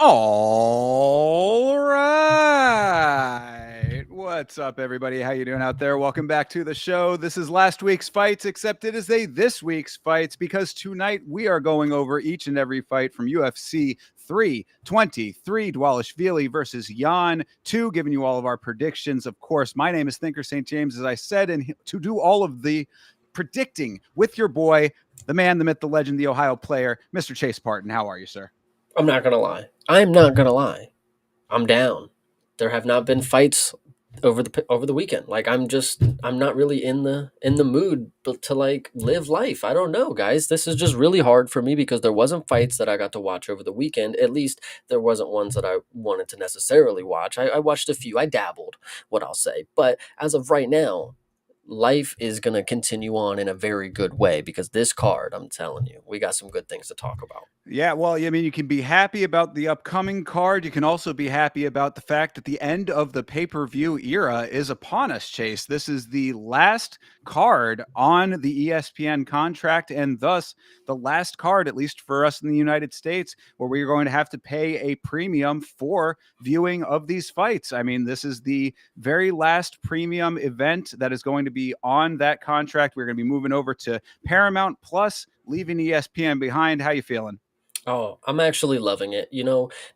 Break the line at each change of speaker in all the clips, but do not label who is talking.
All right. What's up, everybody? How you doing out there? Welcome back to the show. This is last week's fights, except it is this week's fights because tonight we are going over each and every fight from UFC 323, Dvalishvili versus Jan 2, giving you all of our predictions. Of course, my name is Thinker St. James, as I said, and to do all of the predicting with your boy, the man, the myth, the legend, the Ohio player, Mr. Chase Parton. How are you, sir?
I'm not gonna lie. I'm not gonna lie. I'm down. There have not been fights over the weekend. Like I'm not really in the mood to like live life. I don't know, guys. This is just really hard for me because there wasn't fights that I got to watch over the weekend. At least there wasn't ones that I wanted to necessarily watch. I watched a few. I dabbled, what I'll say. But as of right now, life is going to continue on in a very good way because this card, I'm telling you, we got some good things to talk about.
Yeah, well, I mean, you can be happy about the upcoming card. You can also be happy about the fact that the end of the pay-per-view era is upon us, Chase. This is the last card on the ESPN contract, and thus the last card, at least for us in the United States, where we are going to have to pay a premium for viewing of these fights. I mean, this is the very last premium event that is going to be on that contract. We're going to be moving over to Paramount Plus, leaving ESPN behind. How you feeling?
Oh, I'm actually loving it.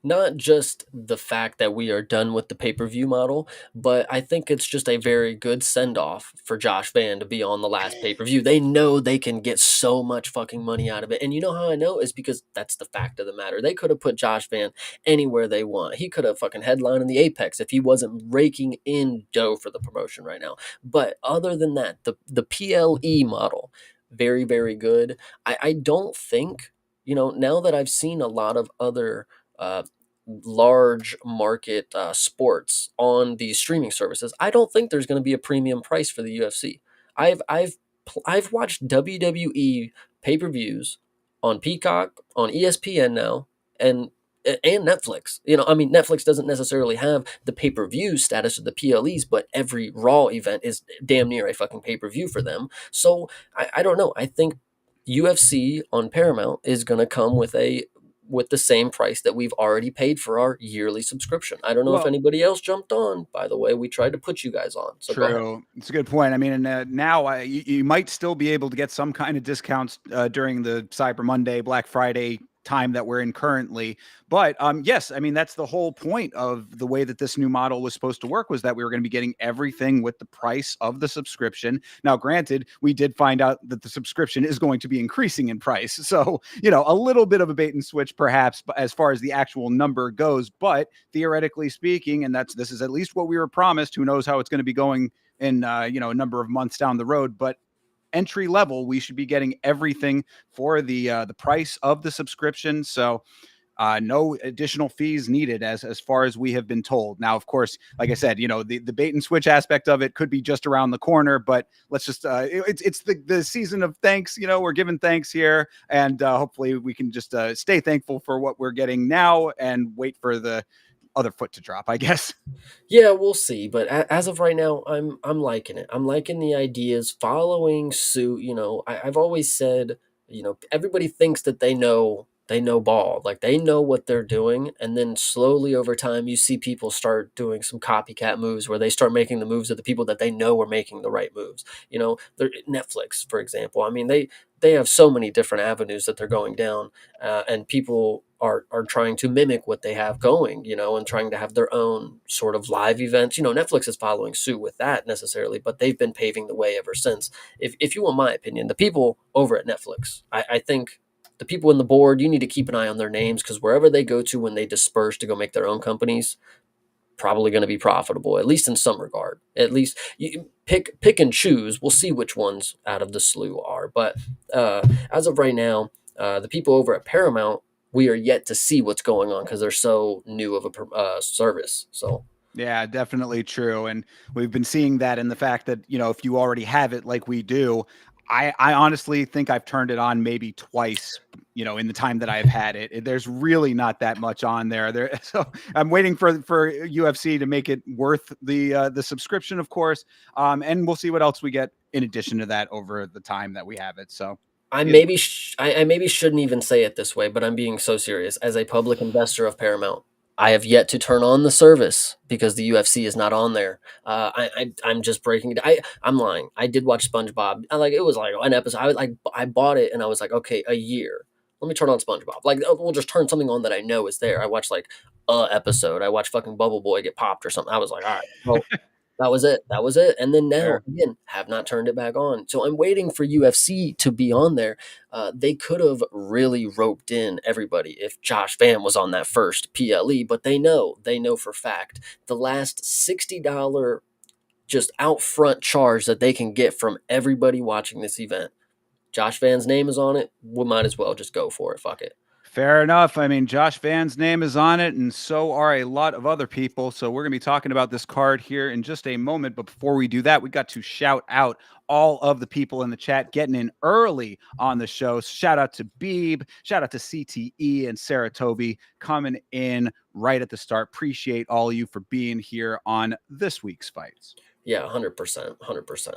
Not just the fact that we are done with the pay per view model, but I think it's just a very good send off for Josh Van to be on the last pay per view. They know they can get so much fucking money out of it. And you know how I know? Is because that's the fact of the matter. They could have put Josh Van anywhere they want. He could have fucking headlined in the Apex if he wasn't raking in dough for the promotion right now. But other than that, the PLE model, very, very good. I don't think now that I've seen a lot of other large market sports on these streaming services, I don't think there's going to be a premium price for the UFC. I've watched WWE pay per views on Peacock, on ESPN now, and and Netflix. I mean, Netflix doesn't necessarily have the pay per view status of the PLEs, but every Raw event is damn near a fucking pay per view for them. So I don't know. I think UFC on Paramount is going to come with the same price that we've already paid for our yearly subscription. I don't know if
Well,
anybody else jumped on. By the way, we tried to put you guys on. So go ahead.
true. It's a good point. I mean, and now you might still be able to get some kind of discounts during the Cyber Monday, Black Friday time that we're in currently. But yes, I mean, that's the whole point of the way that this new model was supposed to work, was that we were going to be getting everything with the price of the subscription. Now, granted, we did find out that the subscription is going to be increasing in price. So, a little bit of a bait and switch, perhaps, as far as the actual number goes. But theoretically speaking, and this is at least what we were promised. Who knows how it's going to be going in a number of months down the road, but entry level, we should be getting everything for the price of the subscription. So no additional fees needed, as far as we have been told. Now, of course, like I said, the bait and switch aspect of it could be just around the corner, but let's just it's the season of thanks. We're giving thanks here, and hopefully we can just stay thankful for what we're getting now and wait for the other foot to drop, I guess.
Yeah, we'll see. But as of right now, I'm liking it. I'm liking the ideas, following suit. I've always said, everybody thinks that they know ball, like they know what they're doing, and then slowly over time, you see people start doing some copycat moves where they start making the moves of the people that they know are making the right moves. Netflix, for example. I mean, they have so many different avenues that they're going down, and people are trying to mimic what they have going, and trying to have their own sort of live events. Netflix is following suit with that necessarily, but they've been paving the way ever since. If you want my opinion, the people over at Netflix, I think the people in the board, you need to keep an eye on their names because wherever they go to when they disperse to go make their own companies, probably going to be profitable, at least in some regard. At least you pick and choose. We'll see which ones out of the slew are. But as of right now, the people over at Paramount, we are yet to see what's going on because they're so new of a service. So
Yeah, definitely true. And we've been seeing that in the fact that, if you already have it like we do, I honestly think I've turned it on maybe twice, in the time that I've had it. There's really not that much on there. So I'm waiting for UFC to make it worth the subscription, of course. And we'll see what else we get in addition to that over the time that we have it. So
I
You know,
maybe I maybe shouldn't even say it this way, but I'm being so serious. As a public investor of Paramount, I have yet to turn on the service because the UFC is not on there. I'm just breaking it. I'm lying. I did watch SpongeBob. It was like an episode. I bought it and I was like, okay, a year. Let me turn on SpongeBob. We'll just turn something on that I know is there. I watched like a episode. I watched fucking Bubble Boy get popped or something. I was like, all right, well, that was it. That was it. And then now,
fair.
again, have not turned it back on. So I'm waiting for UFC to be on there. They could have really roped in everybody if Josh Van was on that first PLE, but they know for fact the last $60 just out front charge that they can get from everybody watching this event. Josh Van's name is on it. We might as well just go for it. Fuck it.
Fair enough. I mean, Josh Van's name is on it, and so are a lot of other people. So we're going to be talking about this card here in just a moment. But before we do that, we got to shout out all of the people in the chat getting in early on the show. Shout out to Beeb, shout out to CTE and Sarah Toby coming in right at the start. Appreciate all of you for being here on this week's fights.
Yeah, 100%. 100%.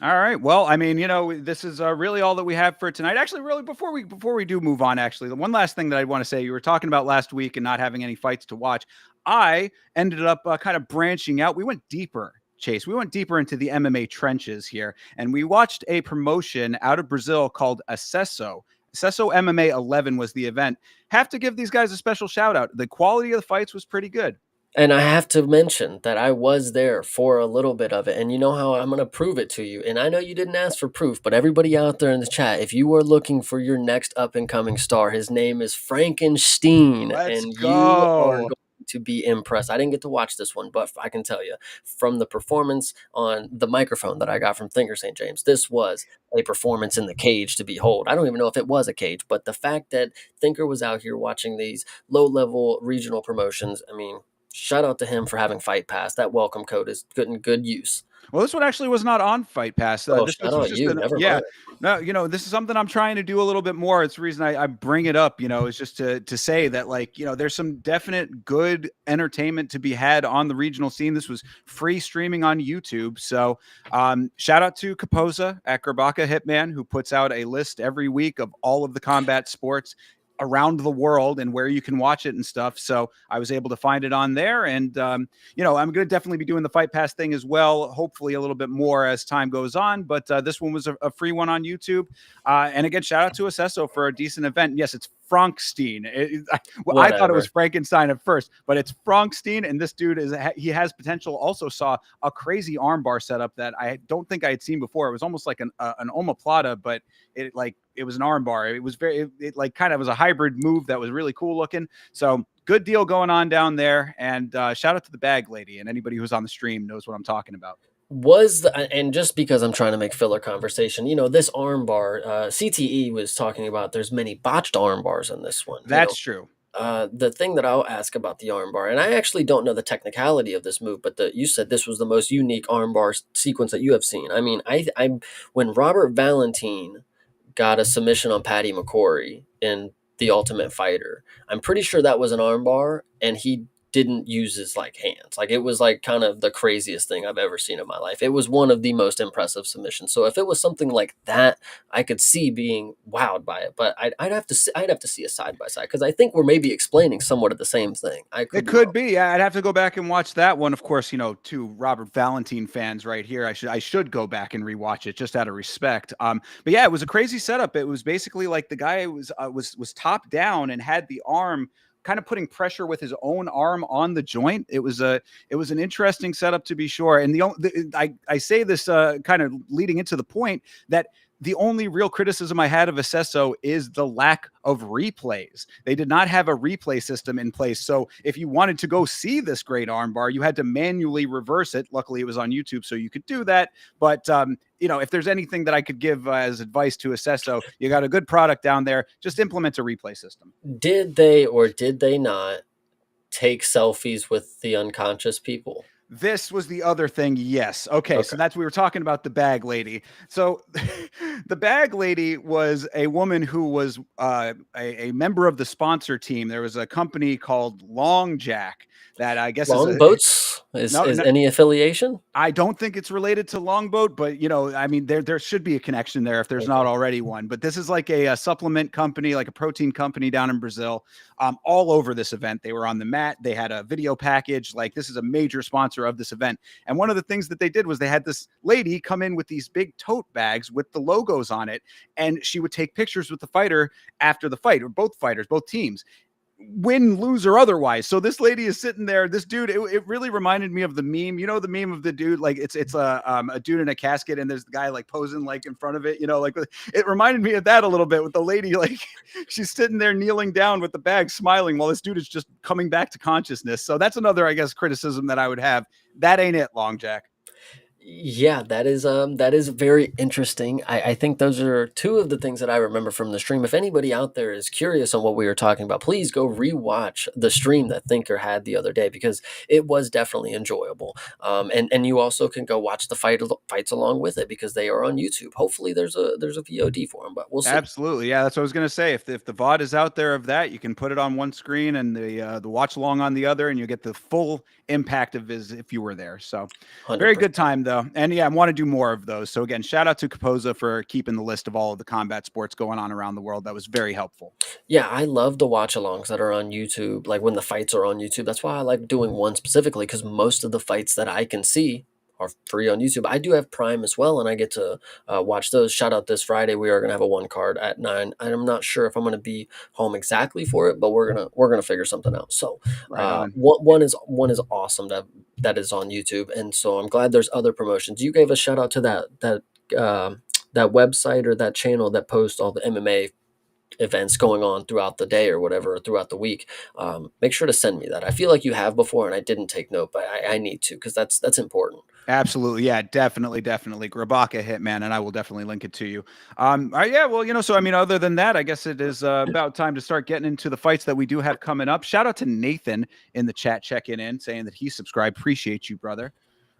All right. Well, I mean, this is really all that we have for tonight. Actually, really, before we do move on, actually, the one last thing that I want to say, you were talking about last week and not having any fights to watch. I ended up kind of branching out. We went deeper, Chase. We went deeper into the MMA trenches here, and we watched a promotion out of Brazil called Acesso. Acesso MMA 11 was the event. Have to give these guys a special shout out. The quality of the fights was pretty good.
And I have to mention that I was there for a little bit of it. And you know how I'm going to prove it to you. And I know you didn't ask for proof, but everybody out there in the chat, if you are looking for your next up and coming star, his name is Frankenstein.
Let's
And you are
go.
going to be impressed. I didn't get to watch this one, but I can tell you from the performance on the microphone that I got from Thinker St. James, this was a performance in the cage to behold. I don't even know if it was a cage, but the fact that Thinker was out here watching these low level regional promotions, I mean, shout out to him for having Fight Pass. That welcome code is good in good use.
Well, this one actually was not on Fight Pass.
Oh,
This
shout
this was
out
just
you.
an
Never
yeah.
mind.
No, this is something I'm trying to do a little bit more. It's the reason I bring it up. Is just to say that there's some definite good entertainment to be had on the regional scene. This was free streaming on YouTube. So shout out to Kaposa at Gerbaka Hitman, who puts out a list every week of all of the combat sports around the world and where you can watch it and stuff. So I was able to find it on there, and I'm going to definitely be doing the Fight Pass thing as well, hopefully a little bit more as time goes on. But this one was a free one on YouTube. And again, shout out to Acesso for a decent event. Yes, it's Frankstein. I thought it was
Whatever.
Frankenstein at first, but it's Frankstein, and this dude he has potential. Also saw a crazy armbar setup that I don't think I had seen before. It was almost like an omoplata, but it was an armbar. It was it like kind of was a hybrid move that was really cool looking. So good deal going on down there. And shout out to the bag lady, and anybody who's on the stream knows what I'm talking about.
And just because I'm trying to make filler conversation, this armbar, CTE was talking about there's many botched arm bars in this one.
That's true.
The thing that I'll ask about the armbar, and I actually don't know the technicality of this move, but you said this was the most unique armbar sequence that you have seen. I mean, I when Robert Valentine got a submission on Patty McCory in The Ultimate Fighter, I'm pretty sure that was an armbar, and he didn't use his hands. It was kind of the craziest thing I've ever seen in my life. It was one of the most impressive submissions. So if it was something like that, I could see being wowed by it. But I'd have to see a side by side because I think we're maybe explaining somewhat of the same thing.
It could be. I'd have to go back and watch that one. Of course, two Robert Valentine fans right here. I should go back and rewatch it just out of respect. But yeah, it was a crazy setup. It was basically like the guy was top down and had the arm kind of putting pressure with his own arm on the joint. It was an interesting setup to be sure. And I say this kind of leading into the point that the only real criticism I had of Acesso is the lack of replays. They did not have a replay system in place. So if you wanted to go see this great armbar, you had to manually reverse it. Luckily, it was on YouTube, so you could do that. But if there's anything that I could give as advice to Acesso, you got a good product down there. Just implement a replay system.
Did they or did they not take selfies with the unconscious people?
This was the other thing. Yes. Okay.
Okay.
So we were talking about the bag lady. So the bag lady was a woman who was a member of the sponsor team. There was a company called Long Jack that I guess is a
Longboats
no,
is
no,
any affiliation?
I don't think it's related to Longboat, but I mean, there should be a connection there if there's not
Okay.
already one. But this is like a supplement company, like a protein company down in Brazil. All over this event, they were on the mat. They had a video package. Like this is a major sponsor of this event. And one of the things that they did was they had this lady come in with these big tote bags with the logos on it, and she would take pictures with the fighter after the fight, or both fighters, both teams, win, lose, or otherwise. So this lady is sitting there. This dude, it really reminded me of the meme. You know the meme of the dude, like it's a dude in a casket, and there's the guy like posing like in front of it. Like it reminded me of that a little bit with the lady like she's sitting there kneeling down with the bag, smiling while this dude is just coming back to consciousness. So that's another, I guess, criticism that I would have. That ain't it, Long Jack.
Yeah, that is very interesting. I think those are two of the things that I remember from the stream. If anybody out there is curious on what we were talking about, please go rewatch the stream that Thinker had the other day because it was definitely enjoyable. And you also can go watch the fights along with it because they are on YouTube. Hopefully there's a VOD for them, but we'll see.
Absolutely, yeah. That's what I was gonna say. If the VOD is out there of that, you can put it on one screen and the watch along on the other, and you get the full impact of as if you were there. So, very good
100%.
time though. And yeah, I want to do more of those. So again, shout out to Capoza for keeping the list of all of the combat sports going on around the world. That was very helpful.
Yeah, I love the watch alongs that are on YouTube, like when the fights are on YouTube. That's why I like doing one specifically because most of the fights that I can see are free on YouTube. I do have Prime as well, and I get to watch those. Shout out this Friday, we are gonna have a one card at 9. And I'm not sure if I'm gonna be home exactly for it, but we're gonna figure something out. So
Right on.
one is awesome that is on YouTube, and so I'm glad there's other promotions. You gave a shout out to that website or that channel that posts all the MMA events going on throughout the day or whatever, or throughout the week. Make sure to send me that. I feel like you have before and I didn't take note, but I need to because that's important.
Absolutely. Yeah, definitely. Grabaka Hitman, and I will definitely link it to you. All right, yeah, well, so I mean, other than that, I guess it is about time to start getting into the fights that we do have coming up. Shout out to Nathan in the chat checking in, saying that he subscribed. Appreciate you, brother.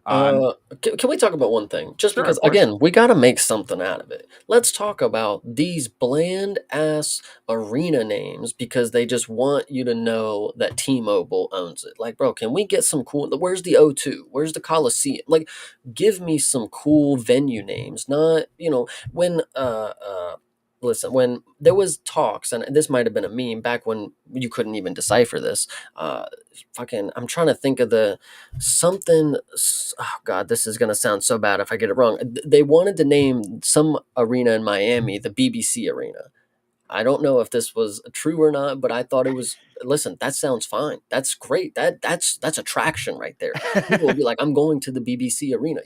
Um,
Uh, can we talk about one thing? Just
sure,
because,
of course.
again, we got to make something out of it. Let's talk about these bland ass arena names because they just want you to know that T-Mobile owns it. Like, bro, can we get some cool? Where's the O2? Where's the Coliseum? Like, give me some cool venue names. Not, when listen, when there was talks, and this might have been a meme back when you couldn't even decipher this. Fucking, I'm trying to think of the something. Oh God, this is gonna sound so bad if I get it wrong. They wanted to name some arena in Miami the BBC Arena. I don't know if this was true or not, but I thought it was. Listen, that sounds fine. That's great. That's attraction right there. People will be like, "I'm going to the BBC Arena."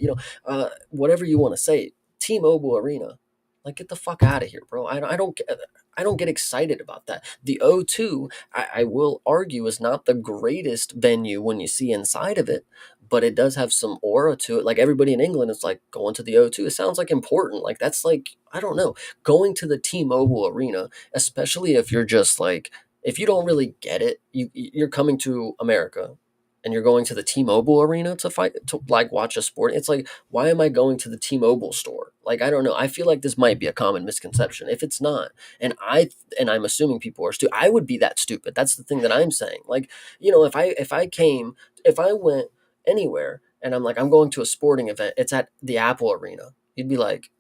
Whatever you want to say. T-Mobile Arena. Like, get the fuck out of here, bro. I don't get excited about that. The O2, I will argue, is not the greatest venue when you see inside of it, but it does have some aura to it. Like everybody in England is like going to the O2. It sounds like important. Like that's like I don't know, going to the T-Mobile Arena, especially if you're just like if you don't really get it, you're coming to America and you're going to the T-Mobile Arena to fight to like watch a sport. It's like why am I going to the T-Mobile store? Like I don't know. I feel like this might be a common misconception. If it's not, and I'm assuming people are stupid, I would be that stupid. That's the thing that I'm saying. Like if I went anywhere and I'm like I'm going to a sporting event, it's at the Apple Arena. You'd be like,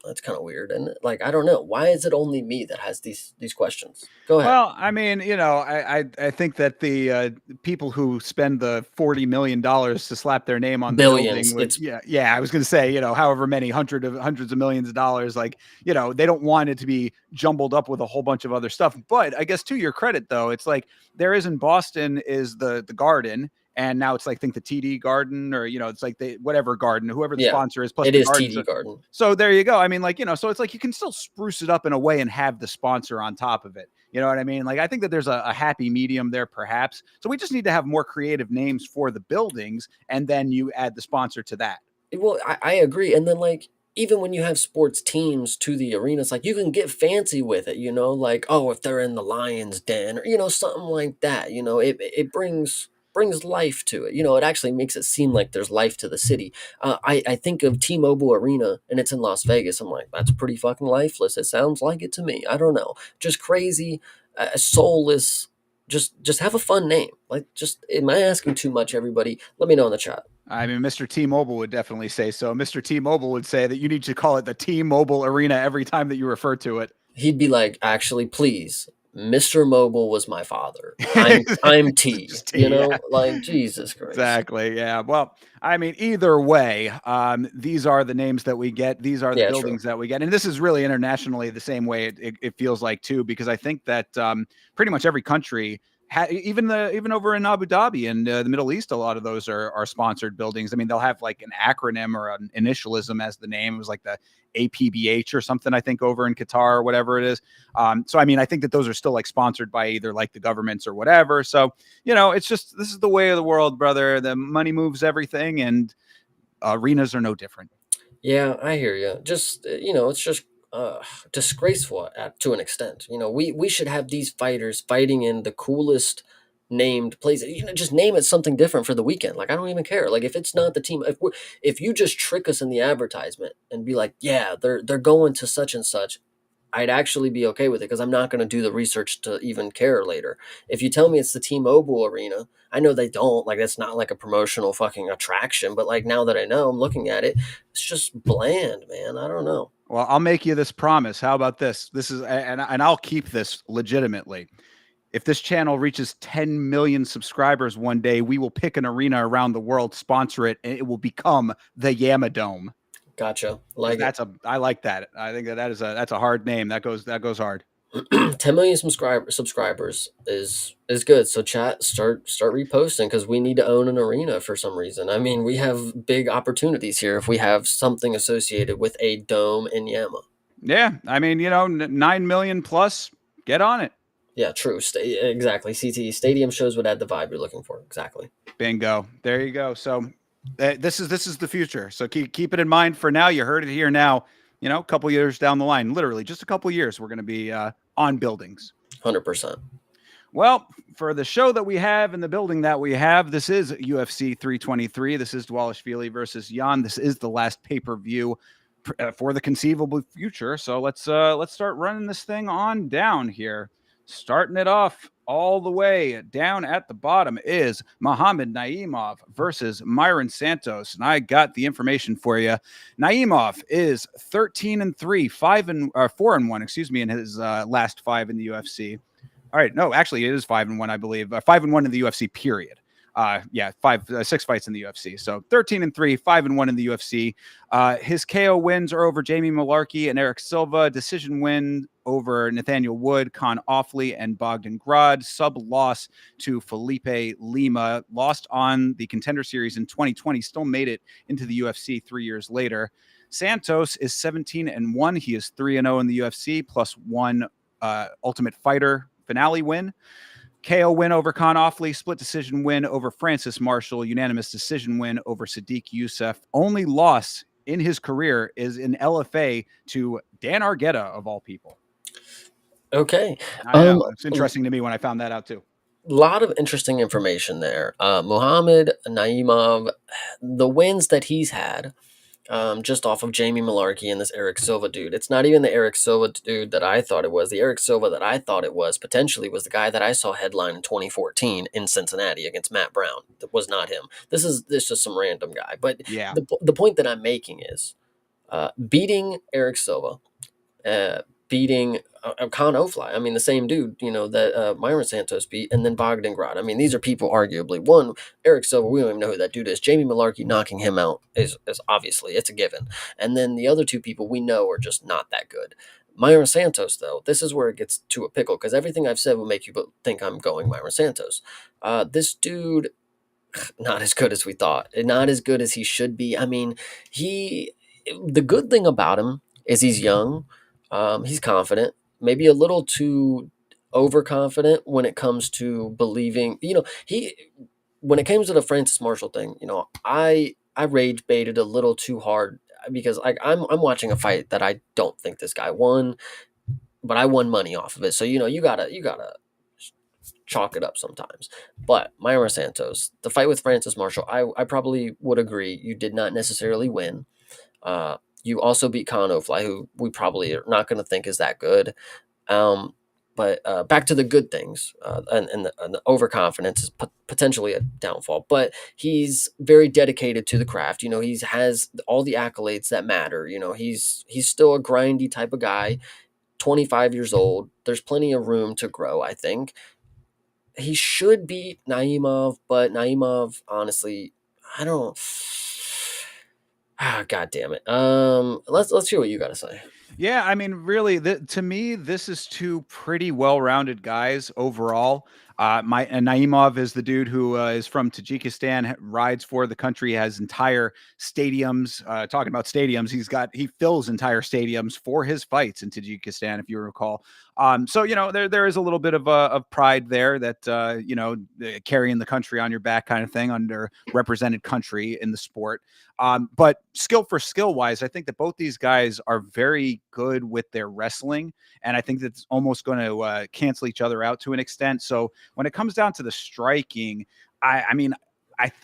that's kind of weird. And like, I don't know. Why is it only me that has these questions? Go ahead.
Well, I mean, I think that the people who spend the $40 million to slap their name on the building
Billions.
would,
It's
yeah. I was going to say, however many hundreds of millions of dollars, like, they don't want it to be jumbled up with a whole bunch of other stuff. But I guess to your credit, though, it's like there is in Boston is the Garden. And now it's like think the TD Garden or it's like the whatever garden, whoever the
yeah,
sponsor is, plus
it
the
is
gardens
TD
are.
Garden.
So there you go. I mean, like, so it's like you can still spruce it up in a way and have the sponsor on top of it. You know what I mean? Like, I think that there's a happy medium there, perhaps. So we just need to have more creative names for the buildings, and then you add the sponsor to that.
Well, I agree. And then like even when you have sports teams to the arenas, like you can get fancy with it, like, oh, if they're in the Lions Den or something like that, it brings brings life to it. It actually makes it seem like there's life to the city. I think of T-Mobile Arena, and it's in Las Vegas. I'm like, that's pretty fucking lifeless. It sounds like it to me. I don't know, just crazy, soulless. Just have a fun name. Like, just am I asking too much? Everybody, let me know in the chat.
I mean, Mr. T-Mobile would definitely say so. Mr. T-Mobile would say that you need to call it the T-Mobile Arena every time that you refer to it.
He'd be like, actually, please, Mr. Mobile was my father. I'm T.
Just T, yeah.
Like, Jesus Christ.
Exactly. Yeah. Well, I mean, either way, these are the names that we get. These are the
Yeah, true.
buildings that we get, and this is really internationally the same way it feels like too, because I think that pretty much every country. Even over in Abu Dhabi and the Middle East, a lot of those are sponsored buildings. I mean, they'll have like an acronym or an initialism as the name. It was like the APBH or something, I think, over in Qatar or whatever it is. So, I mean, I think that those are still like sponsored by either like the governments or whatever. So, it's just, this is the way of the world, brother. The money moves everything, and arenas are no different.
Yeah, I hear you. Just it's just disgraceful to an extent. We should have these fighters fighting in the coolest named places. Just name it something different for the weekend. Like, I don't even care. Like, if it's not the team, if you just trick us in the advertisement and be like, yeah, they're going to such and such, I'd actually be okay with it because I'm not going to do the research to even care later. If you tell me it's the T-Mobile Arena, I know they don't. Like, that's not like a promotional fucking attraction, but like, now that I know, I'm looking at it, it's just bland, man. I don't know.
Well, I'll make you this promise. How about this? This is, and I'll keep this legitimately. If this channel reaches 10 million subscribers one day, we will pick an arena around the world, sponsor it, and it will become the Yamadome.
Gotcha.
Because
Like it.
I like that. I think that's a hard name. That goes hard.
10 million subscribers is good. So chat, start reposting because we need to own an arena for some reason. I mean, we have big opportunities here if we have something associated with a dome in Yama.
Yeah, I mean, 9 million plus. Get on it.
Yeah, true. Exactly. CTE stadium shows would add the vibe you're looking for. Exactly.
Bingo. There you go. So this is the future. So keep it in mind for now. You heard it here now. A couple years down the line, literally just a couple years, we're going to be on buildings.
100%.
Well, for the show that we have and the building that we have, this is UFC 323. This is Dvalishvili versus Jan. This is the last pay-per-view for the conceivable future. So let's start running this thing on down here. Starting it off all the way down at the bottom is Muhammad Naimov versus Myron Santos. And I got the information for you. Naimov is 13-3, 4-1, excuse me, in his last 5 in the UFC. All right, no, actually, it is 5-1, I believe. 5-1 in the UFC, period. 6 fights in the UFC. So 13-3, 5-1 in the UFC. His KO wins are over Jamie Malarkey and Eric Silva. Decision win over Nathaniel Wood, Khan Offley, and Bogdan Grad. Sub loss to Felipe Lima. Lost on the Contender Series in 2020. Still made it into the UFC 3 years later. Santos is 17-1. He is 3-0 in the UFC, plus 1 Ultimate Fighter finale win. KO win over Khan Offley, split decision win over Francis Marshall, unanimous decision win over Sadiq Youssef. Only loss in his career is in LFA to Dan Argueta, of all people.
Okay.
I know. It's interesting to me when I found that out too.
A lot of interesting information there. Muhammad Naimov, the wins that he's had, just off of Jamie Malarkey and this Eric Silva dude. It's not even the Eric Silva dude that I thought it was. The Eric Silva that I thought it was potentially was the guy that I saw headline in 2014 in Cincinnati against Matt Brown. That was not him. This is just some random guy. But
yeah,
the point that I'm making is beating Eric Silva, beating Khan Ofly. I mean, the same dude, that Myron Santos beat, and then Bogdan Grad. I mean, these are people arguably. One, Eric Silva, we don't even know who that dude is. Jamie Malarkey knocking him out is obviously, it's a given. And then the other 2 people we know are just not that good. Myron Santos, though, this is where it gets to a pickle, because everything I've said will make you think I'm going Myron Santos. This dude, not as good as we thought. Not as good as he should be. I mean, the good thing about him is he's young. He's confident, maybe a little too overconfident when it comes to believing. When it comes to the Francis Marshall thing, I rage baited a little too hard because I'm watching a fight that I don't think this guy won, but I won money off of it. So you gotta chalk it up sometimes. But Myra Santos, the fight with Francis Marshall, I probably would agree you did not necessarily win. You also beat Khan Ofly, who we probably are not going to think is that good. Um, but back to the good things, and the overconfidence is potentially a downfall. But he's very dedicated to the craft. He has all the accolades that matter. He's still a grindy type of guy. 25 years old. There's plenty of room to grow. I think he should beat Naimov, but Naimov, honestly, I don't. Ah, God damn it. Let's hear what you got to say.
Yeah, I mean, really, to me, this is two pretty well-rounded guys overall. Naimov is the dude who is from Tajikistan, rides for the country, has entire stadiums. Talking about stadiums, he fills entire stadiums for his fights in Tajikistan, if you recall. So there is a little bit of pride there that carrying the country on your back kind of thing, under represented country in the sport. But skill for skill wise, I think that both these guys are very good with their wrestling. And I think that's almost going to cancel each other out to an extent. So when it comes down to the striking, I mean,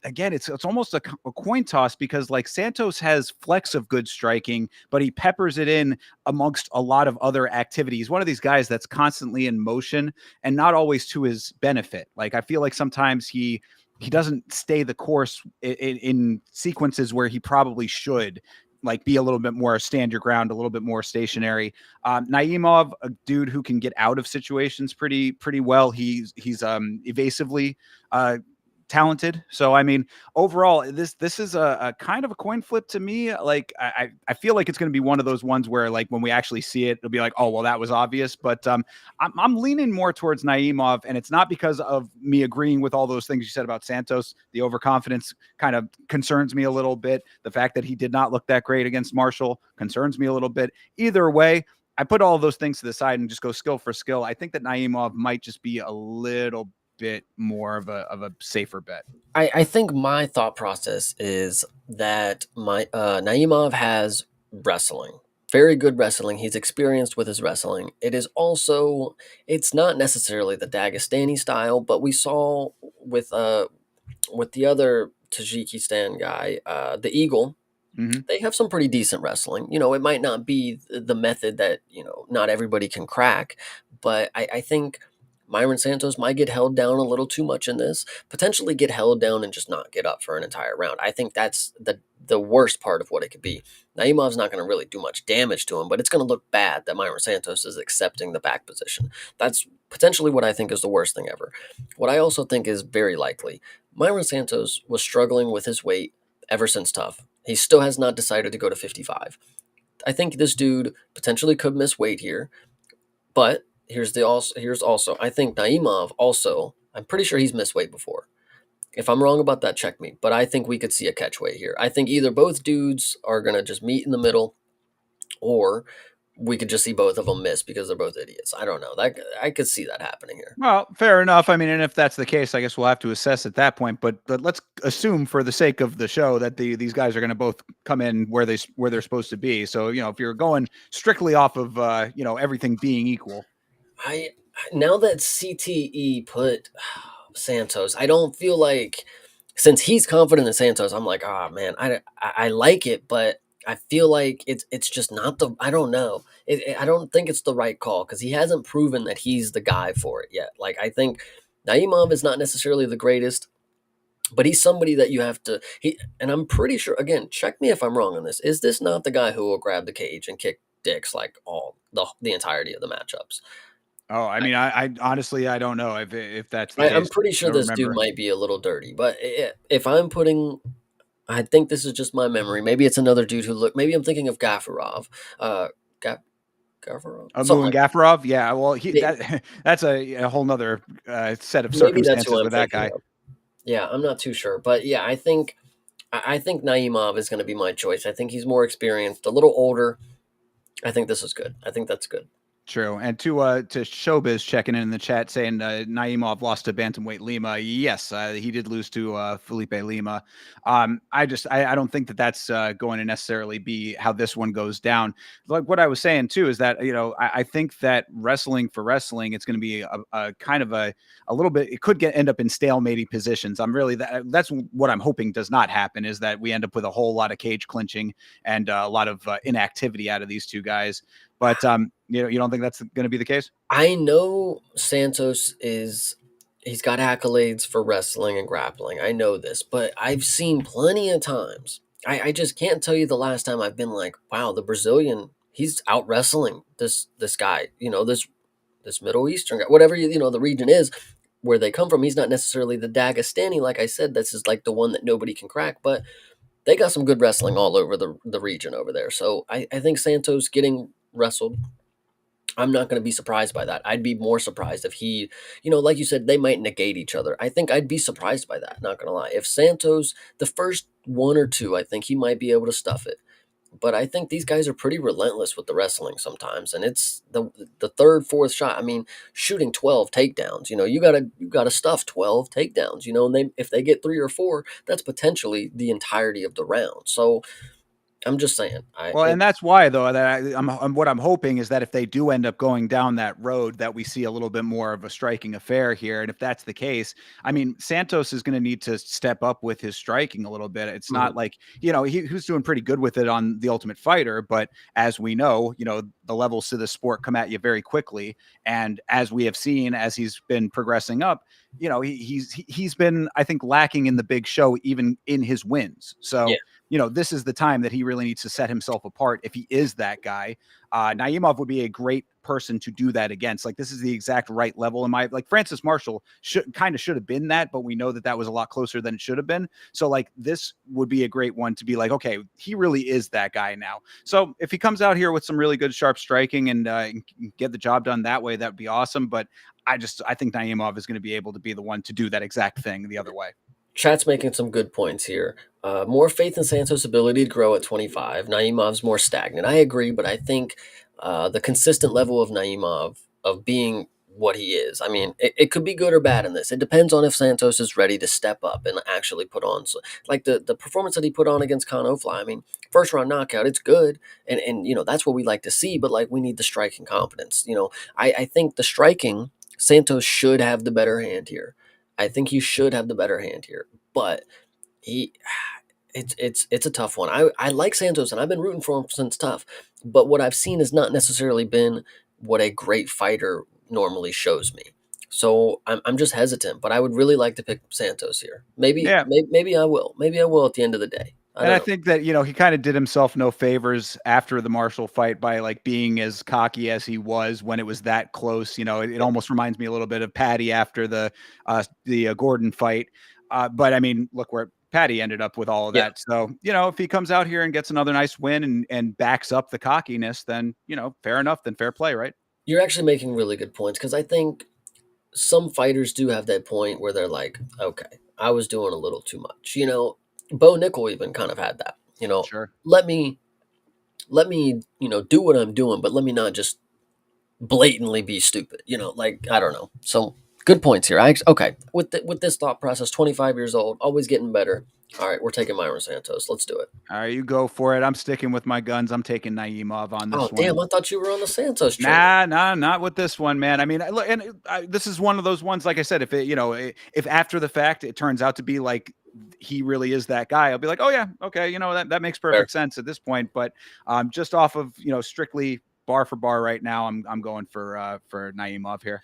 again, it's almost a coin toss, because like Santos has flecks of good striking, but he peppers it in amongst a lot of other activities. One of these guys that's constantly in motion and not always to his benefit. Like, I feel like sometimes he doesn't stay the course in sequences where he probably should, like, be a little bit more stand your ground, a little bit more stationary. Naimov, a dude who can get out of situations pretty well. He's evasively talented. So I mean, overall, this is a kind of a coin flip to me. Like, I feel like it's going to be one of those ones where, like, when we actually see it, it'll be like, oh well, that was obvious. But I'm leaning more towards Naimov, and it's not because of me agreeing with all those things you said about Santos. The overconfidence kind of concerns me a little bit. The fact that he did not look that great against Marshall concerns me a little bit. Either way, I put all those things to the side and just go skill for skill. I think that Naimov might just be a little bit more of a safer bet.
I think my thought process is that my Naimov has wrestling, very good wrestling. He's experienced with his wrestling. It's not necessarily the Dagestani style, but we saw with the other Tajikistan guy, the Eagle.
Mm-hmm.
They have some pretty decent wrestling. It might not be the method that not everybody can crack, but I think Myron Santos might get held down a little too much in this, potentially get held down and just not get up for an entire round. I think that's the worst part of what it could be. Naimov's not going to really do much damage to him, but it's going to look bad that Myron Santos is accepting the back position. That's potentially what I think is the worst thing ever. What I also think is very likely, Myron Santos was struggling with his weight ever since Tough. He still has not decided to go to 55. I think this dude potentially could miss weight here, but here's also I think Naimov also, I'm pretty sure he's missed weight before. If I'm wrong about that, check me. But I think we could see a catch weight here. I think either both dudes are gonna just meet in the middle, or we could just see both of them miss because they're both idiots. I don't know. I could see that happening here.
Well, fair enough. I mean, and if that's the case, I guess we'll have to assess at that point. But let's assume, for the sake of the show, that these guys are going to both come in where they're supposed to be. So if you're going strictly off of everything being equal.
I Now that CTE put Santos, I don't feel like, since he's confident in Santos, I'm like, oh man, I like it, but I feel like it's just not the, I don't know. I don't think it's the right call because he hasn't proven that he's the guy for it yet. Like, I think Naimov is not necessarily the greatest, but he's somebody that you have to, and I'm pretty sure, again, check me if I'm wrong on this. Is this not the guy who will grab the cage and kick dicks like all the entirety of the matchups?
Oh, I mean, I honestly, I don't know if that's the
I'm
case.
pretty
I
sure
don't
this dude
remember.
might be a little dirty, but if I'm putting, I think this is just my memory. Maybe it's another dude who look. Maybe I'm thinking of Gafarov, uh, Ga- Gafarov, something
Amu and
like
Gafarov, yeah. Well,
that.
that's a whole nother set of
Maybe that's who
circumstances
I'm
with that
thinking
guy.
of. Yeah, I'm not too sure, but yeah, I think Naimov is going to be my choice. I think he's more experienced, a little older. I think this is good. I think that's good.
True. And to Showbiz checking in the chat saying Naimov lost to Bantamweight Lima. Yes, he did lose to Felipe Lima. I don't think that that's going to necessarily be how this one goes down. Like what I was saying too is that I think that wrestling for wrestling, it's going to be a kind of a little bit. It could end up in stalemating positions. That's what I'm hoping does not happen, is that we end up with a whole lot of cage clinching and a lot of inactivity out of these two guys. But you don't think that's going to be the case?
I know Santos is he's got accolades for wrestling and grappling. I know this, but I've seen plenty of times. I just can't tell you the last time I've been like, wow, the Brazilian, he's out wrestling this guy, this Middle Eastern guy, whatever the region is where they come from. He's not necessarily the Dagestani, like I said. This is like the one that nobody can crack, but they got some good wrestling all over the region over there. So I think Santos getting wrestled, I'm not going to be surprised by that. I'd be more surprised if he, like you said, they might negate each other. I think I'd be surprised by that, not going to lie. If Santos, the first one or two, I think he might be able to stuff it. But I think these guys are pretty relentless with the wrestling sometimes, and it's the third, fourth shot. I mean, shooting 12 takedowns. You gotta stuff 12 takedowns. And if they get three or four, that's potentially the entirety of the round. So I'm just saying,
Well, and that's why, though, that what I'm hoping is that if they do end up going down that road, that we see a little bit more of a striking affair here. And if that's the case, I mean, Santos is going to need to step up with his striking a little bit. It's not like, who's doing pretty good with it on The Ultimate Fighter. But as we know, the levels to the sport come at you very quickly. And as we have seen, as he's been progressing up, he's been, I think, lacking in the big show, even in his wins. So, this is the time that he really needs to set himself apart if he is that guy. Naimov would be a great person to do that against. Like, this is the exact right level in Francis Marshall should have been that, but we know that was a lot closer than it should have been. So like, this would be a great one to be like, okay, he really is that guy now. So if he comes out here with some really good sharp striking and get the job done that way, that would be awesome. But I think Naimov is going to be able to be the one to do that exact thing the other way.
Chat's making some good points here. More faith in Santos' ability to grow at 25. Naimov's more stagnant. I agree, but I think the consistent level of Naimov of being what he is. I mean, it could be good or bad in this. It depends on if Santos is ready to step up and actually put on. So, like the performance that he put on against Khan Ofly. I mean, first round knockout, it's good, and that's what we like to see. But like, we need the striking confidence. I think the striking, Santos should have the better hand here. I think he should have the better hand here, but he, it's a tough one. I like Santos and I've been rooting for him since tough, but what I've seen has not necessarily been what a great fighter normally shows me. So I'm just hesitant, but I would really like to pick Santos here. Maybe,
Yeah.
maybe I will. Maybe I will at the end of the day.
I think that, he kind of did himself no favors after the Marshall fight by like being as cocky as he was when it was that close. It almost reminds me a little bit of Patty after the Gordon fight. But I mean, look where Patty ended up with all of that. So, if he comes out here and gets another nice win and backs up the cockiness, then, fair enough, then fair play, right?
You're actually making really good points because I think some fighters do have that point where they're like, okay, I was doing a little too much. Bo Nickel even kind of had that.
Sure.
Let me do what I'm doing, but let me not just blatantly be stupid. Like, I don't know. So good points here. Okay, with this thought process, 25 years old, always getting better. All right, we're taking Myron Santos. Let's do it.
All right, you go for it. I'm sticking with my guns. I'm taking Naimov on this
Oh
one.
damn! I thought you were on the Santos train.
Nah, not with this one, man. I mean, this is one of those ones. Like I said, if after the fact it turns out to be like he really is that guy, I'll be like, oh yeah, okay, that makes perfect sense at this point. But just off of strictly bar for bar right now, I'm going for Naimov here.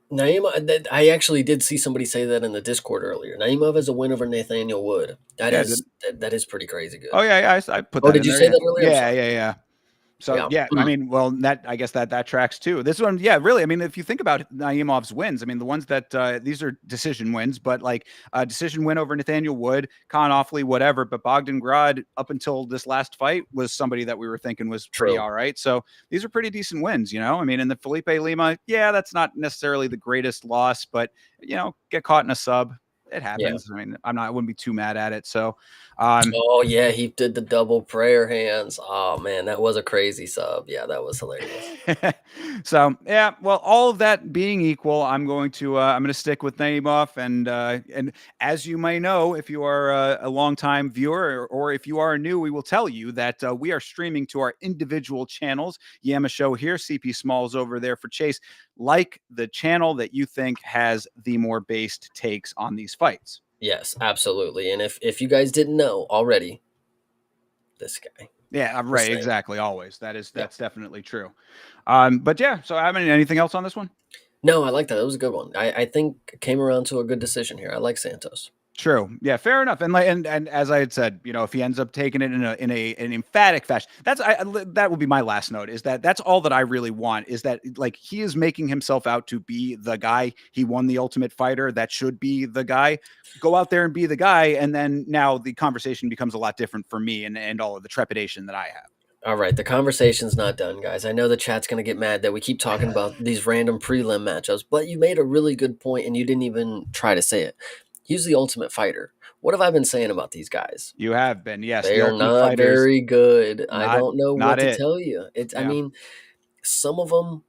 Naimov, I actually did see somebody say that in the Discord earlier. Naimov has a win over Nathaniel Wood. That is pretty crazy good.
Oh yeah, I put that.
Oh, did you say that earlier?
Yeah. So yeah, I mean, well, I guess that tracks too. This one, yeah, really. I mean, if you think about Naimov's wins, I mean, the ones that these are decision wins, but like a decision win over Nathaniel Wood, Khan Ofly, whatever. But Bogdan Grad, up until this last fight, was somebody that we were thinking was pretty all right. So these are pretty decent wins, I mean, in the Felipe Lima, yeah, that's not necessarily the greatest loss, but get caught in a sub. it
Yeah.
happens. I mean, I wouldn't be too mad at it. So, um,
Oh, yeah, he did the double prayer hands. Oh, man, that was a crazy sub. Yeah, that was hilarious.
so yeah, well, all of that being equal, I'm going to stick with Naimov, and as you may know, if you are a longtime viewer, or if you are new, we will tell you that we are streaming to our individual channels. Yama Show here, CP Smalls over there for Chase. Like the channel that you think has the more based takes on these fights.
Yes, absolutely. And if you guys didn't know already, this guy.
Yeah,
Just
right,
saying.
exactly. Always,
Yeah.
that's definitely true. But yeah, so I mean, anything else on this one?
No, I like that. That was a good one. I think came around to a good decision here. I like Santos.
True. Yeah, fair enough. And like, and as I had said, if he ends up taking it in an emphatic fashion, that will be my last note. Is that that's all that I really want. Is that like he is making himself out to be the guy. He won the Ultimate Fighter. That should be the guy. Go out there and be the guy. And then now the conversation becomes a lot different for me and all of the trepidation that I have.
All right, the conversation's not done, guys. I know the chat's going to get mad that we keep talking about these random prelim matchups, but you made a really good point and you didn't even try to say it. He's the Ultimate Fighter. What have I been saying about these guys?
You have been, yes,
They
the
are
Ultimate
not
Fighters.
very good. I
Not
don't know what
not
to
it.
tell you. I
Yeah.
mean, some of them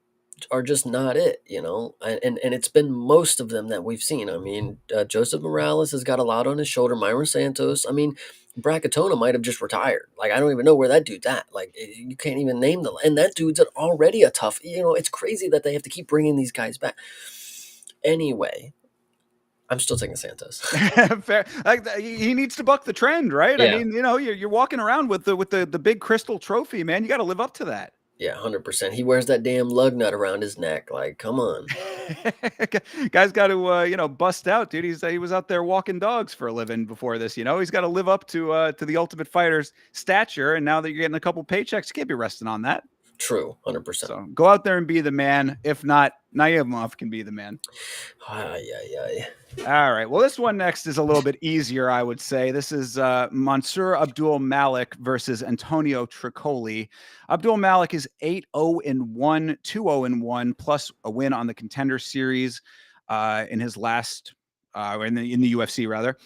are just not it, and it's been most of them that we've seen. I mean, Joseph Morales has got a lot on his shoulder. Myron Santos. I mean, Bracatona might have just retired. Like I don't even know where that dude's at. Like you can't even name the. And that dude's already a tough. It's crazy that they have to keep bringing these guys back. Anyway, I'm still taking Santos.
Fair. Like he needs to buck the trend, right? I
Yeah.
mean, you're walking around with the big crystal trophy, man. You got to live up to that.
Yeah, 100%. He wears that damn lug nut around his neck. Like, come on.
Guy's got to bust out, dude. He was out there walking dogs for a living before this. He's got to live up to the Ultimate Fighter's stature. And now that you're getting a couple paychecks, you can't be resting on that.
True, 100%.
So go out there and be the man. If not, Naimov can be the man.
Ay, ay, ay.
All right. Well, this one next is a little bit easier, I would say. This is Mansour Abdul Malik versus Antonio Tricoli. Abdul Malik is 8-0-1, 2-0-1, plus a win on the Contender Series in his last, in the UFC rather.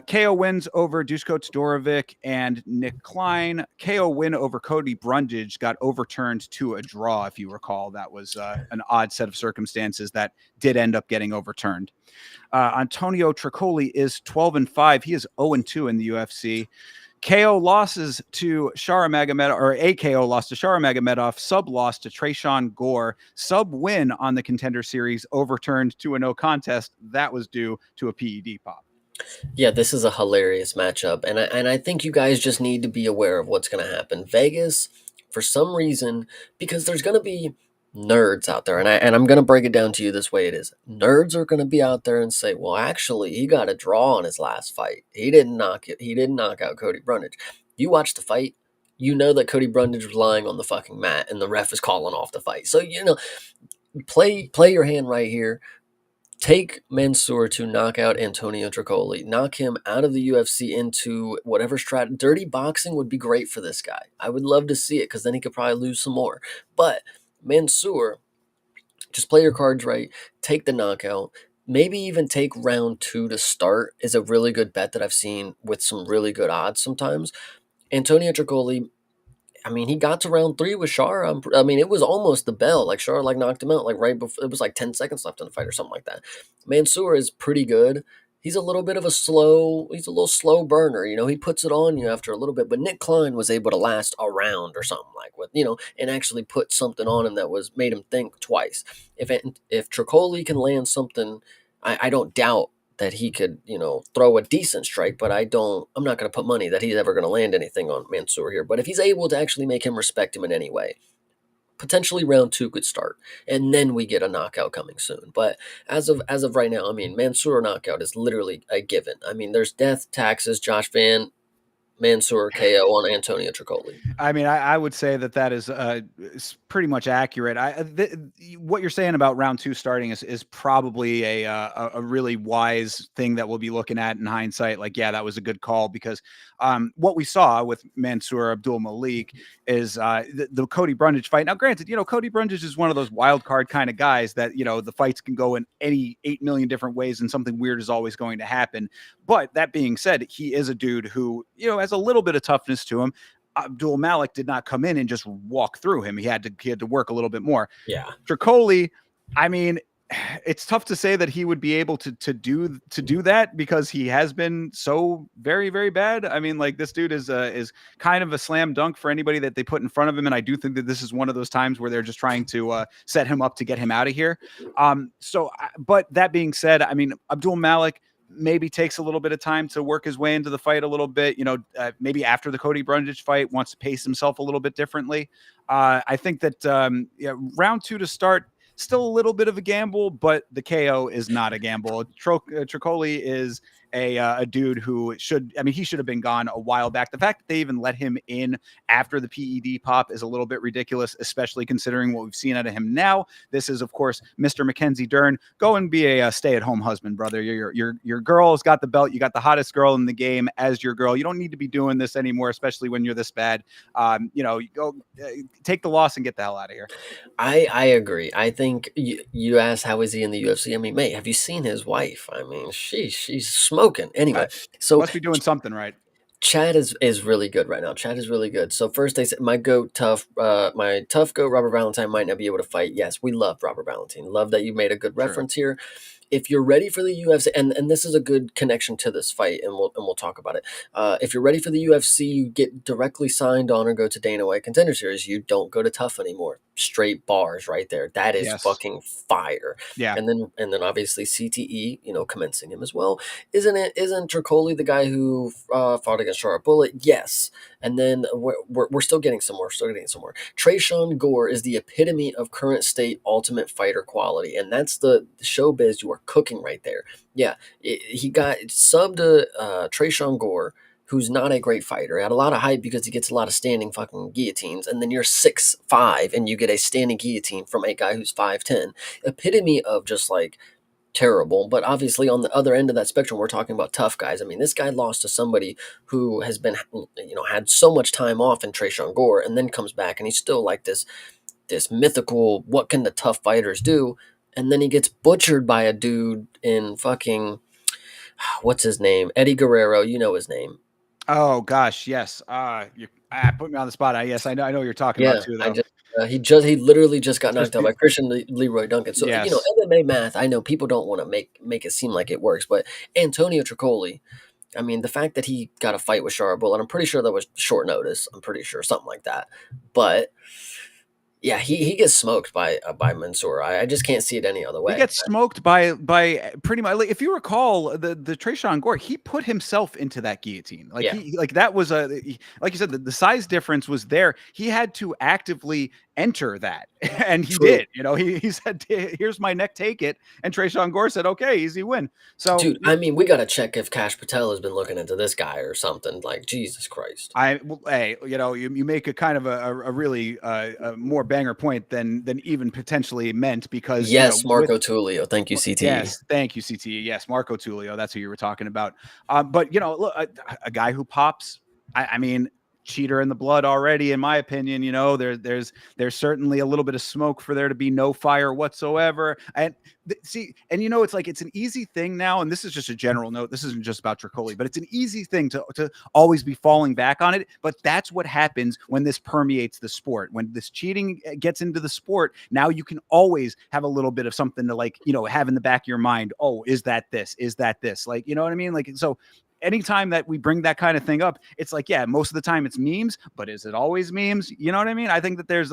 KO wins over Dusko Todorovic and Nick Klein. KO win over Cody Brundage got overturned to a draw, if you recall. That was an odd set of circumstances that did end up getting overturned. Antonio Tricoli is 12-5. He is 0-2 in the UFC. KO losses to Shara Magomedov, or a KO loss to Shara Magomedov, sub loss to Trayshawn Gore, sub win on the Contender Series, overturned to a no contest. That was due to a PED pop.
Yeah, this is a hilarious matchup, and I think you guys just need to be aware of what's going to happen. Vegas, for some reason, because there's going to be nerds out there, and I'm going to break it down to you this way: it is nerds are going to be out there and say, "Well, actually, he got a draw on his last fight. He didn't knock it. He didn't knock out Cody Brundage." You watch the fight, you know that Cody Brundage was lying on the fucking mat, and the ref is calling off the fight. So play your hand right here. Take Mansour to knock out Antonio Tricoli. Knock him out of the UFC into whatever strat. Dirty boxing would be great for this guy. I would love to see it because then he could probably lose some more. But Mansour, just play your cards right. Take the knockout. Maybe even take round 2 to start is a really good bet that I've seen with some really good odds sometimes. Antonio Tricoli, I mean, he got to round 3 with Shar. I mean, it was almost the bell. Like Shar, knocked him out. Like right before, it was like 10 seconds left in the fight or something like that. Mansour is pretty good. He's a little bit of he's a little slow burner. He puts it on you after a little bit. But Nick Klein was able to last a round or something like and actually put something on him that made him think twice. If Tricoli can land something, I don't doubt that he could, throw a decent strike, but I'm not going to put money that he's ever going to land anything on Mansour here. But if he's able to actually make him respect him in any way, potentially round 2 could start, and then we get a knockout coming soon. But as of right now, I mean, Mansour knockout is literally a given. I mean, there's death, taxes, Josh Van, Mansoor KO on Antonio Tricoli.
I mean, I would say that is pretty much accurate. What you're saying about round two starting is probably a really wise thing that we'll be looking at in hindsight. Like, yeah, that was a good call because what we saw with Mansoor Abdul Malik is the Cody Brundage fight. Now, granted, Cody Brundage is one of those wild card kind of guys that the fights can go in any 8 million different ways, and something weird is always going to happen. But that being said, he is a dude who has a little bit of toughness to him. Abdul Malik did not come in and just walk through him. He had to work a little bit more.
Yeah.
Tricoli, I mean, it's tough to say that he would be able to do that because he has been so very, very bad. I mean, like, this dude is kind of a slam dunk for anybody that they put in front of him. And I do think that this is one of those times where they're just trying to set him up to get him out of here. But that being said, I mean, Abdul Malik maybe takes a little bit of time to work his way into the fight a little bit, maybe after the Cody Brundage fight, wants to pace himself a little bit differently. I think that round two to start, still a little bit of a gamble, but the KO is not a gamble. Tricoli is a dude who should have been gone a while back. The fact that they even let him in after the PED pop is a little bit ridiculous, especially considering what we've seen out of him now. This is, of course, Mr. Mackenzie Dern. Go and be a stay-at-home husband, brother. Your girl's got the belt. You got the hottest girl in the game as your girl. You don't need to be doing this anymore, especially when you're this bad. You go take the loss and get the hell out of here.
I agree. I think you asked how is he in the UFC. I mean, mate, have you seen his wife? I mean, she's smoking. Anyway, so
must be doing something right.
Chad is really good right now. Chad is really good. So first they said my tough goat Robert Valentine might not be able to fight. Yes, we love Robert Valentine. Love that you made a good reference here. If you're ready for the UFC, and this is a good connection to this fight, and we'll talk about it. If you're ready for the UFC, you get directly signed on or go to Dana White Contender Series. You don't go to Tough anymore. Straight bars right there. That is fucking fire.
Yeah.
And then obviously CTE, commencing him as well. Isn't Tricoli the guy who fought against Sharp Bullet? Yes. And then we're still getting some more. Trayshawn Gore is the epitome of current state ultimate fighter quality, and that's the showbiz you are cooking right there. Yeah, he got subbed to Trayshawn Gore, who's not a great fighter. He had a lot of hype because he gets a lot of standing fucking guillotines, and then you're 6'5", and you get a standing guillotine from a guy who's 5'10". Epitome of just like terrible. But obviously on the other end of that spectrum, we're talking about tough guys. I mean, this guy lost to somebody who has been, had so much time off in Trayshawn Gore, and then comes back and he's still like this mythical, what can the tough fighters do? And then he gets butchered by a dude in fucking, what's his name? Eddie Guerrero, you know his name.
Oh gosh, yes. You put me on the spot. Yes, I know what you're talking about too, though.
He literally just got knocked out by Christian Leroy Duncan. So MMA math, I know people don't want to make it seem like it works, but Antonio Tricoli, I mean, the fact that he got a fight with Sharp Bullet, I'm pretty sure that was short notice. I'm pretty sure something like that. But yeah, he gets smoked by Mansoor. I just can't see it any other way.
He gets smoked by pretty much. Like, if you recall the Trayshawn Gore, he put himself into that guillotine. Like, that was like you said, the size difference was there. He had to actively enter that, and he did. He said, "Here's my neck, take it." And Trayshawn Gore said, "Okay, easy win." So,
dude, I mean, we gotta check if Cash Patel has been looking into this guy or something. Like, Jesus Christ.
Hey, you make a kind of a really more banger point than even potentially meant, because
Marco Tullio. Thank you, CTE.
Yes, thank you, CTE. Yes, Marco Tullio. That's who you were talking about. But look, a guy who pops. I mean, cheater in the blood already, in my opinion. There's certainly a little bit of smoke for there to be no fire whatsoever. And it's like, it's an easy thing now, and this is just a general note, this isn't just about Tricoli, but it's an easy thing to always be falling back on it. But that's what happens when this permeates the sport. When this cheating gets into the sport, now you can always have a little bit of something to have in the back of your mind. Oh, is that this? Like, you know what I mean? Like, so anytime that we bring that kind of thing up, it's like, yeah, most of the time it's memes, but is it always memes? You know what I mean? I think that there's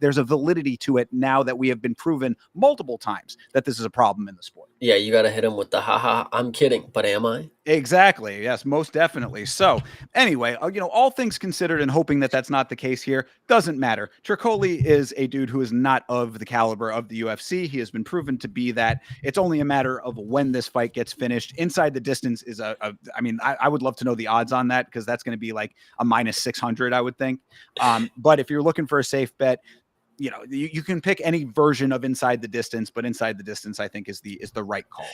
there's a validity to it now that we have been proven multiple times that this is a problem in the sport.
Yeah, you got to hit him with the haha, I'm kidding, but am I?
Exactly. Yes, most definitely. So, anyway, all things considered, and hoping that that's not the case here, doesn't matter. Tricoli is a dude who is not of the caliber of the UFC. He has been proven to be that. It's only a matter of when this fight gets finished. Inside the distance is I mean, I would love to know the odds on that, because that's going to be like a minus 600, I would think. But if you're looking for a safe bet, you can pick any version of inside the distance, but inside the distance, I think, is the right call.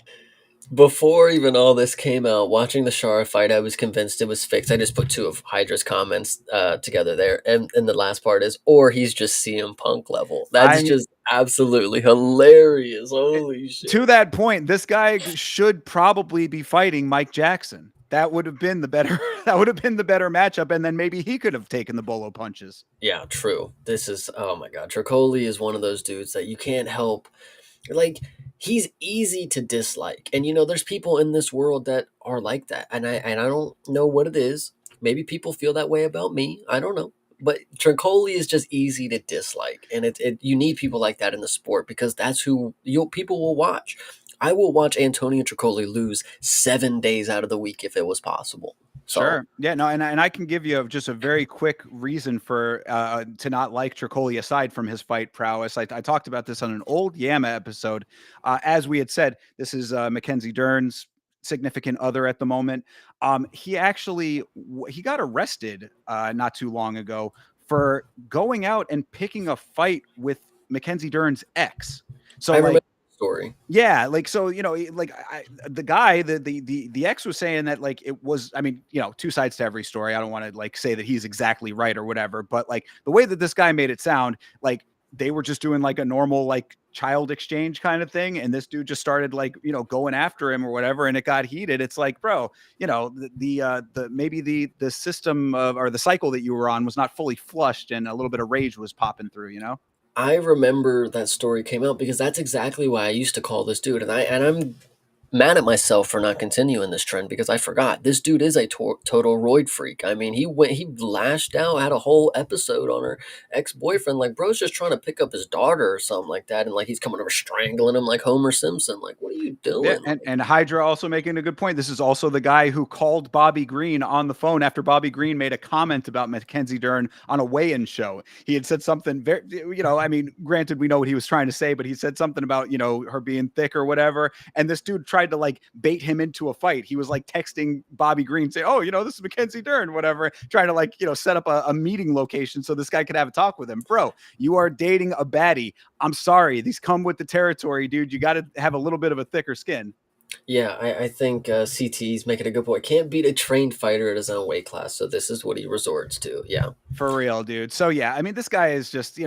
Before even all this came out, watching the Shara fight, I was convinced it was fixed. I just put two of Hydra's comments together there, and the last part is, or he's just CM Punk level. That's
I
just absolutely hilarious. Holy
To
shit!
that point, this guy should probably be fighting Mike Jackson. That would have been the better. That would have been the better matchup, and then maybe he could have taken the bolo punches.
Yeah, true. This is, oh my god, Tricoli is one of those dudes that you can't help. Like, he's easy to dislike, and there's people in this world that are like that, and I don't know what it is. Maybe people feel that way about me. I don't know, but Trincoli is just easy to dislike, and you need people like that in the sport, because that's who people will watch. I will watch Antonio Trincoli lose 7 days out of the week if it was possible. So
Sure. Yeah. No. And I can give you just a very quick reason for to not like Tricoli aside from his fight prowess. I talked about this on an old Yama episode. As we had said, this is Mackenzie Dern's significant other at the moment. He actually he got arrested not too long ago for going out and picking a fight with Mackenzie Dern's ex. So
I remember
like,
the story.
yeah, like, so, like, the guy, the ex was saying that, like, it was, I mean, two sides to every story. I don't want to like say that he's exactly right or whatever, but like the way that this guy made it sound, like they were just doing like a normal like child exchange kind of thing, and this dude just started like going after him or whatever, and it got heated. It's like, bro, the maybe the system of, or the cycle that you were on was not fully flushed, and a little bit of rage was popping through.
I remember that story came out because that's exactly why I used to call this dude, and I'm mad at myself for not continuing this trend because I forgot this dude is a total roid freak. I mean, he lashed out, had a whole episode on her ex boyfriend. Like, bro's just trying to pick up his daughter or something like that, and like he's coming over strangling him like Homer Simpson. Like, what are you
Yeah,
doing?
and Hydra also making a good point. This is also the guy who called Bobby Green on the phone after Bobby Green made a comment about Mackenzie Dern on a weigh-in show. He had said something very, I mean, granted, we know what he was trying to say, but he said something about, her being thick or whatever. And this dude tried to like bait him into a fight. He was like texting Bobby Green, saying, "Oh, this is Mackenzie Dern, whatever," trying to like, set up a meeting location so this guy could have a talk with him. Bro, you are dating a baddie. I'm sorry. These come with the territory, dude. You got to have a little bit of a thicker skin.
Yeah, I think CT's making a good point. Can't beat a trained fighter at his own weight class, so this is what he resorts to. Yeah.
For real, dude. So yeah, I mean, this guy is just,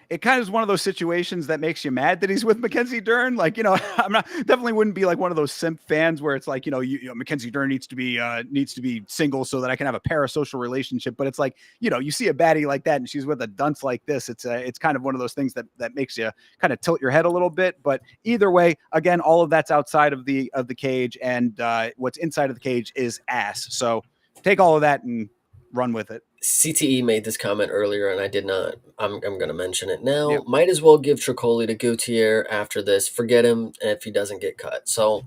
it kind of is one of those situations that makes you mad that he's with Mackenzie Dern. Like, I'm not, definitely wouldn't be like one of those simp fans where it's like, Mackenzie Dern needs to be single so that I can have a parasocial relationship. But it's like, you see a baddie like that and she's with a dunce like this. It's kind of one of those things that makes you kind of tilt your head a little bit. But either way, again, all of that's outside of the cage, and what's inside of the cage is ass. So take all of that and run with it.
CTE made this comment earlier, and I did not. I'm going to mention it now.
Yep.
Might as well give Tricoli to Gutierrez after this. Forget him if he doesn't get cut. So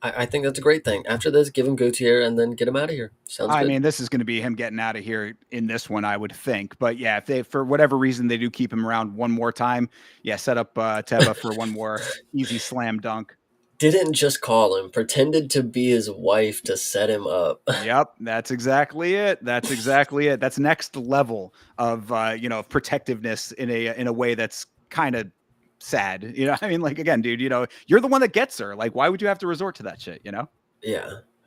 I think that's a great thing. After this, give him Gutierrez and then get him out of here. Sounds
I
good.
mean, this is going to be him getting out of here in this one, I would think. But yeah, if they, for whatever reason, they do keep him around one more time, yeah, set up Teba for one more easy slam dunk.
Didn't just call him, pretended to be his wife to set him up.
Yep, that's exactly it. That's exactly it. That's next level of of protectiveness in a way that's kind of sad. I mean, like, again, dude, you're the one that gets her. Like, why would you have to resort to that shit?
Yeah.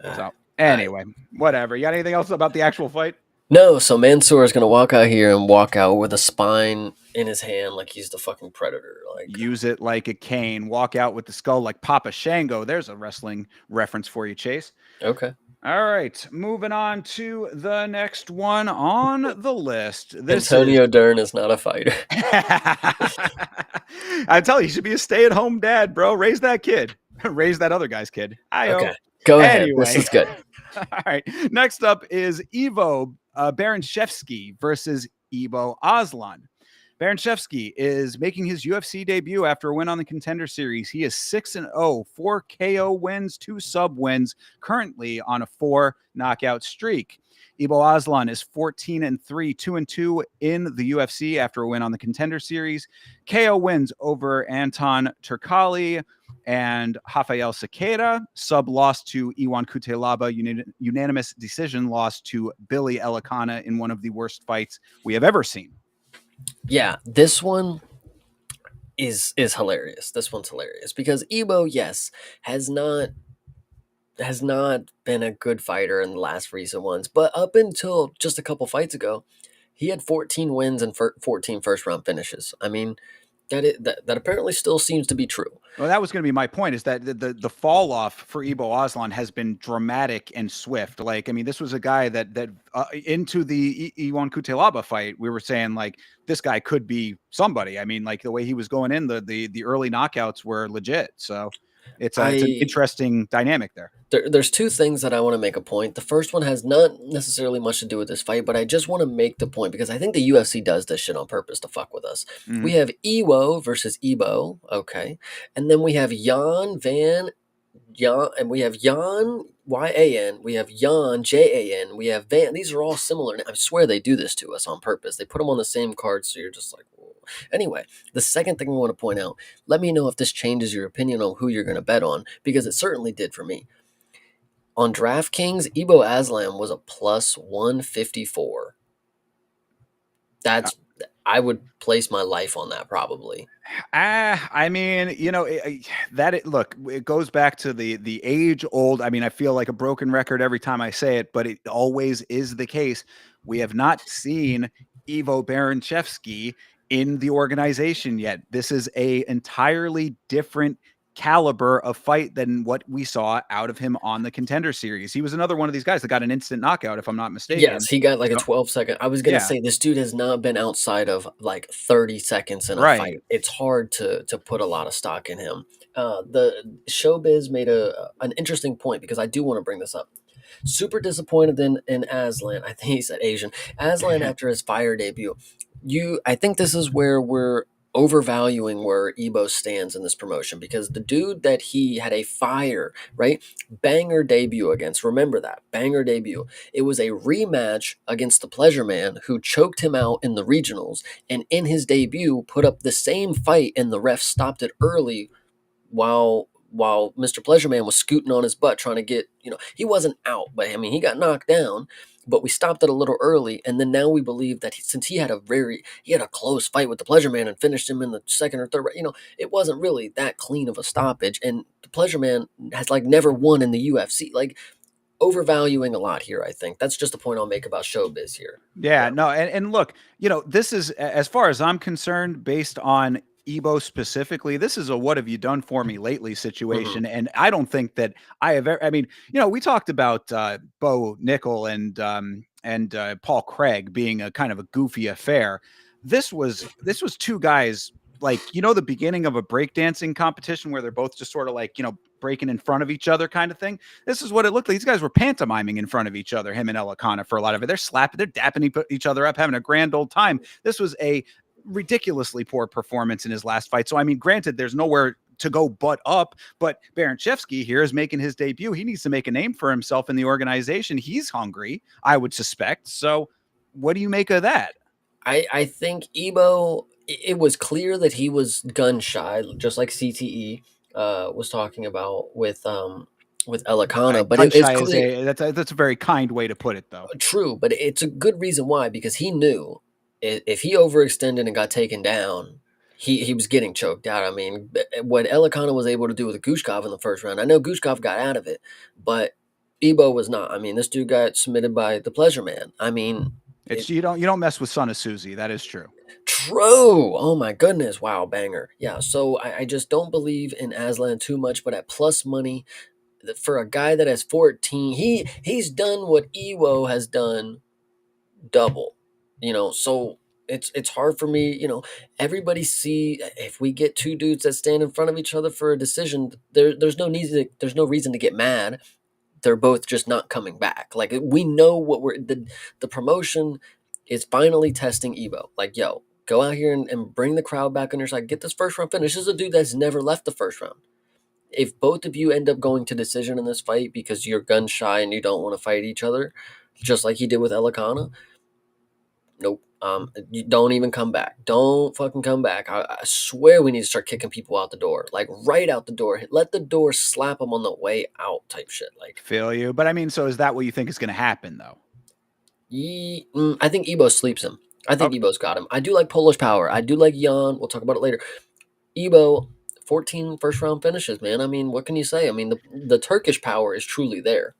So anyway, whatever. You got anything else about the actual fight?
No, so Mansoor is going to walk out here and walk out with a spine in his hand like he's the fucking predator. Like,
use it like a cane, walk out with the skull like Papa Shango. There's a wrestling reference for you, Chase.
okay.
All right, moving on to the next one on the list.
Antonio Dern is not a fighter.
I tell you, he should be a stay-at-home dad, bro. Raise that kid. Raise that other guy's kid.
Okay, go ahead.
Anyway.
This is good.
All right. Next up is Ivo Baranchevsky versus Ivo Aslan. Baranchevsky is making his UFC debut after a win on the Contender Series. He is 6-0, 4 KO wins, 2 sub wins, currently on a 4 knockout streak. Ibo Aslan is 14-3, 2-2 in the UFC after a win on the Contender Series. KO wins over Anton Turkali and Rafael Sequeira. Sub loss to Iwan Kutelaba. Unanimous decision loss to Billy Elikana in one of the worst fights we have ever seen.
Yeah, this one is hilarious. This one's hilarious because Ibo, yes, has not been a good fighter in the last recent ones, but up until just a couple fights ago, he had 14 wins and 14 first round finishes. I mean, that apparently still seems to be true.
Well, that was going to be my point, is that the fall off for Ibo Aslan has been dramatic and swift. Like, I mean, this was a guy that into the Iwan Kutelaba fight, we were saying like this guy could be somebody. I mean, like the way he was going in, the early knockouts were legit. So it's an interesting dynamic there.
There's two things that I want to make a point. The first one has not necessarily much to do with this fight, but I just want to make the point because I think the UFC does this shit on purpose to fuck with us.
Mhm.
We have Iwo versus Ibo, okay, and then we have Jan, and we have Jan Yan, we have Jan Jan, we have Van. These are all similar. I swear they do this to us on purpose. They put them on the same card, so you're just like, whoa. Anyway, the second thing I want to point out. Let me know if this changes your opinion on who you're going to bet on, because it certainly did for me. On DraftKings, Ibo Aslan was a plus 154. I would place my life on that probably.
I mean, you know, look, it goes back to the age old. I mean, I feel like a broken record every time I say it, but it always is the case. We have not seen Ivo Baranchevsky in the organization yet. This is a entirely different caliber of fight than what we saw out of him on the Contender Series. He was another one of these guys that got an instant knockout, if I'm not mistaken.
Yes, he got like a 12-second. I was going to say this dude has not been outside of like 30 seconds in a fight. It's hard to put a lot of stock in him. The Showbiz made an interesting point because I do want to bring this up. Super disappointed in Aslan. I think he said Asian. Aslan after his fire debut. I think this is where we're overvaluing where Ibo stands in this promotion, because the dude that he had a fire, right, banger debut against, remember that, banger debut. It was a rematch against the Pleasure Man, who choked him out in the regionals, and in his debut put up the same fight and the ref stopped it early while Mr. Pleasure Man was scooting on his butt trying to get, he wasn't out, but I mean, he got knocked down, but we stopped it a little early. And then now we believe that since he had a close fight with the Pleasure Man and finished him in the second or third, it wasn't really that clean of a stoppage. And the Pleasure Man has like never won in the UFC, like overvaluing a lot here. I think that's just a point I'll make about Showbiz here.
Yeah. No. And look, this is, as far as I'm concerned, based on Ibo specifically, this is a what have you done for me lately situation.
Mm-hmm.
And I don't think that I have ever, I mean, we talked about Bo Nickel and Paul Craig being a kind of a goofy affair. This was two guys like, the beginning of a breakdancing competition where they're both just sort of like, breaking in front of each other kind of thing. This is what it looked like. These guys were pantomiming in front of each other, him and Elikana, for a lot of it. They're slapping, they're dapping each other up, having a grand old time. This was a ridiculously poor performance in his last fight. So, I mean, granted, there's nowhere to go but up, but Baranchevsky here is making his debut. He needs to make a name for himself in the organization. He's hungry, I would suspect. So what do you make of that?
I think Ibo, it was clear that he was gun shy, just like CTE was talking about with Elikana. But it's clear.
That's a very kind way to put it, though.
True, but it's a good reason why, because he knew if he overextended and got taken down, he was getting choked out. I mean, what Elikana was able to do with Gushkov in the first round, I know Gushkov got out of it, but Ibo was not. I mean, this dude got submitted by the Pleasure Man. I mean,
you don't mess with Son of Susie. That is true.
True. Oh my goodness. Wow, banger. Yeah. So I just don't believe in Aslan too much, but at plus money, for a guy that has 14, he's done what Iwo has done double. So it's hard for me. Everybody see, if we get two dudes that stand in front of each other for a decision, there's no reason to get mad. They're both just not coming back. Like, we know what the promotion is finally testing Evo. Like, yo, Go out here and bring the crowd back on your side. Get this first round finish. This is a dude that's never left the first round. If both of you end up going to decision in this fight because you're gun shy and you don't want to fight each other, just like he did with Elikana, nope. You don't even come back. Don't fucking come back. I swear we need to start kicking people out the door, like right out the door. Let the door slap them on the way out, type shit. Like,
Feel you. But I mean, so is that what you think is going to happen, though?
I think Ebo sleeps him. I think
Okay.
Ebo's got him. I do like Polish power. I do like Jan. We'll talk about it later. Ebo, 14 first round finishes, man. I mean, what can you say? I mean, the Turkish power is truly there.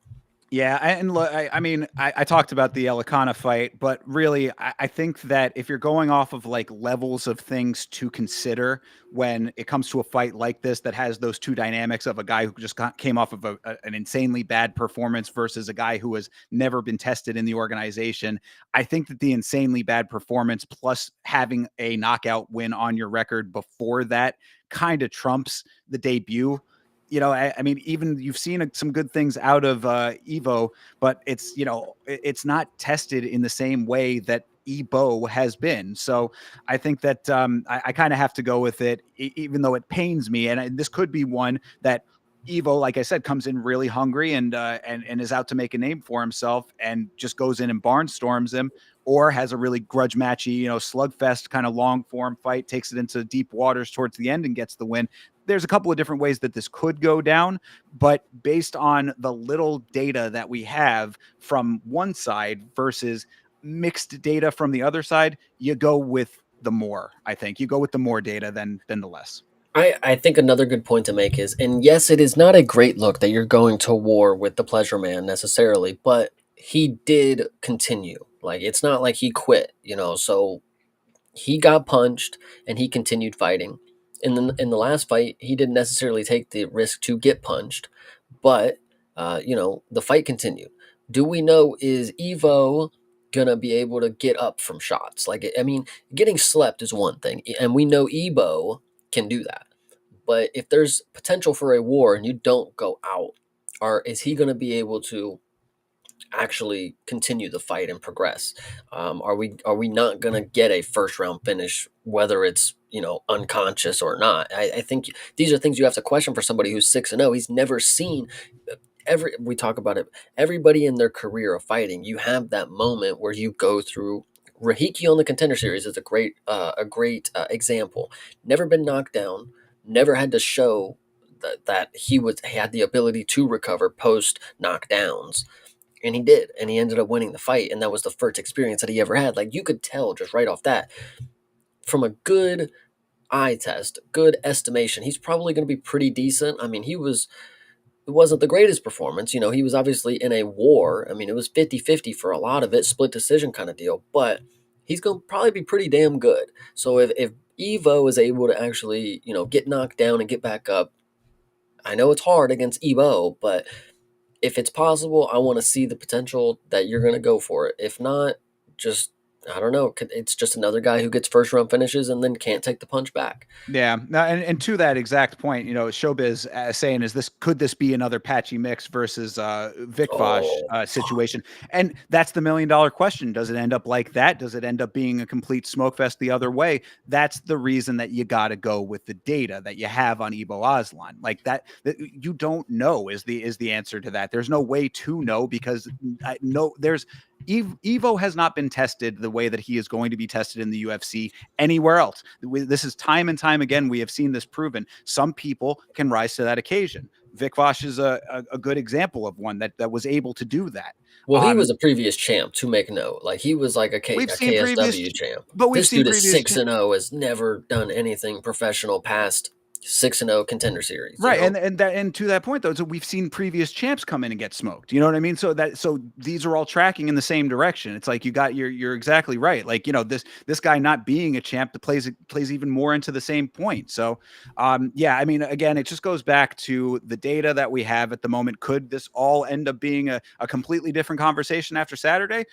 Yeah, and look, I mean, I talked about the Elikana fight, but really, I think that if you're going off of like levels of things to consider when it comes to a fight like this that has those two dynamics of a guy who just came off of an insanely bad performance versus a guy who has never been tested in the organization, I think that the insanely bad performance plus having a knockout win on your record before that kind of trumps the debut. I mean, even you've seen some good things out of Evo, but it's not tested in the same way that Ebo has been. So I think that I kind of have to go with it, even though it pains me. And this could be one that Evo, like I said, comes in really hungry and is out to make a name for himself and just goes in and barnstorms him, or has a really grudge matchy, slugfest kind of long form fight, takes it into deep waters towards the end and gets the win. There's a couple of different ways that this could go down, but based on the little data that we have from one side versus mixed data from the other side, you go with the more. I think you go with the more data than the less.
I think another good point to make is, and yes, it is not a great look that you're going to war with the Pleasure Man necessarily, but he did continue. Like, it's not like he quit, so he got punched and he continued fighting. In the last fight, he didn't necessarily take the risk to get punched, but the fight continued. Do we know, is Evo gonna be able to get up from shots? Like, I mean, getting slept is one thing, and we know Ebo can do that. But if there's potential for a war and you don't go out, or is he going to be able to actually continue the fight and progress? Are we not going to get a first round finish, whether it's unconscious or not? I think these are things you have to question for somebody who's 6-0. He's never seen we talk about it. Everybody in their career of fighting, you have that moment where you go through. Rahiki on the Contender Series is a great example. Never been knocked down, never had to show that he had the ability to recover post knockdowns, and he did, and he ended up winning the fight, and that was the first experience that he ever had. Like, you could tell just right off that, from a good eye test, good estimation, he's probably going to be pretty decent. I mean, it wasn't the greatest performance. He was obviously in a war. I mean, it was 50-50 for a lot of it, split decision kind of deal, but he's going to probably be pretty damn good. So if Evo is able to actually, get knocked down and get back up, I know it's hard against Evo, but if it's possible, I want to see the potential that you're going to go for it. If not, just, I don't know. It's just another guy who gets first round finishes and then can't take the punch back.
Yeah, and to that exact point, Showbiz saying, could this be another Patchy Mix versus Vic Vosh
Oh,
situation? And that's the $1 million question. Does it end up like that? Does it end up being a complete smoke fest the other way? That's the reason that you got to go with the data that you have on Ebo Aslan. Like that you don't know is the answer to that. There's no way to know because Evo has not been tested the way that he is going to be tested in the UFC anywhere else. This is time and time again. We have seen this proven. Some people can rise to that occasion. Vic Vosh is a good example of one that was able to do that.
well, he was a previous champ, to make note. Like, he was like a
We've seen previous,
KSW champ.
but we've
This
seen
dude is
previous
6-0, has never done anything professional past 6-0 Contender Series.
right, and to that point though, so we've seen previous champs come in and get smoked. You know what I mean? So these are all tracking in the same direction. It's like you're exactly right. Like this guy not being a champ plays even more into the same point. So yeah, I mean, again, it just goes back to the data that we have at the moment. Could this all end up being a completely different conversation after Saturday?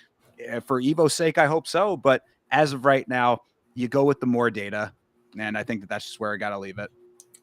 For Evo's sake, I hope so. But as of right now, you go with the more data, and I think that's just where I got to leave it.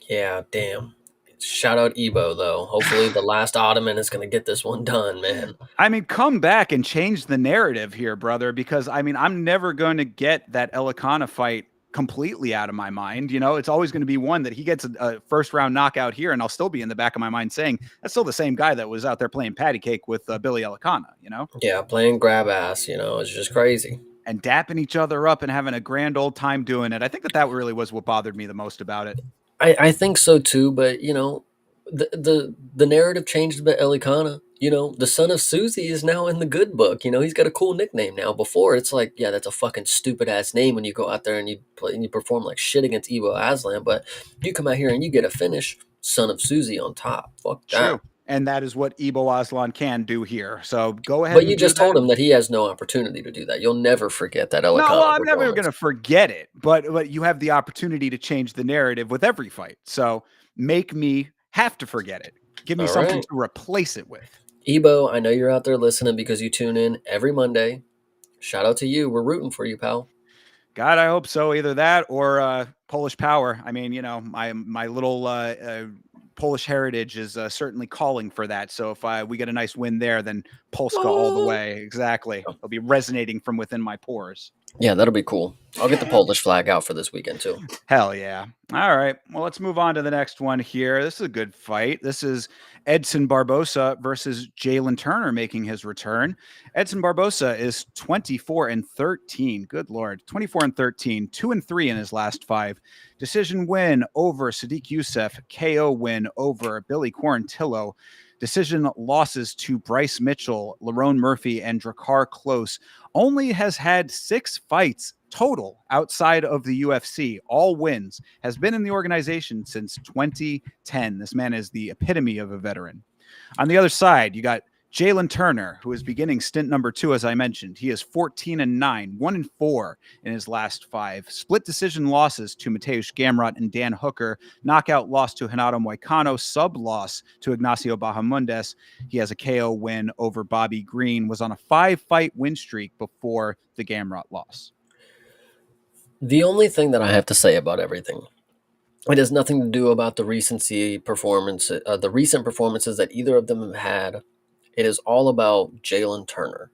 Yeah, damn. Shout out Ebo though. Hopefully, the last Ottoman is going to get this one done, man.
I mean, come back and change the narrative here, brother, because I mean, I'm never going to get that Elikana fight completely out of my mind. You know, it's always going to be one that he gets a first round knockout here, and I'll still be in the back of my mind saying that's still the same guy that was out there playing patty cake with Billy Elikana, you know,
Yeah, playing grab ass, it's just crazy.
and dapping each other up and having a grand old time doing it. I think that really was what bothered me the most about it.
I think so too, but the narrative changed a bit. Elikana, the son of Susie is now in the good book. He's got a cool nickname now. Before it's like, yeah, that's a fucking stupid ass name when you go out there and you play and you perform like shit against Evo Aslan, but you come out here and you get a finish, son of Susie on top. Fuck that.
True. And that is what Ebo Aslan can do here. So go ahead
But you
and do
just told
that.
him that he has no opportunity to do that. You'll never forget that
No, well,
Elikana
I'm never going
performance.
to forget it, but you have the opportunity to change the narrative with every fight. So make me have to forget it. Give me
All
something
right.
to replace it with.
Ebo, I know you're out there listening because you tune in every Monday. Shout out to you. We're rooting for you, pal.
God, I hope so. Either that or Polish power. I mean, you know, my little Polish heritage is certainly calling for that. So if we get a nice win there, then Polska all the way. Exactly. It'll be resonating from within my pores.
Yeah, that'll be cool. I'll get the Polish flag out for this weekend too.
Hell yeah. All right. Well, let's move on to the next one here. This is a good fight. This is Edson Barbosa versus Jalen Turner making his return. Edson Barbosa is 24-13. Good Lord. 24-13, 2-3 in his last five. Decision win over Sadiq Youssef, KO win over Billy Quarantillo. Decision losses to Bryce Mitchell, Lerone Murphy, and Drakkar Close. Only has had 6 fights total outside of the UFC, all wins, has been in the organization since 2010. This man is the epitome of a veteran. On the other side, you got Jalen Turner, who is beginning stint number 2, as I mentioned. He is 14-9, 1-4 in his last 5. Split decision losses to Mateusz Gamrot and Dan Hooker. Knockout loss to Renato Moicano. Sub loss to Ignacio Bahamundes. He has a KO win over Bobby Green. Was on a 5-fight win streak before the Gamrot loss.
The only thing that I have to say about everything, it has nothing to do about the recent performances that either of them have had. It is all about Jalen Turner.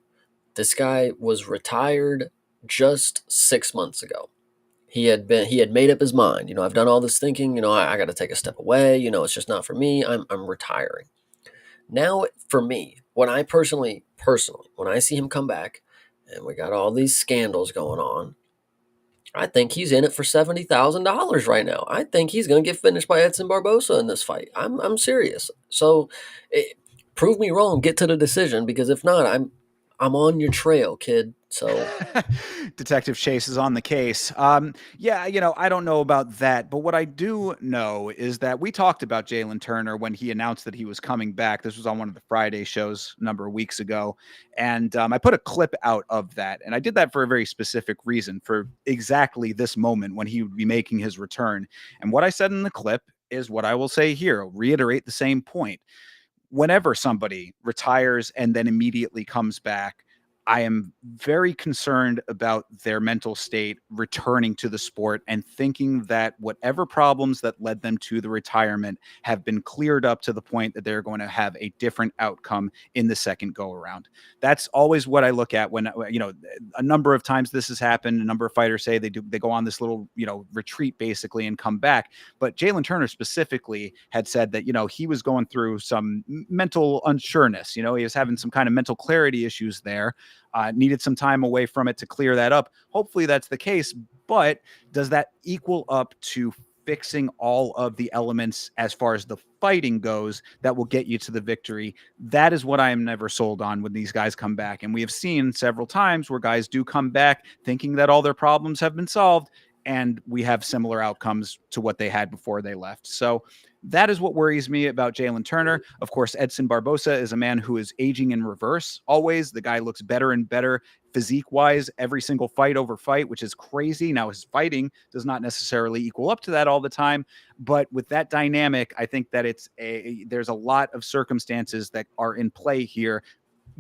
This guy was retired just 6 months ago. He had made up his mind. I've done all this thinking. I got to take a step away. It's just not for me. I'm retiring. Now, for me, when I personally, when I see him come back, and we got all these scandals going on, I think he's in it for $70,000 right now. I think he's going to get finished by Edson Barbosa in this fight. I'm serious. So, prove me wrong. Get to the decision, because if not, I'm on your trail, kid. So
Detective Chase is on the case. Yeah, I don't know about that, but what I do know is that we talked about Jalen Turner when he announced that he was coming back. This was on one of the Friday shows a number of weeks ago, and I put a clip out of that, and I did that for a very specific reason, for exactly this moment when he would be making his return. And what I said in the clip is what I will say here. I'll reiterate the same point. Whenever somebody retires and then immediately comes back, I am very concerned about their mental state returning to the sport and thinking that whatever problems that led them to the retirement have been cleared up to the point that they're going to have a different outcome in the second go around. That's always what I look at when, a number of times this has happened. A number of fighters say they go on this little, retreat basically and come back. But Jalen Turner specifically had said that, he was going through some mental unsureness. He was having some kind of mental clarity issues there. Needed some time away from it to clear that up. Hopefully that's the case, but does that equal up to fixing all of the elements as far as the fighting goes that will get you to the victory? That is what I am never sold on when these guys come back. And we have seen several times where guys do come back thinking that all their problems have been solved, and we have similar outcomes to what they had before they left. So that is what worries me about Jalen Turner. Of course, Edson Barbosa is a man who is aging in reverse always. The guy looks better and better physique-wise every single fight over fight, which is crazy. Now, his fighting does not necessarily equal up to that all the time. But with that dynamic, I think that there's a lot of circumstances that are in play here.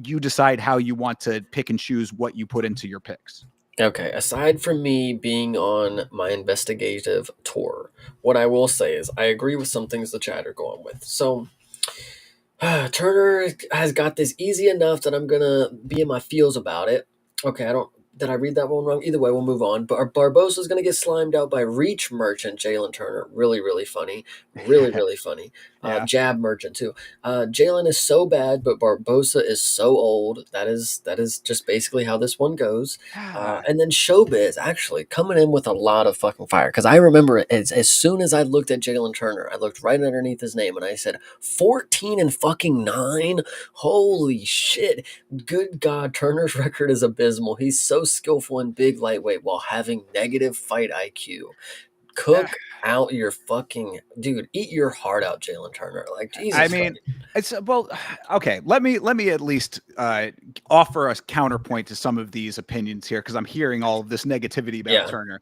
You decide how you want to pick and choose what you put into your picks.
Okay, aside from me being on my investigative tour, what I will say is I agree with some things the chat are going with. So, Turner has got this easy enough that I'm gonna be in my feels about it. Okay, I don't. Did I read that one wrong? Either way, we'll move on. But Barbosa's gonna get slimed out by Reach Merchant Jalen Turner. Really, really funny. Really, really funny.
Yeah.
Jab Merchant too. Jalen is so bad, but Barbosa is so old. That is just basically how this one goes. And then Showbiz actually coming in with a lot of fucking fire because I remember as soon as I looked at Jalen Turner, I looked right underneath his name and I said 14 and fucking 9. Holy shit! Good God, Turner's record is abysmal. He's so skillful in big lightweight while having negative fight IQ. Cook out your fucking dude. Eat your heart out, Jalen Turner. Like
I
Jesus Christ.
mean, it's well, okay. Let me at least offer a counterpoint to some of these opinions here because I'm hearing all of this negativity about
Yeah.
Turner.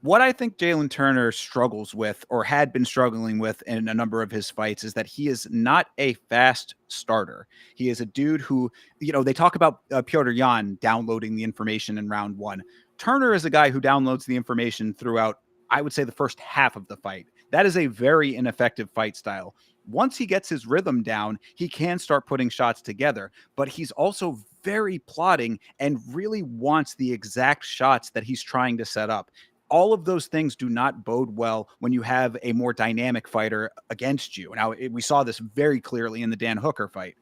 What I think Jalen Turner struggles with, or had been struggling with in a number of his fights, is that he is not a fast starter. He is a dude who, they talk about Piotr Jan downloading the information in round one. Turner is a guy who downloads the information throughout, I would say, the first half of the fight. That is a very ineffective fight style. Once he gets his rhythm down, he can start putting shots together, but he's also very plotting and really wants the exact shots that he's trying to set up. All of those things do not bode well when you have a more dynamic fighter against you. Now, we saw this very clearly in the Dan Hooker fight.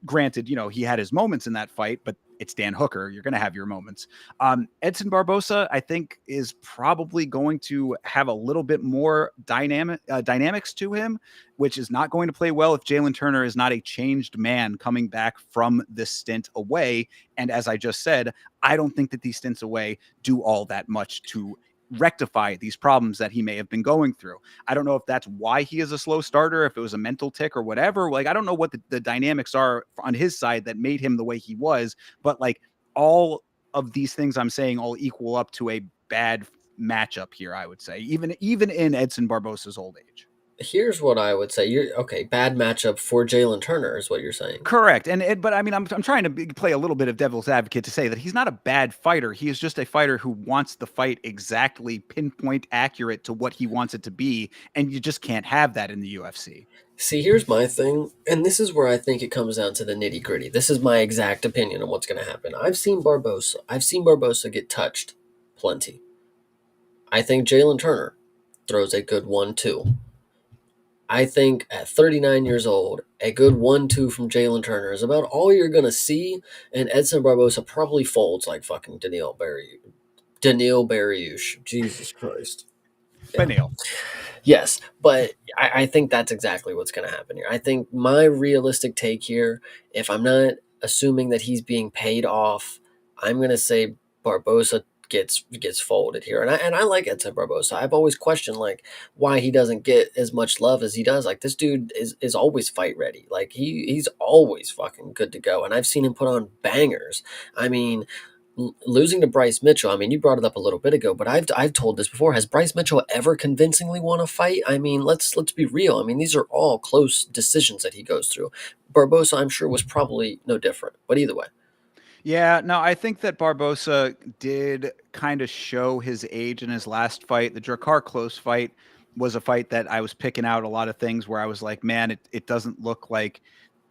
Granted, he had his moments in that fight, but it's Dan Hooker. You're going to have your moments. Edson Barbosa, I think, is probably going to have a little bit more dynamics to him, which is not going to play well if Jalen Turner is not a changed man coming back from this stint away. And as I just said, I don't think that these stints away do all that much to rectify these problems that he may have been going through. I don't know if that's why he is a slow starter, if it was a mental tick or whatever. Like, I don't know what the dynamics are on his side that made him the way he was, but like all of these things I'm saying all equal up to a bad matchup here, I would say, even in Edson Barbosa's old age.
Here's what I would say. You're okay. Bad matchup for Jalen Turner is what you're saying.
Correct. But I mean, I'm trying to play a little bit of devil's advocate to say that he's not a bad fighter. He is just a fighter who wants the fight exactly pinpoint accurate to what he wants it to be. And you just can't have that in the UFC.
See, here's my thing, and this is where I think it comes down to the nitty gritty. This is my exact opinion on what's going to happen. I've seen Barbosa. I've seen Barbosa get touched plenty. I think Jalen Turner throws a good 1-2. I think at 39 years old, a good 1-2 from Jalen Turner is about all you're going to see, and Edson Barbosa probably folds like fucking Daniil Bariush. Jesus Christ. Yeah.
Benil.
Yes, but I think that's exactly what's going to happen here. I think my realistic take here, if I'm not assuming that he's being paid off, I'm going to say Barbosa gets folded here, and I like Edson Barbosa. I've always questioned like why he doesn't get as much love as he does. Like this dude is always fight ready. Like he's always fucking good to go, and I've seen him put on bangers. I mean, losing to Bryce Mitchell, I mean, you brought it up a little bit ago, but I've told this before. Has Bryce Mitchell ever convincingly won a fight? I mean, let's be real. I mean, these are all close decisions that he goes through. Barbosa, I'm sure, was probably no different. But either way,
Yeah, no, I think that Barbosa did kind of show his age in his last fight. The Drakkar close fight was a fight that I was picking out a lot of things where I was like, man, it doesn't look like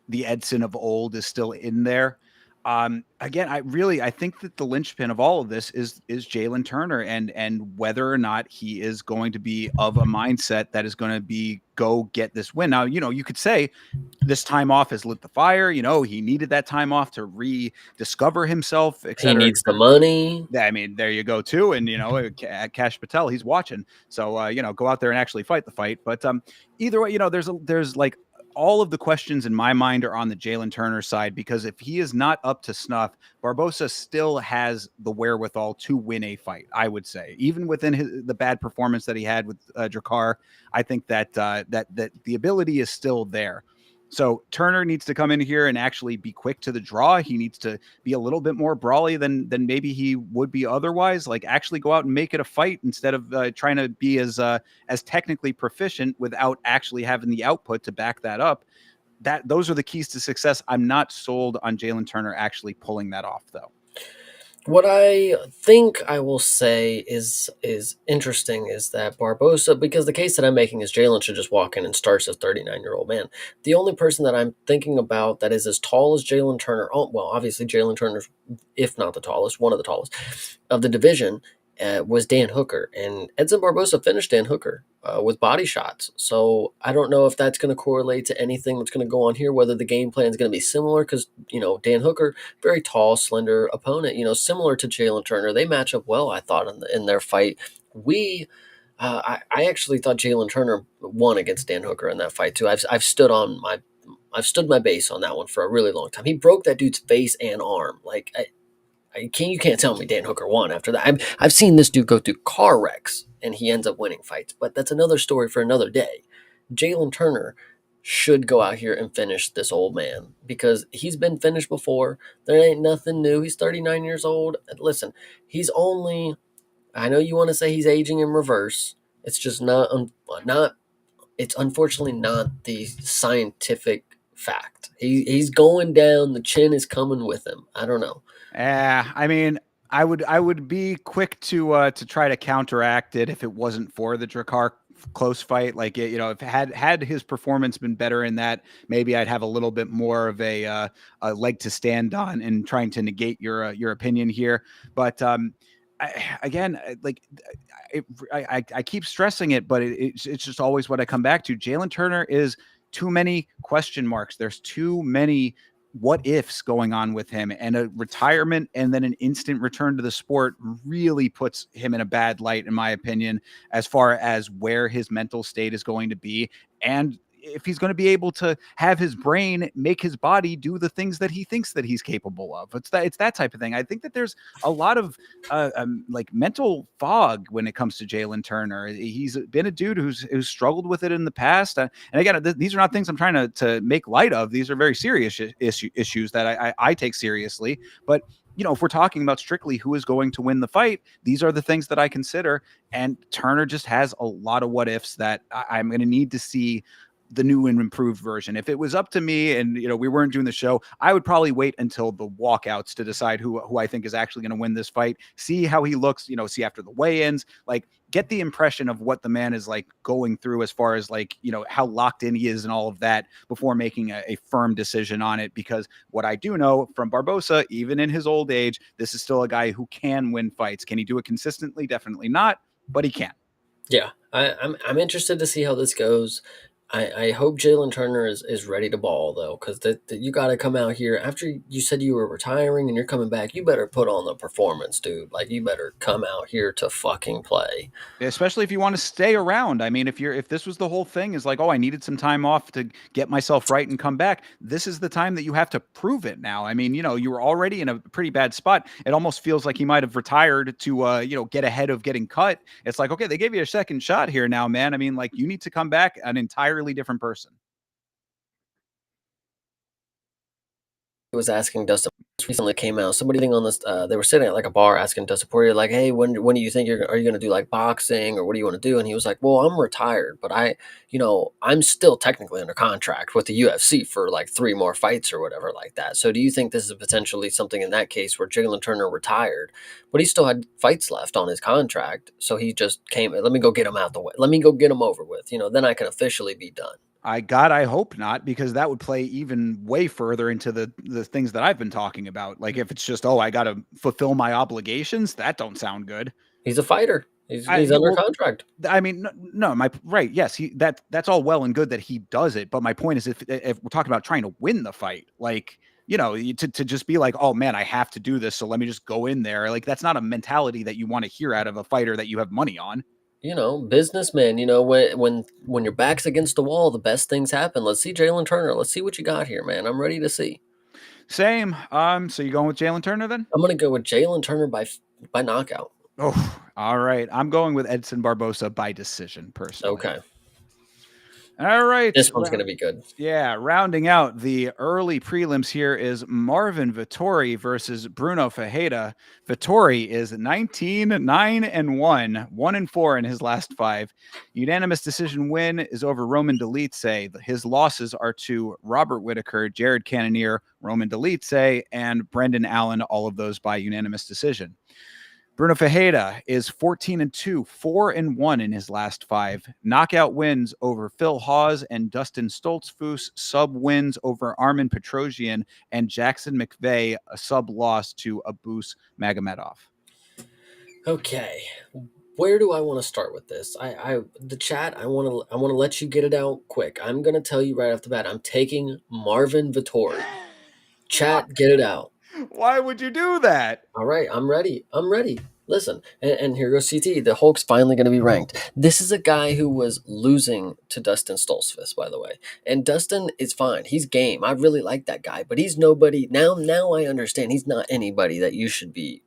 the Edson of old is still in there. Again, I think that the linchpin of all of this is Jalen Turner and whether or not he is going to be of a mindset that is going to be go get this win. Now, you could say this time off has lit the fire. He needed that time off to rediscover himself, et
he
cetera, et
needs the
cetera.
money.
Yeah, I mean, there you go too. And Cash Patel, he's watching. So go out there and actually fight the fight. But either way, there's like all of the questions in my mind are on the Jalen Turner side because if he is not up to snuff, Barbosa still has the wherewithal to win a fight. I would say, even within the bad performance that he had with Drakkar, I think that that the ability is still there. So Turner needs to come in here and actually be quick to the draw. He needs to be a little bit more brawly than maybe he would be otherwise. Like actually go out and make it a fight instead of trying to be as technically proficient without actually having the output to back that up. Those are the keys to success. I'm not sold on Jalen Turner actually pulling that off though.
What I think I will say is interesting is that Barbosa, because the case that I'm making is Jalen should just walk in and start as 39-year-old man. The only person that I'm thinking about that is as tall as Jalen Turner, oh, well, obviously Jalen Turner's, if not the tallest, one of the tallest of the division, was Dan Hooker, and Edson Barbosa finished Dan Hooker with body shots. So I don't know if that's going to correlate to anything that's going to go on here. Whether the game plan is going to be similar, because Dan Hooker, very tall, slender opponent, similar to Jalen Turner. They match up well, I thought, in their fight. We, I actually thought Jalen Turner won against Dan Hooker in that fight too. I've stood my base on that one for a really long time. He broke that dude's face and arm. Like you can't tell me Dan Hooker won after that. I've seen this dude go through car wrecks and he ends up winning fights, but that's another story for another day. Jalen Turner should go out here and finish this old man because he's been finished before. There ain't nothing new. He's 39 years old. Listen, he's only. I know you want to say he's aging in reverse. It's just not. It's unfortunately not the scientific fact. He's going down. The chin is coming with him. I don't know.
I mean, I would be quick to try to counteract it if it wasn't for the Drakkar close fight. Like if had his performance been better in that, maybe I'd have a little bit more of a leg to stand on in trying to negate your opinion here. But again, like I keep stressing it, but it's just always what I come back to. Jalen Turner is too many question marks. There's too many what ifs going on with him, and a retirement and then an instant return to the sport really puts him in a bad light, in my opinion, as far as where his mental state is going to be and if he's going to be able to have his brain make his body do the things that he thinks that he's capable of. It's that type of thing. I think that there's a lot of like mental fog when it comes to Jalen Turner. He's been a dude who's struggled with it in the past. And again, these are not things I'm trying to make light of. These are very serious issues that I take seriously. But if we're talking about strictly who is going to win the fight, these are the things that I consider. And Turner just has a lot of what ifs that I'm going to need to see the new and improved version. If it was up to me and we weren't doing the show, I would probably wait until the walkouts to decide who I think is actually going to win this fight. See how he looks, see after the weigh-ins, like get the impression of what the man is like going through as far as like, how locked in he is and all of that before making a firm decision on it. Because what I do know from Barbosa, even in his old age, this is still a guy who can win fights. Can he do it consistently? Definitely not, but he can.
Yeah, I'm interested to see how this goes. I hope Jalen Turner is ready to ball though, because you got to come out here after you said you were retiring and you're coming back. You better put on the performance, dude. Like you better come out here to fucking play.
Especially if you want to stay around. I mean, if this was the whole thing is like, oh, I needed some time off to get myself right and come back, this is the time that you have to prove it now. I mean, you were already in a pretty bad spot. It almost feels like he might have retired to get ahead of getting cut. It's like, okay, they gave you a second shot here now, man. I mean, like you need to come back an entirely different person.
Was asking Dustin recently came out. Somebody thing on this, they were sitting at like a bar asking Dustin Poirier, like, "Hey, when do you think are you going to do like boxing or what do you want to do?" And he was like, "Well, I'm retired, but I'm still technically under contract with the UFC for like 3 more fights or whatever like that. So, do you think this is potentially something in that case where Jalen Turner retired, but he still had fights left on his contract? So he just came. Let me go get him out the way. Let me go get him over with. Then I can officially be done."
I hope not, because that would play even way further into the things that I've been talking about. Like if it's just, oh, I got to fulfill my obligations, that don't sound good.
He's a fighter. He's
Yeah,
under
well,
contract.
I mean, no, my right, yes, that's all well and good that he does it, but my point is, if we're talking about trying to win the fight, like to just be like, oh man, I have to do this, so let me just go in there. Like that's not a mentality that you want to hear out of a fighter that you have money on.
Businessman, when your back's against the wall, the best things happen. Let's see Jalen Turner. Let's see what you got here, man. I'm ready to see.
Same. So you going with Jalen Turner then?
I'm gonna go with Jalen Turner by knockout.
Oh, all right. I'm going with Edson Barbosa by decision, personally.
Okay.
All right.
This one's gonna be good.
Yeah, rounding out the early prelims here is Marvin Vittori versus Bruno Ferreira. Vittori is 19-9-1, 1-4 in his last five. Unanimous decision win is over Roman Dolidze. His losses are to Robert Whitaker, Jared Cannonier, Roman Dolidze, and Brendan Allen, all of those by unanimous decision. Bruno Ferreira is 14-2, 4-1 in his last five. Knockout wins over Phil Hawes and Dustin Stoltzfus. Sub wins over Armin Petrosian and Jackson McVeigh. A sub loss to Abus Magomedov.
Okay, where do I want to start with this? The chat. I want to let you get it out quick. I'm gonna tell you right off the bat. I'm taking Marvin Vittori.
Why?
Chat, get it out.
Why would you do that?
All right, I'm ready. I'm ready. Listen, and here goes CT. The Hulk's finally going to be ranked. This is a guy who was losing to Dustin Stoltzfus, by the way. And Dustin is fine. He's game. I really like that guy, but he's nobody. Now I understand. He's not anybody that you should be,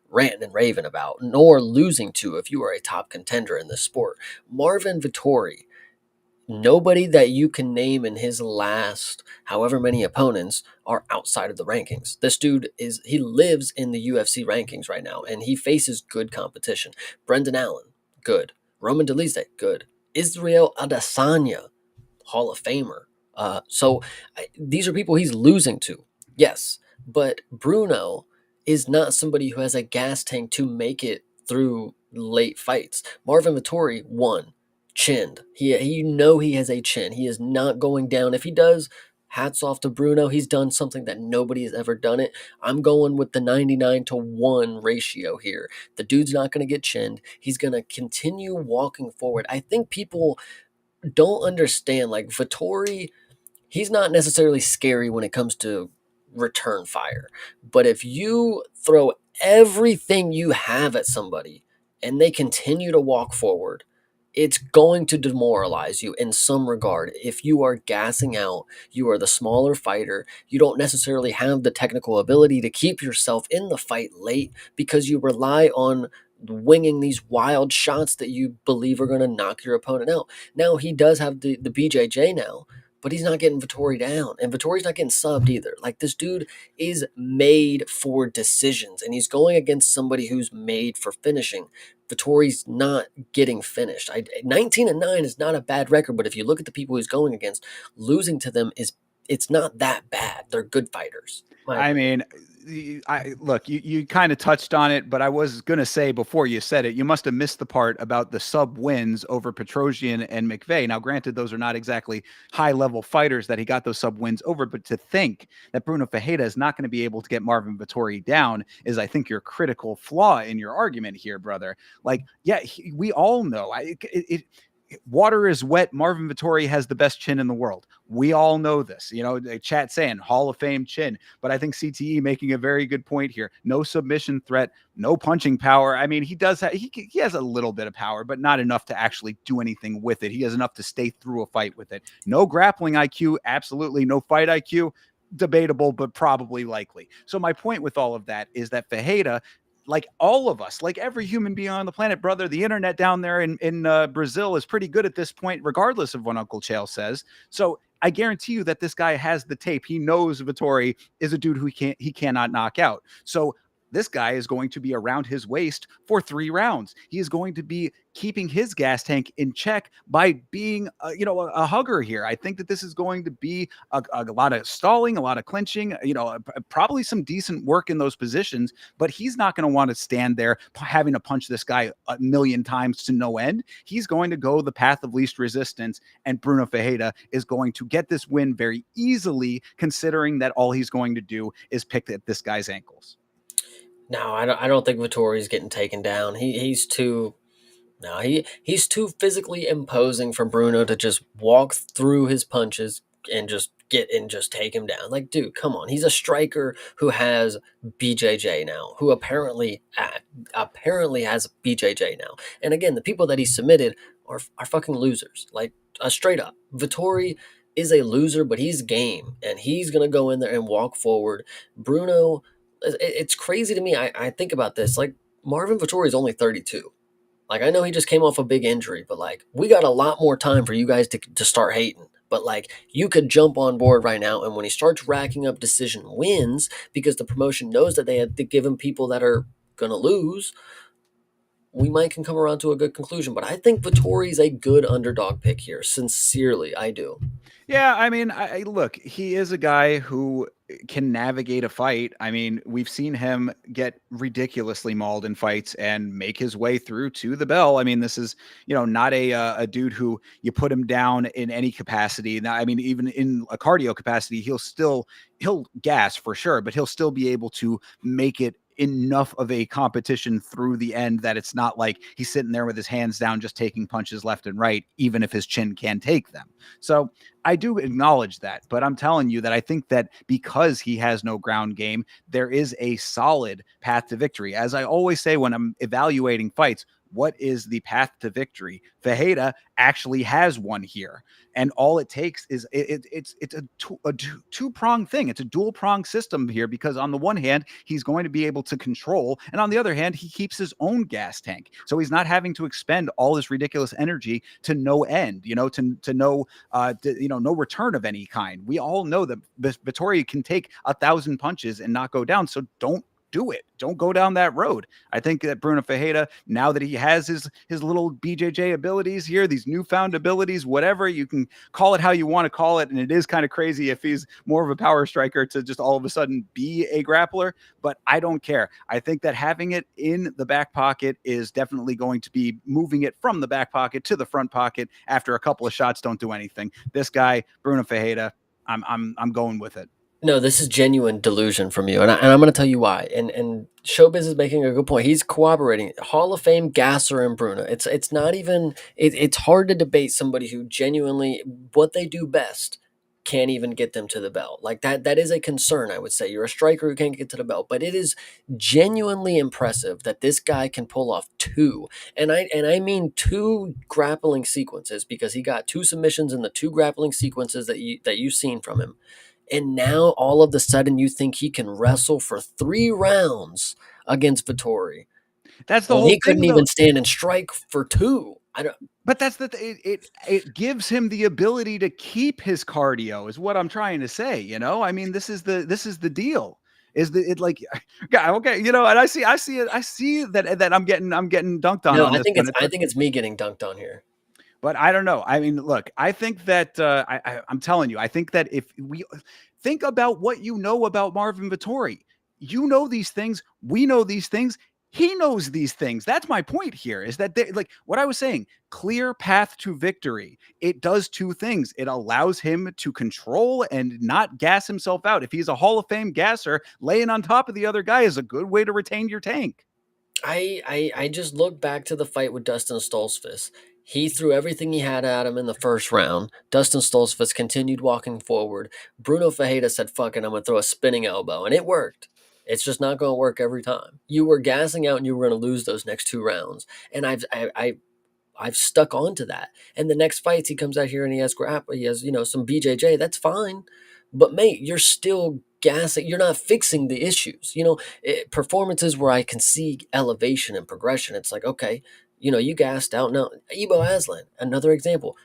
ranting and raving about, nor losing to if you are a top contender in this sport. Marvin Vittori, nobody that you can name in his last however many opponents are outside of the rankings. This dude he lives in the UFC rankings right now, and he faces good competition. Brendan Allen, good. Roman Dolidze, good. Israel Adesanya, Hall of Famer. These are people he's losing to. Yes, but Bruno is not somebody who has a gas tank to make it through late fights. Marvin Vittori won, chinned. He has a chin. He is not going down. If he does, hats off to Bruno. He's done something that nobody has ever done it. I'm going with the 99-1 ratio here. The dude's not going to get chinned. He's going to continue walking forward. I think people don't understand, like Vittori, he's not necessarily scary when it comes to return fire. But if you throw everything you have at somebody and they continue to walk forward, it's going to demoralize you in some regard. If you are gassing out, you are the smaller fighter, you don't necessarily have the technical ability to keep yourself in the fight late because you rely on winging these wild shots that you believe are going to knock your opponent out. Now, he does have the BJJ now, but he's not getting Vittori down, and Vittori's not getting subbed either. Like, this dude is made for decisions, and he's going against somebody who's made for finishing. Vittori's not getting finished. 19-9 is not a bad record, but if you look at the people he's going against, losing to them it's not that bad. They're good fighters. My
I
opinion.
mean, look, you kind of touched on it, but I was going to say before you said it, you must have missed the part about the sub wins over Petrosian and McVeigh. Now, granted, those are not exactly high level fighters that he got those sub wins over, but to think that Bruno Ferreira is not going to be able to get Marvin Vittori down is, I think, your critical flaw in your argument here, brother. Like, yeah, we all know water is wet. Marvin Vittori has the best chin in the world. We all know this. The chat saying Hall of Fame chin. But I think CTE making a very good point here. No submission threat, no punching power. I mean, he does have, he has a little bit of power, but not enough to actually do anything with it. He has enough to stay through a fight with it. No grappling IQ, absolutely no fight IQ. Debatable, but probably likely. So my point with all of that is that Ferreira, like all of us, like every human being on the planet, brother, the internet down there in Brazil is pretty good at this point, regardless of what Uncle Chael says. So I guarantee you that this guy has the tape. He knows Vittori is a dude who he cannot knock out. So this guy is going to be around his waist for 3 rounds. He is going to be keeping his gas tank in check by being, a hugger here. I think that this is going to be a lot of stalling, a lot of clinching, probably some decent work in those positions, but he's not going to want to stand there having to punch this guy a million times to no end. He's going to go the path of least resistance, and Bruno Ferreira is going to get this win very easily, considering that all he's going to do is pick at this guy's ankles.
No, I don't think Vittori's getting taken down. He's too. No, he's too physically imposing for Bruno to just walk through his punches and just take him down. Like, dude, come on. He's a striker who has BJJ now, who apparently has BJJ now. And again, the people that he submitted are fucking losers. Like, straight up, Vittori is a loser, but he's game, and he's gonna go in there and walk forward. Bruno, it's crazy to me. I think about this. Like, Marvin Vittori is only 32. Like, I know he just came off a big injury, but like, we got a lot more time for you guys to start hating. But like, you could jump on board right now, and when he starts racking up decision wins, because the promotion knows that they have to give him people that are gonna lose, we might can come around to a good conclusion. But I think Vittori's a good underdog pick here. Sincerely, I do.
Yeah, I mean, look, he is a guy who can navigate a fight. I mean, we've seen him get ridiculously mauled in fights and make his way through to the bell. I mean, this is, not a dude who you put him down in any capacity. Now, I mean, even in a cardio capacity, he'll gas for sure, but he'll still be able to make it enough of a competition through the end that it's not like he's sitting there with his hands down just taking punches left and right, even if his chin can take them. So I do acknowledge that, but I'm telling you that I think that because he has no ground game, there is a solid path to victory. As I always say when I'm evaluating fights, what is the path to victory? Fajeda actually has one here, and all it takes is it's a two pronged thing. It's a dual pronged system here because on the one hand he's going to be able to control, and on the other hand he keeps his own gas tank, so he's not having to expend all this ridiculous energy to no end. To no no return of any kind. We all know that Vittori can take 1,000 punches and not go down. So don't do it. Don't go down that road. I think that Bruno Fajeda, now that he has his little BJJ abilities here, these newfound abilities, whatever, you can call it how you want to call it, and it is kind of crazy if he's more of a power striker to just all of a sudden be a grappler, but I don't care. I think that having it in the back pocket is definitely going to be moving it from the back pocket to the front pocket after a couple of shots don't do anything. This guy, Bruno Fajeda, I'm going with it.
No, this is genuine delusion from you, and I'm going to tell you why. And Showbiz is making a good point. He's cooperating. Hall of Fame Gasser and Bruno. It's not even. It's hard to debate somebody who genuinely what they do best can't even get them to the belt. Like that. That is a concern. I would say you're a striker who can't get to the belt, but it is genuinely impressive that this guy can pull off two, and I mean two grappling sequences because he got two submissions in the two grappling sequences that you've seen from him, and now all of a sudden you think he can wrestle for 3 rounds against Vittori
That's the
when
whole
he couldn't
thing, though.
even stand and strike for two. I don't.
But that's it gives him the ability to keep his cardio, is what I'm trying to say. I mean, this is the deal. Is the it like, God, okay, and I see it, I see that I'm getting dunked on
No, I
this
think
one.
it's I think it's me getting dunked on here.
But I don't know. I mean, look, I think that I'm telling you, I think that if we think about what you know about Marvin Vittori, you know these things, we know these things, he knows these things. That's my point here. Is that like what I was saying? Clear path to victory. It does two things. It allows him to control and not gas himself out. If he's a Hall of Fame gasser, laying on top of the other guy is a good way to retain your tank.
I just look back to the fight with Dustin Stoltzfus. He threw everything he had at him in the first round. Dustin Stoltzfus continued walking forward. Bruno Fajeda said, "Fuck it, I'm gonna throw a spinning elbow," and it worked. It's just not going to work every time. You were gassing out, and you were going to lose those next 2 rounds. And I've stuck on to that. And the next fights, he comes out here and he has he has some BJJ. That's fine, but mate, you're still gassing. You're not fixing the issues. Performances where I can see elevation and progression. It's like, okay, you gassed out. Now, Ebo Aslan, another example,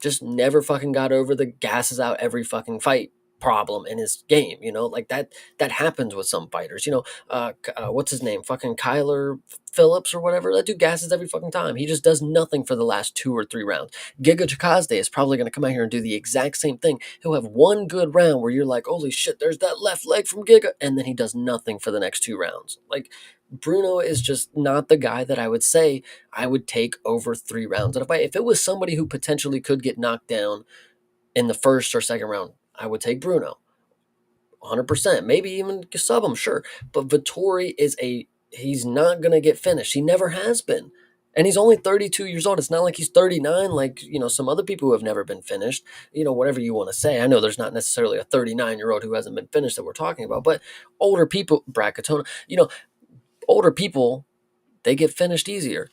just never fucking got over the gasses out every fucking fight problem in his game. Like that happens with some fighters. What's his name? Fucking Kyler Phillips or whatever. That dude gasses every fucking time. He just does nothing for the last 2 or 3 rounds. Giga Chikadze is probably going to come out here and do the exact same thing. He'll have one good round where you're like, holy shit, there's that left leg from Giga, and then he does nothing for the next 2 rounds. Like, Bruno is just not the guy that I would say I would take over 3 rounds in a fight. If it was somebody who potentially could get knocked down in the first or second round, I would take Bruno. 100%. Maybe even sub him, sure. But Vittori he's not going to get finished. He never has been. And he's only 32 years old. It's not like he's 39, like, some other people who have never been finished, whatever you want to say. I know there's not necessarily a 39-year-old who hasn't been finished that we're talking about, but older people, Bracatona, older people, they get finished easier.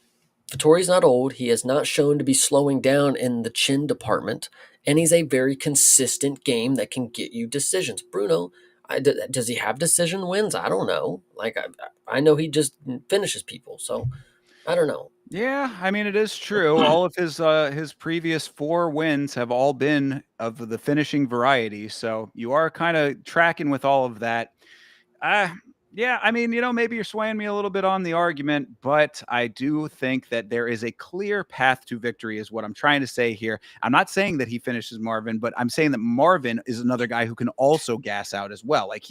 Vittori's not old. He has not shown to be slowing down in the chin department, and he's a very consistent game that can get you decisions. Bruno, does he have decision wins? I don't know. Like I know he just finishes people, so I don't know.
Yeah, I mean it is true. All of his previous 4 wins have all been of the finishing variety. So you are kind of tracking with all of that. Uh yeah, I mean, maybe you're swaying me a little bit on the argument, but I do think that there is a clear path to victory, is what I'm trying to say here. I'm not saying that he finishes Marvin, but I'm saying that Marvin is another guy who can also gas out as well. Like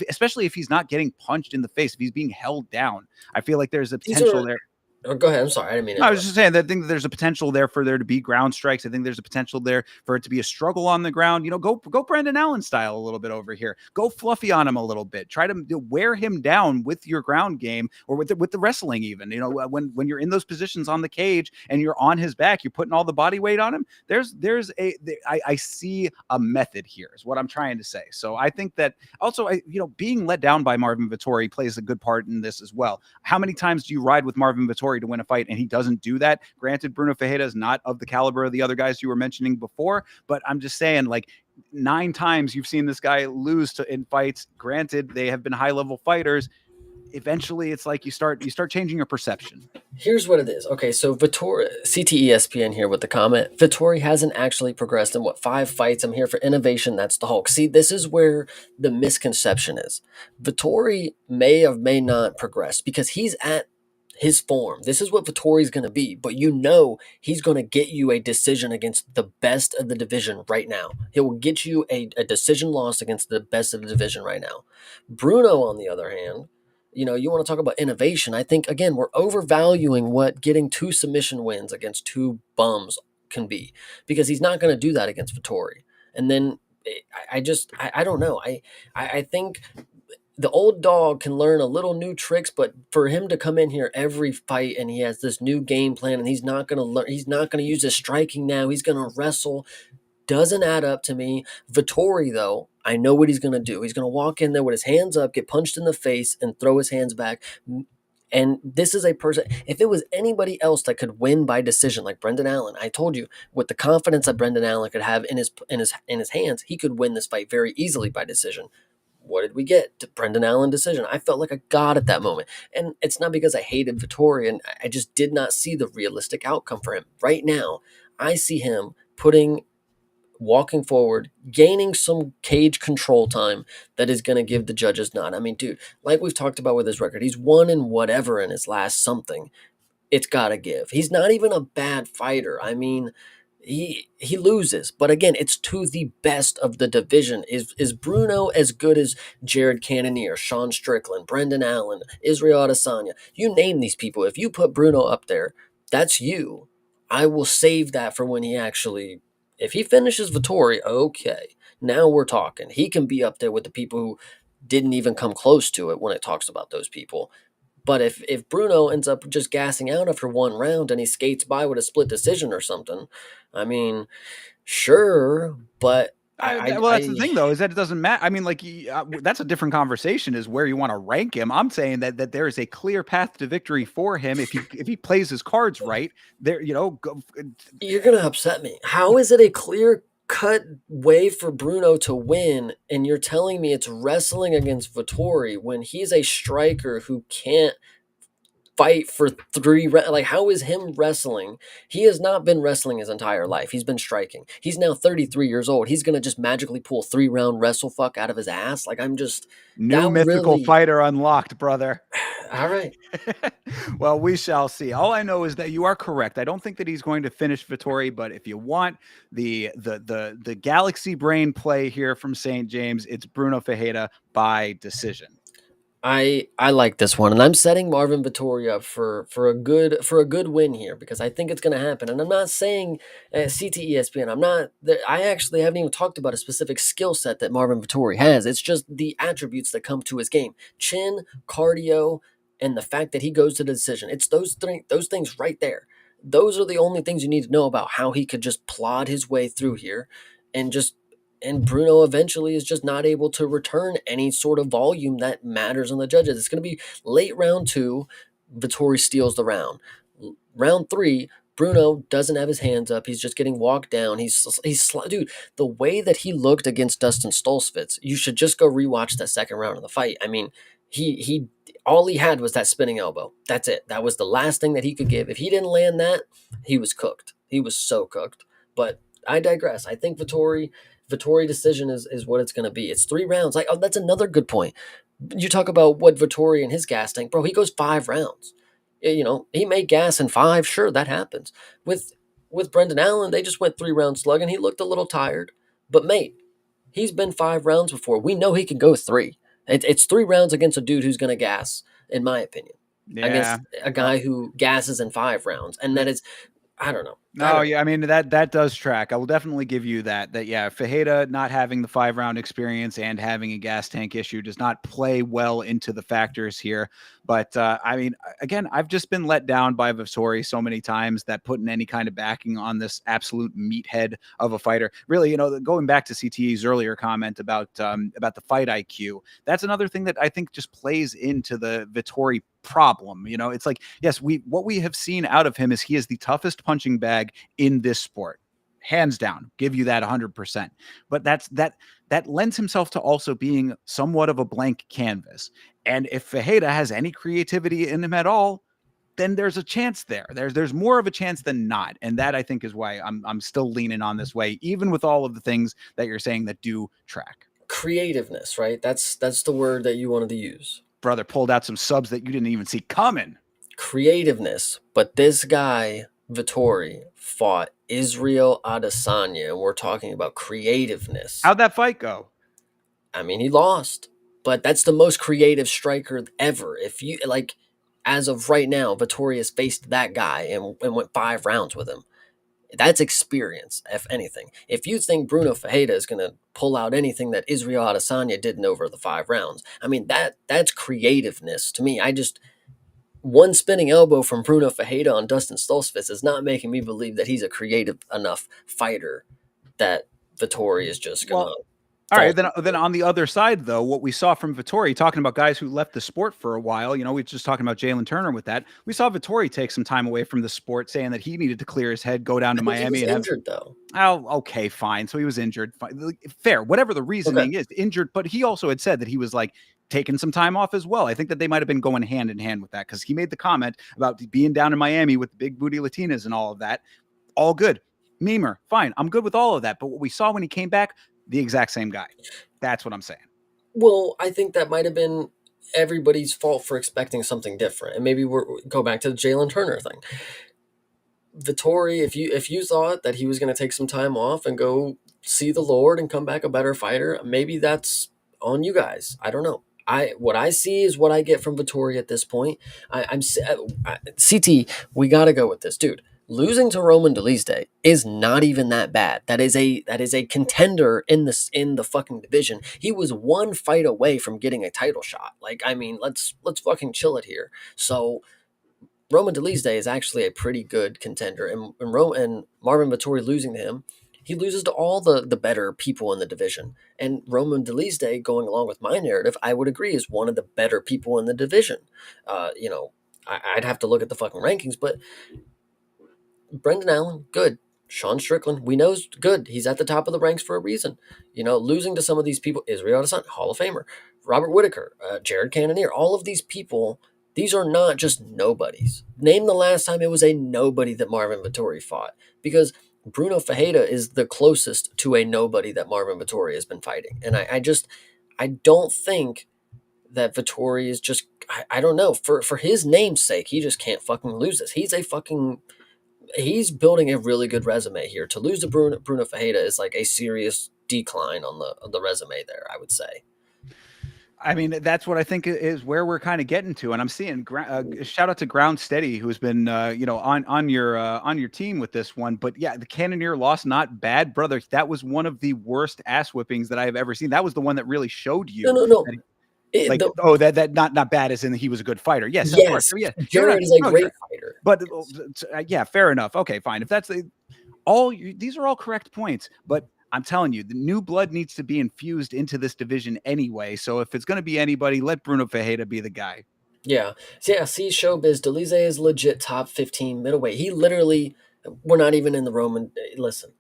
especially if he's not getting punched in the face, if he's being held down, I feel like there's a
These
potential
are
there.
Oh, go ahead. I'm sorry. I didn't mean to
No, I was
interrupt.
just saying that I think that there's a potential there for there to be ground strikes. I think there's a potential there for it to be a struggle on the ground. Go Brendan Allen style a little bit over here. Go fluffy on him a little bit. Try to wear him down with your ground game or with the wrestling even. When you're in those positions on the cage and you're on his back, you're putting all the body weight on him. I see a method here is what I'm trying to say. So I think that also being let down by Marvin Vettori plays a good part in this as well. How many times do you ride with Marvin Vettori to win a fight and he doesn't do that? Granted, Bruno Ferreira is not of the caliber of the other guys you were mentioning before, but I'm just saying, like, 9 times you've seen this guy lose in fights. Granted, they have been high level fighters. Eventually, it's like you start changing your perception.
Here's what it is. Okay, so Vittori, CTESPN here with the comment. Vittori hasn't actually progressed in what, 5 fights? I'm here for innovation. That's the Hulk. See, this is where the misconception is. Vittori may or may not progress because he's at his form. This is what Vittori's going to be, but he's going to get you a decision against the best of the division right now. He will get you a decision loss against the best of the division right now. Bruno, on the other hand, you want to talk about innovation. I think, again, we're overvaluing what getting 2 submission wins against 2 bums can be because he's not going to do that against Vittori. And then I don't know. I think the old dog can learn a little new tricks, but for him to come in here every fight and he has this new game plan and he's not going to learn, he's not going to use his striking now, he's going to wrestle, doesn't add up to me. Vittori, though, I know what he's going to do. He's going to walk in there with his hands up, get punched in the face, and throw his hands back. And this is a person, if it was anybody else that could win by decision, like Brendan Allen, I told you, with the confidence that Brendan Allen could have in his hands, he could win this fight very easily by decision. What did we get? To Brendan Allen decision. I felt like a god at that moment. And it's not because I hated Vittori and I just did not see the realistic outcome for him. Right now, I see him walking forward, gaining some cage control time that is going to give the judges nod. I mean, dude, like we've talked about with his record, he's won in whatever in his last something. It's got to give. He's not even a bad fighter. I mean, he loses, but again, it's to the best of the division. Is Bruno as good as Jared Cannonier, Sean Strickland, Brendan Allen, Israel Adesanya? You name these people. If you put Bruno up there, that's you. I will save that for when he actually, if he finishes Vittori, okay, now we're talking. He can be up there with the people who didn't even come close to it when it talks about those people. But if Bruno ends up just gassing out after 1 round and he skates by with a split decision or something, I mean, sure, but
Well, that's the thing, though, is that it doesn't matter. I mean, like, that's a different conversation. Is where you want to rank him. I'm saying that there is a clear path to victory for him if he plays his cards right. There,
you're gonna upset me. How is it a clear cut way for Bruno to win, and you're telling me it's wrestling against Vittori when he's a striker who can't fight for 3 like, how is him wrestling? He has not been wrestling his entire life. He's been striking. He's now 33 years old. He's gonna just magically pull 3 round wrestle fuck out of his ass. Like, I'm just
new
that
mythical
really.
fighter unlocked, brother.
All right.
Well, we shall see. All I know is that you are correct. I don't think that he's going to finish Vittori, but if you want the galaxy brain play here from St. James, it's Bruno Ferreira by decision.
I like this one, and I'm setting Marvin Vittori up for a good win here because I think it's going to happen. And I'm not saying CTESPN. I actually haven't even talked about a specific skill set that Marvin Vittori has. It's just the attributes that come to his game: chin, cardio, and the fact that he goes to the decision. It's those things right there. Those are the only things you need to know about how he could just plod his way through here, and just and Bruno eventually is just not able to return any sort of volume that matters on the judges. It's going to be late round 2. Vittori steals the round. Round 3, Bruno doesn't have his hands up. He's just getting walked down. Dude, the way that he looked against Dustin Stolzfus, you should just go rewatch that second round of the fight. I mean, He all he had was that spinning elbow. That's it. That was the last thing that he could give. If he didn't land that, he was cooked. He was so cooked. But I digress. I think Vittori decision is what it's going to be. It's 3 rounds. Like, oh, that's another good point. You talk about what Vittori and his gas tank, bro. He goes 5 rounds. He made gas in five. Sure, that happens. With Brendan Allen, they just went 3 rounds slugging. He looked a little tired, but mate, he's been 5 rounds before. We know he can go three. It's 3 rounds against a dude who's going to gas, in my opinion,
Yeah.
against a
Well,
guy who gasses in 5 rounds, and that is, I don't know. I
no,
don't know.
yeah, I mean that does track. I will definitely give you that. That yeah, Fajeda not having the 5 round experience and having a gas tank issue does not play well into the factors here. But I mean, again, I've just been let down by Vettori so many times that putting any kind of backing on this absolute meathead of a fighter, really, going back to CTE's earlier comment about the fight IQ, that's another thing that I think just plays into the Vettori problem. It's like, yes, what we have seen out of him is he is the toughest punching bag in this sport, hands down. Give you that 100%. But that lends himself to also being somewhat of a blank canvas. And if Fajeda has any creativity in him at all, then there's a chance there. There's more of a chance than not, and that I think is why I'm still leaning on this way, even with all of the things that you're saying that do track.
Creativeness, right? That's the word that you wanted to use.
Brother pulled out some subs that you didn't even see coming.
Creativeness, but this guy Vittori fought Israel Adesanya, and we're talking about creativeness.
How'd that fight go?
I mean, he lost, but that's the most creative striker ever. If you like, as of right now, Vittori has faced that guy and went 5 rounds with him. That's experience, if anything. If you think Bruno Fajeda is going to pull out anything that Israel Adesanya didn't over the 5 rounds, I mean that's creativeness to me. I just one spinning elbow from Bruno Fajeda on Dustin Stoltzfus is not making me believe that he's a creative enough fighter that Vittori is just going
Well,
to
all right,
fall.
then on the other side, though, what we saw from Vittori, talking about guys who left the sport for a while, we were just talking about Jalen Turner with that. We saw Vittori take some time away from the sport, saying that he needed to clear his head, go down
I
to
think he
Miami
was
and have.
injured though.
Oh, okay, fine. So he was injured. Fine. Fair, whatever the
Okay.
reasoning is, injured. But he also had said that he was like taking some time off as well. I think that they might have been going hand in hand with that because he made the comment about being down in Miami with the big booty Latinas and all of that. All good. Memer, fine. I'm good with all of that. But what we saw when he came back, the exact same guy. That's what I'm saying.
Well, I think that might have been everybody's fault for expecting something different, and maybe we're go back to the Jalen Turner thing. Vittori, if you thought that he was going to take some time off and go see the Lord and come back a better fighter, maybe that's on you guys. I don't know. What I see is what I get from Vittori at this point. CT. We got to go with this, dude. Losing to Roman Dolizde is not even that bad. That is a contender in the fucking division. He was one fight away from getting a title shot. Like, I mean, let's fucking chill it here. So Roman Dolizde is actually a pretty good contender, and Marvin Vettori losing to him, he loses to all the better people in the division. And Roman Dolizde, going along with my narrative, I would agree is one of the better people in the division. I'd have to look at the fucking rankings, but Brendan Allen, good. Sean Strickland, we know is good. He's at the top of the ranks for a reason. Losing to some of these people, Israel Adesanya, Hall of Famer, Robert Whitaker, Jared Cannonier, all of these people, these are not just nobodies. Name the last time it was a nobody that Marvin Vettori fought, because Bruno Fajeda is the closest to a nobody that Marvin Vettori has been fighting, and I don't think that Vettori is just. I don't know, for his name's sake, he just can't fucking lose this. He's building a really good resume here. To lose to Bruno Fajeda is like a serious decline on the resume there, I would say.
I mean, that's what I think is where we're kind of getting to, and I'm seeing. Shout out to Ground Steady, who's been, on your team with this one. But yeah, the Cannoneer loss, not bad, brother. That was one of the worst ass whippings that I have ever seen. That was the one that really showed
No,
you
no, no.
that, that not bad as in he was a good fighter. Yes, of course.
Yes,
Yeah, you're not.
Jared is a
No,
great
you're.
fighter.
But yeah, fair enough. Okay, fine. If that's these are all correct points, but I'm telling you, the new blood needs to be infused into this division anyway. So if it's going to be anybody, let Bruno Fajeda be the guy.
Yeah. So yeah, see, Showbiz, Delize is legit top 15 middleweight. He literally, we're not even in the Roman. Listen,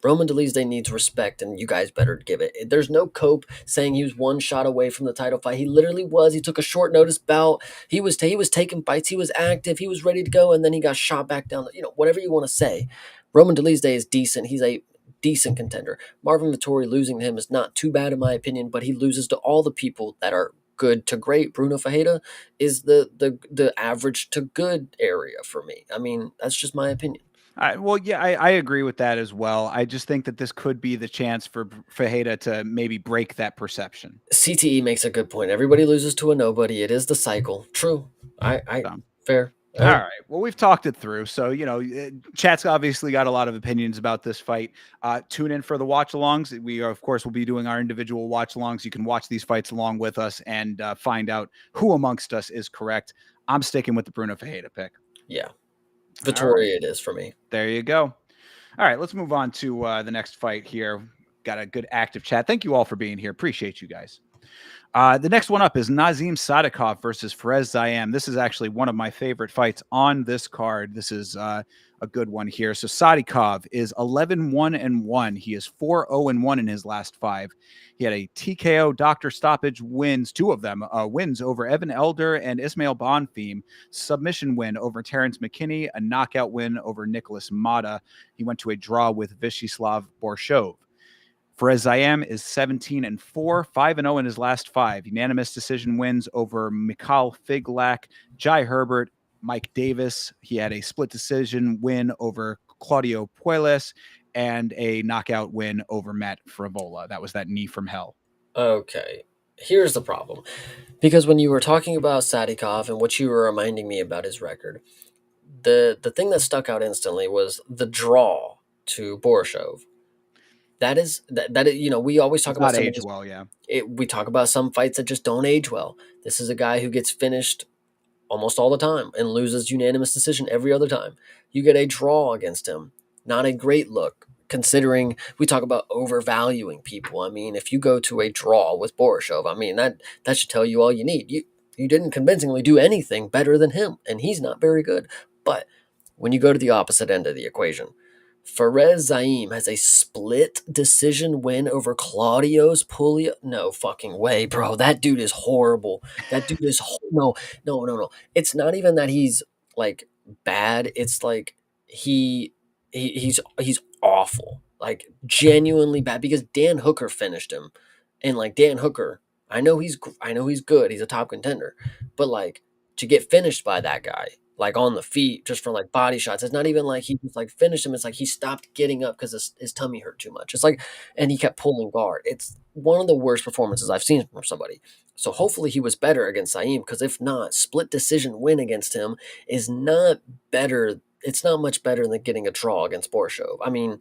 Roman Dolidze needs respect, and you guys better give it. There's no cope saying he was one shot away from the title fight. He literally was. He took a short notice bout. He was taking fights. He was active. He was ready to go, and then he got shot back down. Whatever you want to say. Roman Dolidze is decent. He's a decent contender. Marvin Vettori losing to him is not too bad in my opinion, but he loses to all the people that are good to great. Bruno Fajeda is the average to good area for me. I mean, that's just my opinion.
Well, yeah, I agree with that as well. I just think that this could be the chance for Fajeda to maybe break that perception.
CTE makes a good point. Everybody loses to a nobody. It is the cycle. True. I
So,
fair.
all right. Well, we've talked it through. So, chat's obviously got a lot of opinions about this fight. Tune in for the watch alongs. We, of course, will be doing our individual watch alongs. You can watch these fights along with us and find out who amongst us is correct. I'm sticking with the Bruno Fajeda pick.
Yeah.
All right.
Vittoria it is for me.
There you go. All right. Let's move on to the next fight here. Got a good active chat. Thank you all for being here. Appreciate you guys. The next one up is Nazim Sadikov versus Fares Zayem. This is actually one of my favorite fights on this card. This is a good one here. So Sadikov is 11-1-1. He is 4-0-1 in his last 5. He had a TKO doctor stoppage wins, 2 of them, wins over Evan Elder and Ismail Bonfim, submission win over Terrence McKinney, a knockout win over Nicholas Mata. He went to a draw with Vyacheslav Borshov. Fares Zayem is 17-4, 5-0 in his last 5. Unanimous decision wins over Mikhail Figlak, Jai Herbert, Mike Davis. He had a split decision win over Claudio Puelles and a knockout win over Matt Frivola. That was that knee from hell.
Okay. Here's the problem. Because when you were talking about Sadikov and what you were reminding me about his record, the thing that stuck out instantly was the draw to Borshov. We always talk
Does
about
not
some of
age
these
well, yeah.
we talk about some fights that just don't age well. This is a guy who gets finished almost all the time and loses unanimous decision every other time. You get a draw against him. Not a great look, considering we talk about overvaluing people. I mean, if you go to a draw with Borshov, I mean that should tell you all you need. You didn't convincingly do anything better than him, and he's not very good. But when you go to the opposite end of the equation, Fares Zaim has a split decision win over Claudio's Puglia. No fucking way, bro. That dude is horrible. That dude is no, no, no, no. It's not even that he's like bad. It's like he's awful. Like genuinely bad because Dan Hooker finished him, and like Dan Hooker, I know he's good. He's a top contender, but like to get finished by that guy like on the feet just from like body shots. It's not even like he just like finished him. It's like he stopped getting up because his tummy hurt too much. It's like, and he kept pulling guard. It's one of the worst performances I've seen from somebody. So hopefully he was better against Saeem because if not, split decision win against him is not better. It's not much better than getting a draw against Borshov. I mean,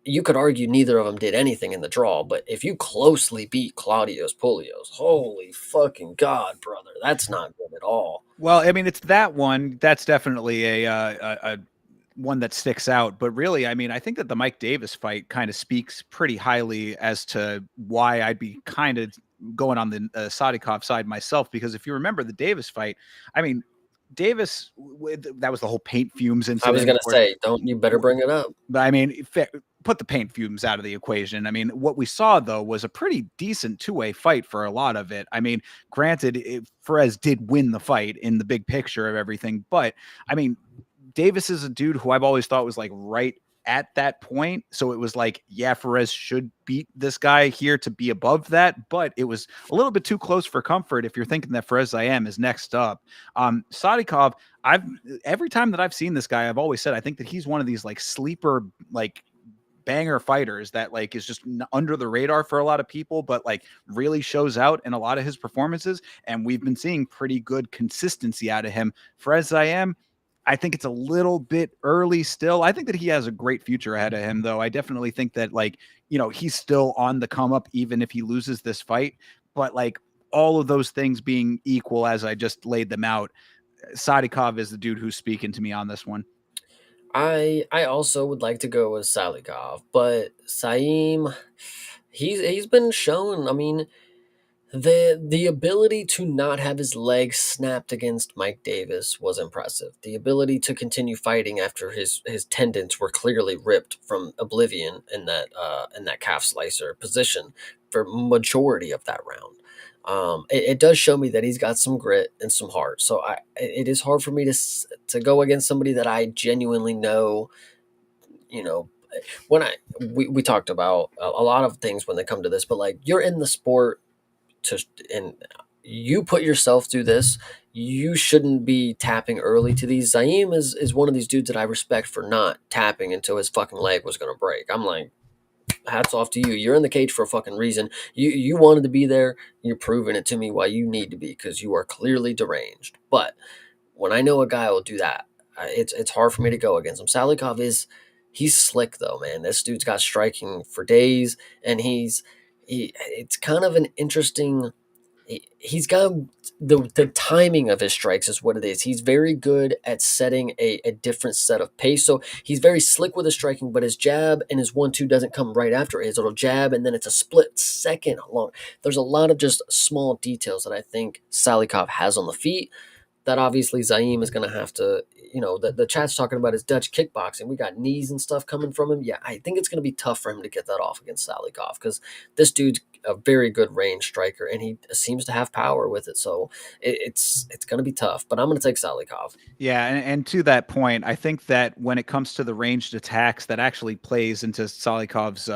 you could argue neither of them did anything in the draw, but if you closely beat Claudio's Pulios, holy fucking god, brother, that's not good at all.
Well, I mean, it's that one. That's definitely a one that sticks out. But really, I mean, I think that the Mike Davis fight kind of speaks pretty highly as to why I'd be kind of going on the Sadikov side myself. Because if you remember the Davis fight, I mean, Davis, that was the whole paint fumes
I was
incident.
gonna say, don't you better bring it up.
But I mean, put the paint fumes out of the equation. I mean, what we saw though was a pretty decent 2-way fight for a lot of it. I mean, granted, Perez did win the fight in the big picture of everything, but I mean, Davis is a dude who I've always thought was like right at that point. So it was like, yeah, Perez should beat this guy here to be above that, but it was a little bit too close for comfort if you're thinking that Fares Zayem is next up. Sadikov, every time that I've seen this guy, I've always said I think that he's one of these like sleeper like banger fighters that like is just under the radar for a lot of people, but like really shows out in a lot of his performances. And we've been seeing pretty good consistency out of him. Fares Zayem, I think it's a little bit early still. I think that he has a great future ahead of him, though. I definitely think that, like, he's still on the come up, even if he loses this fight. But, like, all of those things being equal as I just laid them out, Sadikov is the dude who's speaking to me on this one.
I also would like to go with Salikov, but Saeem, he's been shown. I mean, The ability to not have his leg snapped against Mike Davis was impressive. The ability to continue fighting after his tendons were clearly ripped from oblivion in that calf slicer position for majority of that round. It does show me that he's got some grit and some heart. So it is hard for me to go against somebody that I genuinely know. You know, when we talked about a lot of things when they come to this, but like you're in the sport to and you put yourself through this. You shouldn't be tapping early to these. Zaim is one of these dudes that I respect for not tapping until his fucking leg was gonna break. I'm like, hats off to you. You're in the cage for a fucking reason. You wanted to be there. You're proving it to me why you need to be because you are clearly deranged. But when I know a guy will do that, it's hard for me to go against him. Salikov he's slick though, man. This dude's got striking for days, and it's kind of an interesting. He's got the timing of his strikes is what it is. He's very good at setting a different set of pace. So he's very slick with his striking, but his jab and his 1-2 doesn't come right after his. It'll jab and then it's a split second long. There's a lot of just small details that I think Salikov has on the feet that obviously Zaim is going to have to, the chat's talking about his Dutch kickboxing. We got knees and stuff coming from him. Yeah, I think it's going to be tough for him to get that off against Salikov because this dude's a very good range striker and he seems to have power with it. So it's going to be tough, but I'm going to take Salikov.
Yeah, and to that point, I think that when it comes to the ranged attacks, that actually plays into Salikov's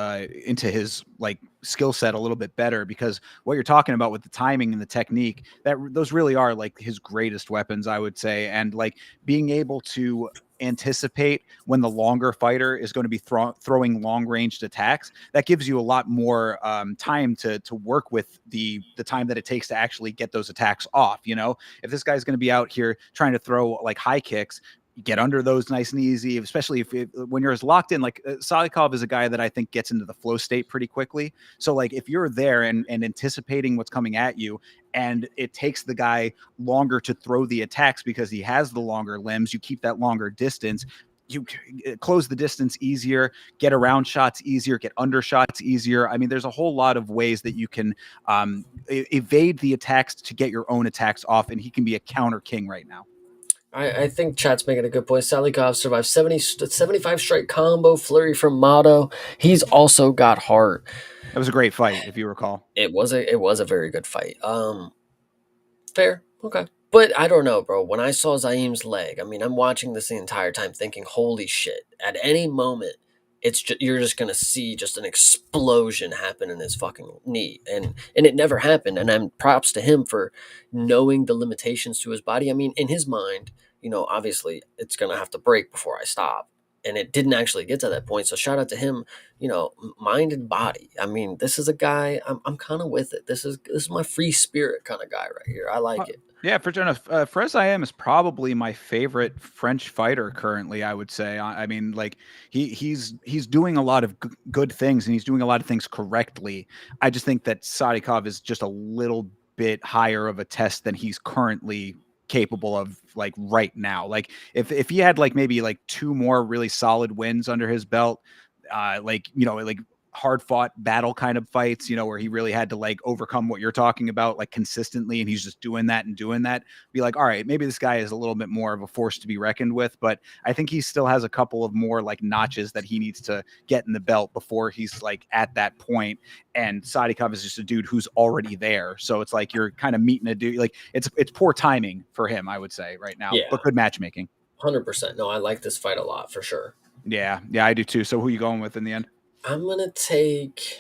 into his like skill set a little bit better because what you're talking about with the timing and the technique, that those really are like his greatest weapons, I would say, and like being able to anticipate when the longer fighter is going to be throwing long ranged attacks, that gives you a lot more time to work with the time that it takes to actually get those attacks off. You know, if this guy's going to be out here trying to throw like high kicks, you get under those nice and easy, especially if when you're as locked in. Like Salikov is a guy that I think gets into the flow state pretty quickly. So like if you're there and anticipating what's coming at you, and it takes the guy longer to throw the attacks because he has the longer limbs, you keep that longer distance. You close the distance easier, get around shots easier, get under shots easier. I mean, there's a whole lot of ways that you can evade the attacks to get your own attacks off, and he can be a counter king right now.
I think chat's making a good point. Salikov survived 75 strike combo flurry from Motto. He's also got heart.
That was a great fight, if you recall.
It was a very good fight. Fair. Okay. But I don't know, bro. When I saw Zaim's leg, I mean, I'm watching this the entire time thinking, holy shit. At any moment, you're just gonna see just an explosion happen in his fucking knee. And it never happened. And I'm props to him for knowing the limitations to his body. I mean, in his mind, obviously it's gonna have to break before I stop. And it didn't actually get to that point. So shout out to him, mind and body. I mean, this is a guy I'm kind of with it. This is my free spirit kind of guy right here. I like it.
Yeah, for sure. Frezayem is probably my favorite French fighter currently. I would say. I mean, like he's doing a lot of good things and he's doing a lot of things correctly. I just think that Sadikov is just a little bit higher of a test than he's currently capable of, like right now. Like if he had like maybe like two more really solid wins under his belt, like hard fought battle kind of fights, where he really had to like overcome what you're talking about, like consistently. And he's just doing that and doing that. Be like, all right, maybe this guy is a little bit more of a force to be reckoned with, but I think he still has a couple of more like notches that he needs to get in the belt before he's like at that point. And Sadikov is just a dude who's already there. So it's like, you're kind of meeting a dude, like it's poor timing for him, I would say right now,
Yeah,
but good matchmaking.
100%. No, I like this fight a lot for sure.
Yeah. Yeah, I do too. So who are you going with in the end?
I'm gonna take,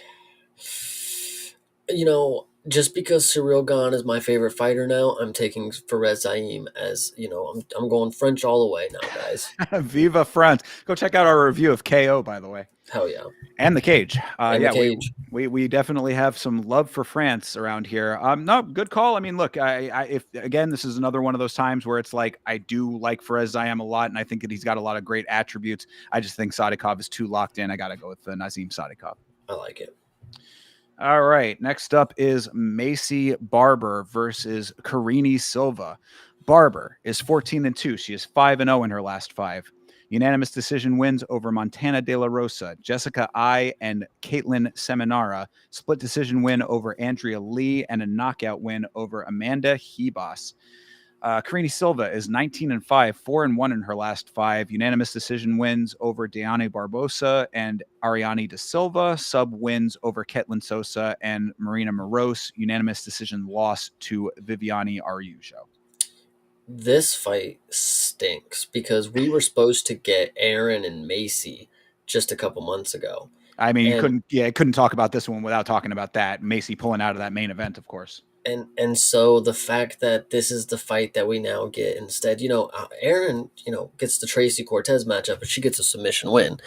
just because Cyril Gane is my favorite fighter now, I'm taking Fares Zaim as, I'm going French all the way now, guys.
Viva France. Go check out our review of KO, by the way.
Hell yeah.
And the cage.
And the
Yeah,
cage.
we definitely have some love for France around here. No, good call. I mean, look, if again, this is another one of those times where it's like I do like Fares Zayam a lot, and I think that he's got a lot of great attributes. I just think Sadikov is too locked in. I got to go with Nazim Sadikov.
I like it.
All right. Next up is Macy Barber versus Karini Silva. Barber is 14-2. She is 5-0 in her last five. Unanimous decision wins over Montana De La Rosa. Jessica I and Caitlin Seminara. Split decision win over Andrea Lee and a knockout win over Amanda Hebos. Karini Silva is 19-5, 4-1 in her last five. Unanimous decision wins over Diane Barbosa and Ariane De Silva. Sub wins over Ketlin Sosa and Marina Moros. Unanimous decision loss to Viviane Araujo.
This fight stinks because we were supposed to get Aaron and Macy just a couple months ago.
I mean, you
And
couldn't talk about this one without talking about that. Macy pulling out of that main event, of course.
so the fact that this is the fight that we now get instead, Aaron, gets the Tracy Cortez matchup, but she gets a submission win.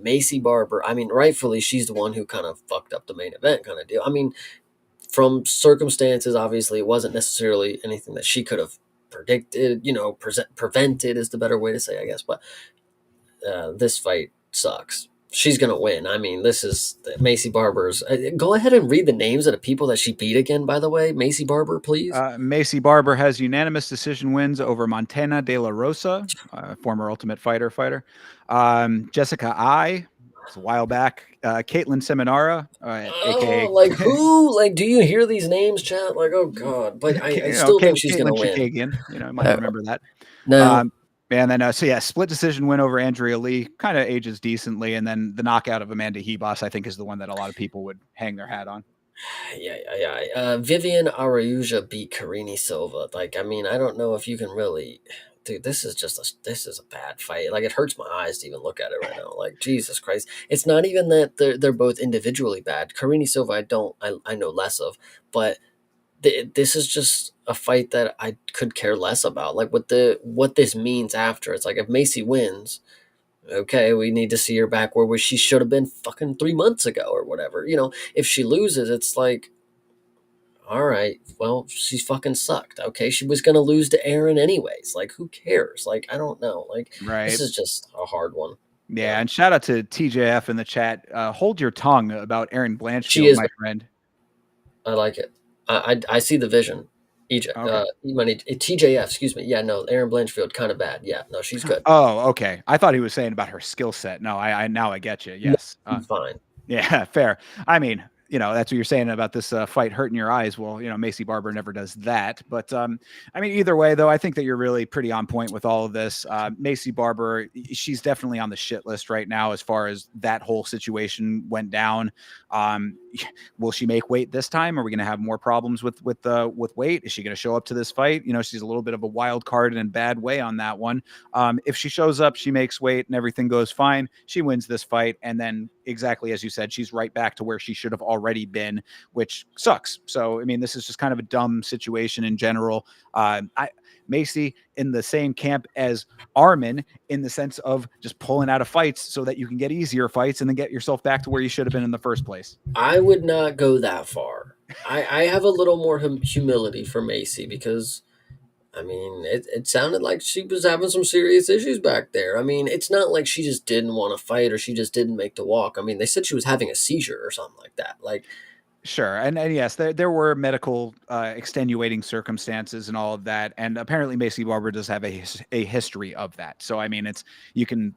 Macy Barber, I mean, rightfully, she's the one who kind of fucked up the main event kind of deal. I mean, from circumstances, obviously, it wasn't necessarily anything that she could have predicted, prevented is the better way to say, I guess. But this fight sucks. She's gonna win. I mean, this is Macy Barber's. Go ahead and read the names of the people that she beat again. By the way, Macy Barber, please.
Macy Barber has unanimous decision wins over Montana De La Rosa, former Ultimate Fighter. Jessica I, it's a while back. Caitlin Seminara, aka
Like who? Like, do you hear these names, chat? Like, oh god. But I still think she's
Caitlin
gonna win.
Chikagian. I might remember that.
No,
And then, split decision win over Andrea Lee, kind of ages decently. And then the knockout of Amanda Hebos, I think, is the one that a lot of people would hang their hat on.
yeah. Vivian Araujo beat Karini Silva. Like, I mean, I don't know if you can really, dude. This is a bad fight. Like, it hurts my eyes to even look at it right now. Like, Jesus Christ, it's not even that they're both individually bad. Karini Silva, I know less of, but this is just a fight that I could care less about. Like, what this means after. It's like if Macy wins, okay, we need to see her back where she should have been fucking 3 months ago or whatever. If she loses, it's like, all right, well, she fucking sucked. Okay, she was gonna lose to Aaron anyways. Like, who cares? Like, I don't know. Like, this
Right.
is just a hard one.
Yeah. And shout out to TJF in the chat. Hold your tongue about Aaron
She
Blanchfield,
is.
my friend.
I like it. I see the vision. Egypt.
Okay.
TJF. Excuse me. Yeah, no, Aaron Blanchfield, kind of bad. Yeah, no, she's good.
Oh, okay. I thought he was saying about her skill set. No, I now I get you.
No,
Yes.
she's fine.
Yeah, fair. I mean, that's what you're saying about this fight hurting your eyes. Well, Macy Barber never does that. But I mean, either way, though, I think that you're really pretty on point with all of this. Macy Barber, she's definitely on the shit list right now as far as that whole situation went down. Will she make weight this time? Are we going to have more problems with weight? Is she going to show up to this fight? She's a little bit of a wild card in a bad way on that one. If she shows up, she makes weight and everything goes fine. She wins this fight. And then exactly as you said, she's right back to where she should have already been, which sucks. So, I mean, this is just kind of a dumb situation in general. Macy in the same camp as Armin in the sense of just pulling out of fights so that you can get easier fights and then get yourself back to where you should have been in the first place.
I would not go that far. I have a little more humility for Macy because, I mean, it sounded like she was having some serious issues back there. I mean, it's not like she just didn't want to fight or she just didn't make the walk. I mean, they said she was having a seizure or something like that. Like,
Sure. And yes, there were medical extenuating circumstances and all of that. And apparently Macy Barber does have a history of that. So, I mean, you can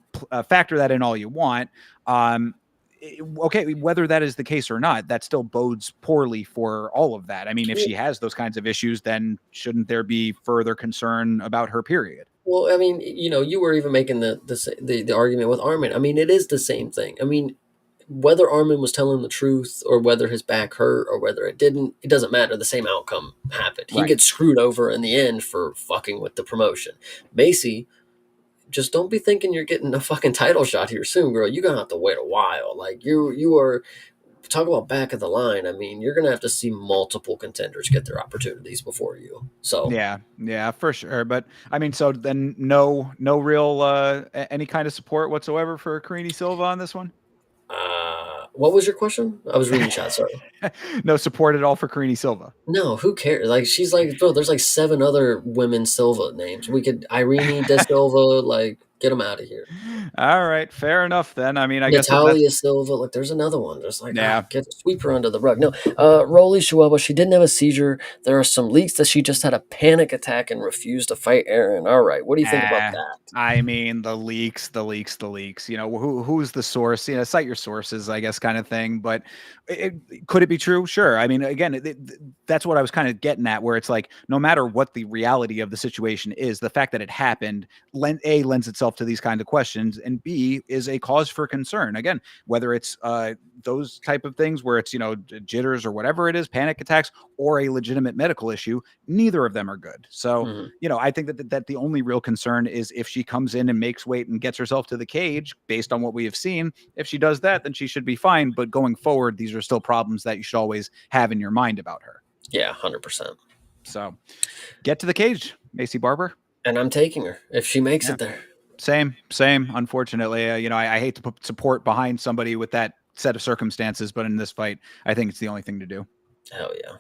factor that in all you want. Okay, whether that is the case or not, that still bodes poorly for all of that. I mean, if she has those kinds of issues, then shouldn't there be further concern about her period?
well, I mean, you were even making the argument with Armin. I mean, it is the same thing. I mean, whether Armin was telling the truth or whether his back hurt or whether it didn't, it doesn't matter. The same outcome happened. He
Right.
gets screwed over in the end for fucking with the promotion. Macy, just don't be thinking you're getting a fucking title shot here soon, girl. You're gonna have to wait a while. Like, you are, talk about back of the line. I mean, you're gonna have to see multiple contenders get their opportunities before you. So
Yeah, for sure. But I mean, so then no real any kind of support whatsoever for Karini Silva on this one?
what was your question? I was reading chat. Sorry.
No support at all for Karini Silva.
No, who cares? Like, she's like, bro, there's like 7 other women Silva names. We could Irene De Silva, like, Get him out of here.
All right, fair enough then. I mean, I guess that's
Natalia Silva, look, there's another one. Just like,
yeah.
get sweep her under the rug. No, Rolly Shuaba, she didn't have a seizure. There are some leaks that she just had a panic attack and refused to fight Aaron. All right, what do you think about
Ah,
that?
I mean, the leaks, the leaks, the leaks. You know, who's the source? You know, cite your sources, I guess, kind of thing. But could it be true? Sure. I mean, again, that's what I was kind of getting at, where it's like, no matter what the reality of the situation is, the fact that it happened, lends itself to these kind of questions, and B is a cause for concern. Again, whether it's those type of things where it's jitters or whatever it is, panic attacks, or a legitimate medical issue, neither of them are good. So
Mhm.
I think that the only real concern is if she comes in and makes weight and gets herself to the cage, based on what we have seen. If she does that, then she should be fine. But going forward, these are still problems that you should always have in your mind about her.
Yeah, 100%.
So get to the cage, Macy Barber.
And I'm taking her if she makes
Yeah,
it there.
same. Unfortunately, I hate to put support behind somebody with that set of circumstances, but in this fight, I think it's the only thing to do.
Hell yeah.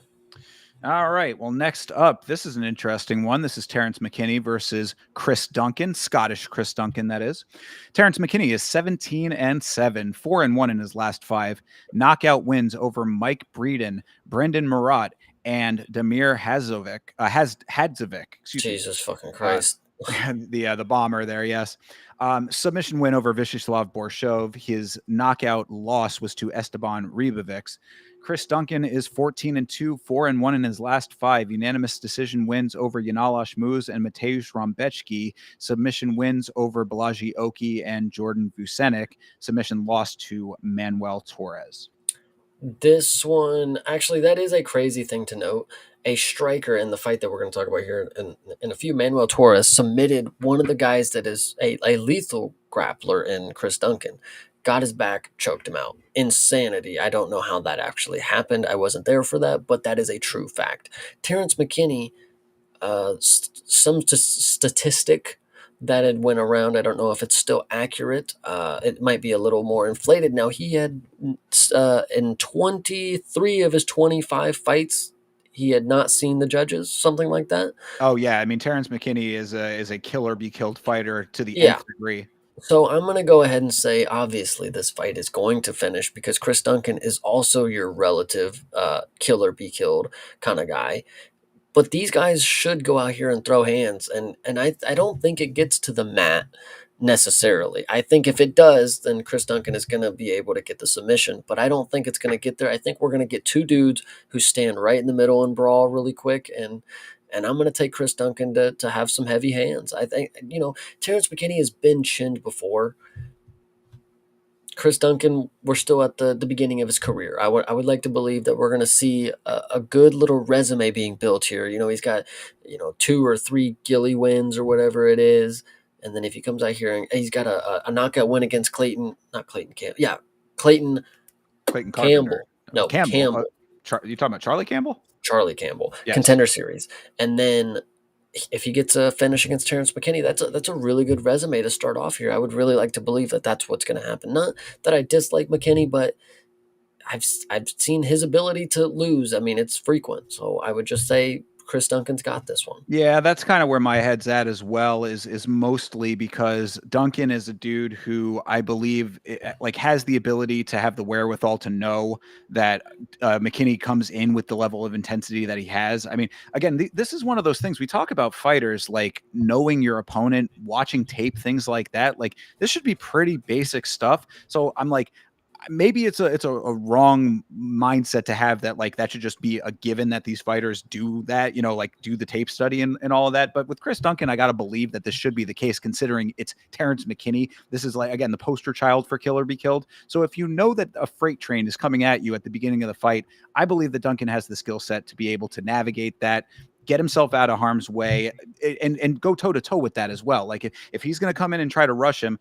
All right. Well, next up, this is an interesting one. This is Terrence McKinney versus Chris Duncan, Scottish Chris Duncan, that is. Terrence McKinney is 17-7, 4-1 in his last 5. Knockout wins over Mike Breeden, Brendan Murat, and Damir Hadzovic. Excuse me.
Jesus fucking
Uh,
Christ.
the bomber there, yes. Submission win over Vyacheslav Borshov. His knockout loss was to Esteban Ribovics. Chris Duncan is 14-2, 4-1 in his last 5. Unanimous decision wins over Yanalash Muz and Mateusz Rombecki. Submission wins over Balaji Oki and Jordan Vucenic. Submission loss to Manuel Torres.
This one, actually, that is a crazy thing to note. A striker in the fight that we're going to talk about here in a few, Manuel Torres, submitted one of the guys that is a lethal grappler in Chris Duncan. Got his back, choked him out. Insanity. I don't know how that actually happened. I wasn't there for that, but that is a true fact. Terrence McKinney, some statistic that had went around. I don't know if it's still accurate. It might be a little more inflated now. He had in 23 of his 25 fights, he had not seen the judges, something like that.
Oh yeah, I mean Terrence McKinney is a killer be killed fighter to the
Yeah.
nth degree.
So I'm going to go ahead and say, obviously, this fight is going to finish because Chris Duncan is also your relative killer be killed kind of guy. But these guys should go out here and throw hands, and I don't think it gets to the mat necessarily. I think if it does, then Chris Duncan is going to be able to get the submission, but I don't think it's going to get there. I think we're going to get two dudes who stand right in the middle and brawl really quick, and I'm going to take Chris Duncan to have some heavy hands. I think Terrence McKinney has been chinned before. Chris Duncan, we're still at the beginning of his career. I would like to believe that we're going to see a good little resume being built here. He's got 2 or 3 Gilly wins or whatever it is, and then if he comes out here and he's got a knockout win against Clayton, not Clayton Campbell, yeah, Clayton
Carpenter.
Campbell, no
Campbell.
Campbell,
You talking about Charlie Campbell?
Charlie Campbell,
Yes.
Contender Series, and then if he gets a finish against Terrence McKinney, that's a really good resume to start off here. I would really like to believe that that's what's going to happen. Not that I dislike McKinney, but I've seen his ability to lose. I mean, it's frequent. So I would just say Chris Duncan's got this one.
Yeah, that's kind of where my head's at as well. Is mostly because Duncan is a dude who I believe like has the ability to have the wherewithal to know that McKinney comes in with the level of intensity that he has. I mean, again, this is one of those things we talk about fighters like knowing your opponent, watching tape, things like that. Like this should be pretty basic stuff. So I'm like, maybe it's a wrong mindset to have that like that should just be a given that these fighters do that, like do the tape study and all of that. But with Chris Duncan, I got to believe that this should be the case considering it's Terrence McKinney. This is like, again, the poster child for killer be killed. So if you know that a freight train is coming at you at the beginning of the fight, I believe that Duncan has the skill set to be able to navigate that, get himself out of harm's way and go toe to toe with that as well. Like if he's going to come in and try to rush him,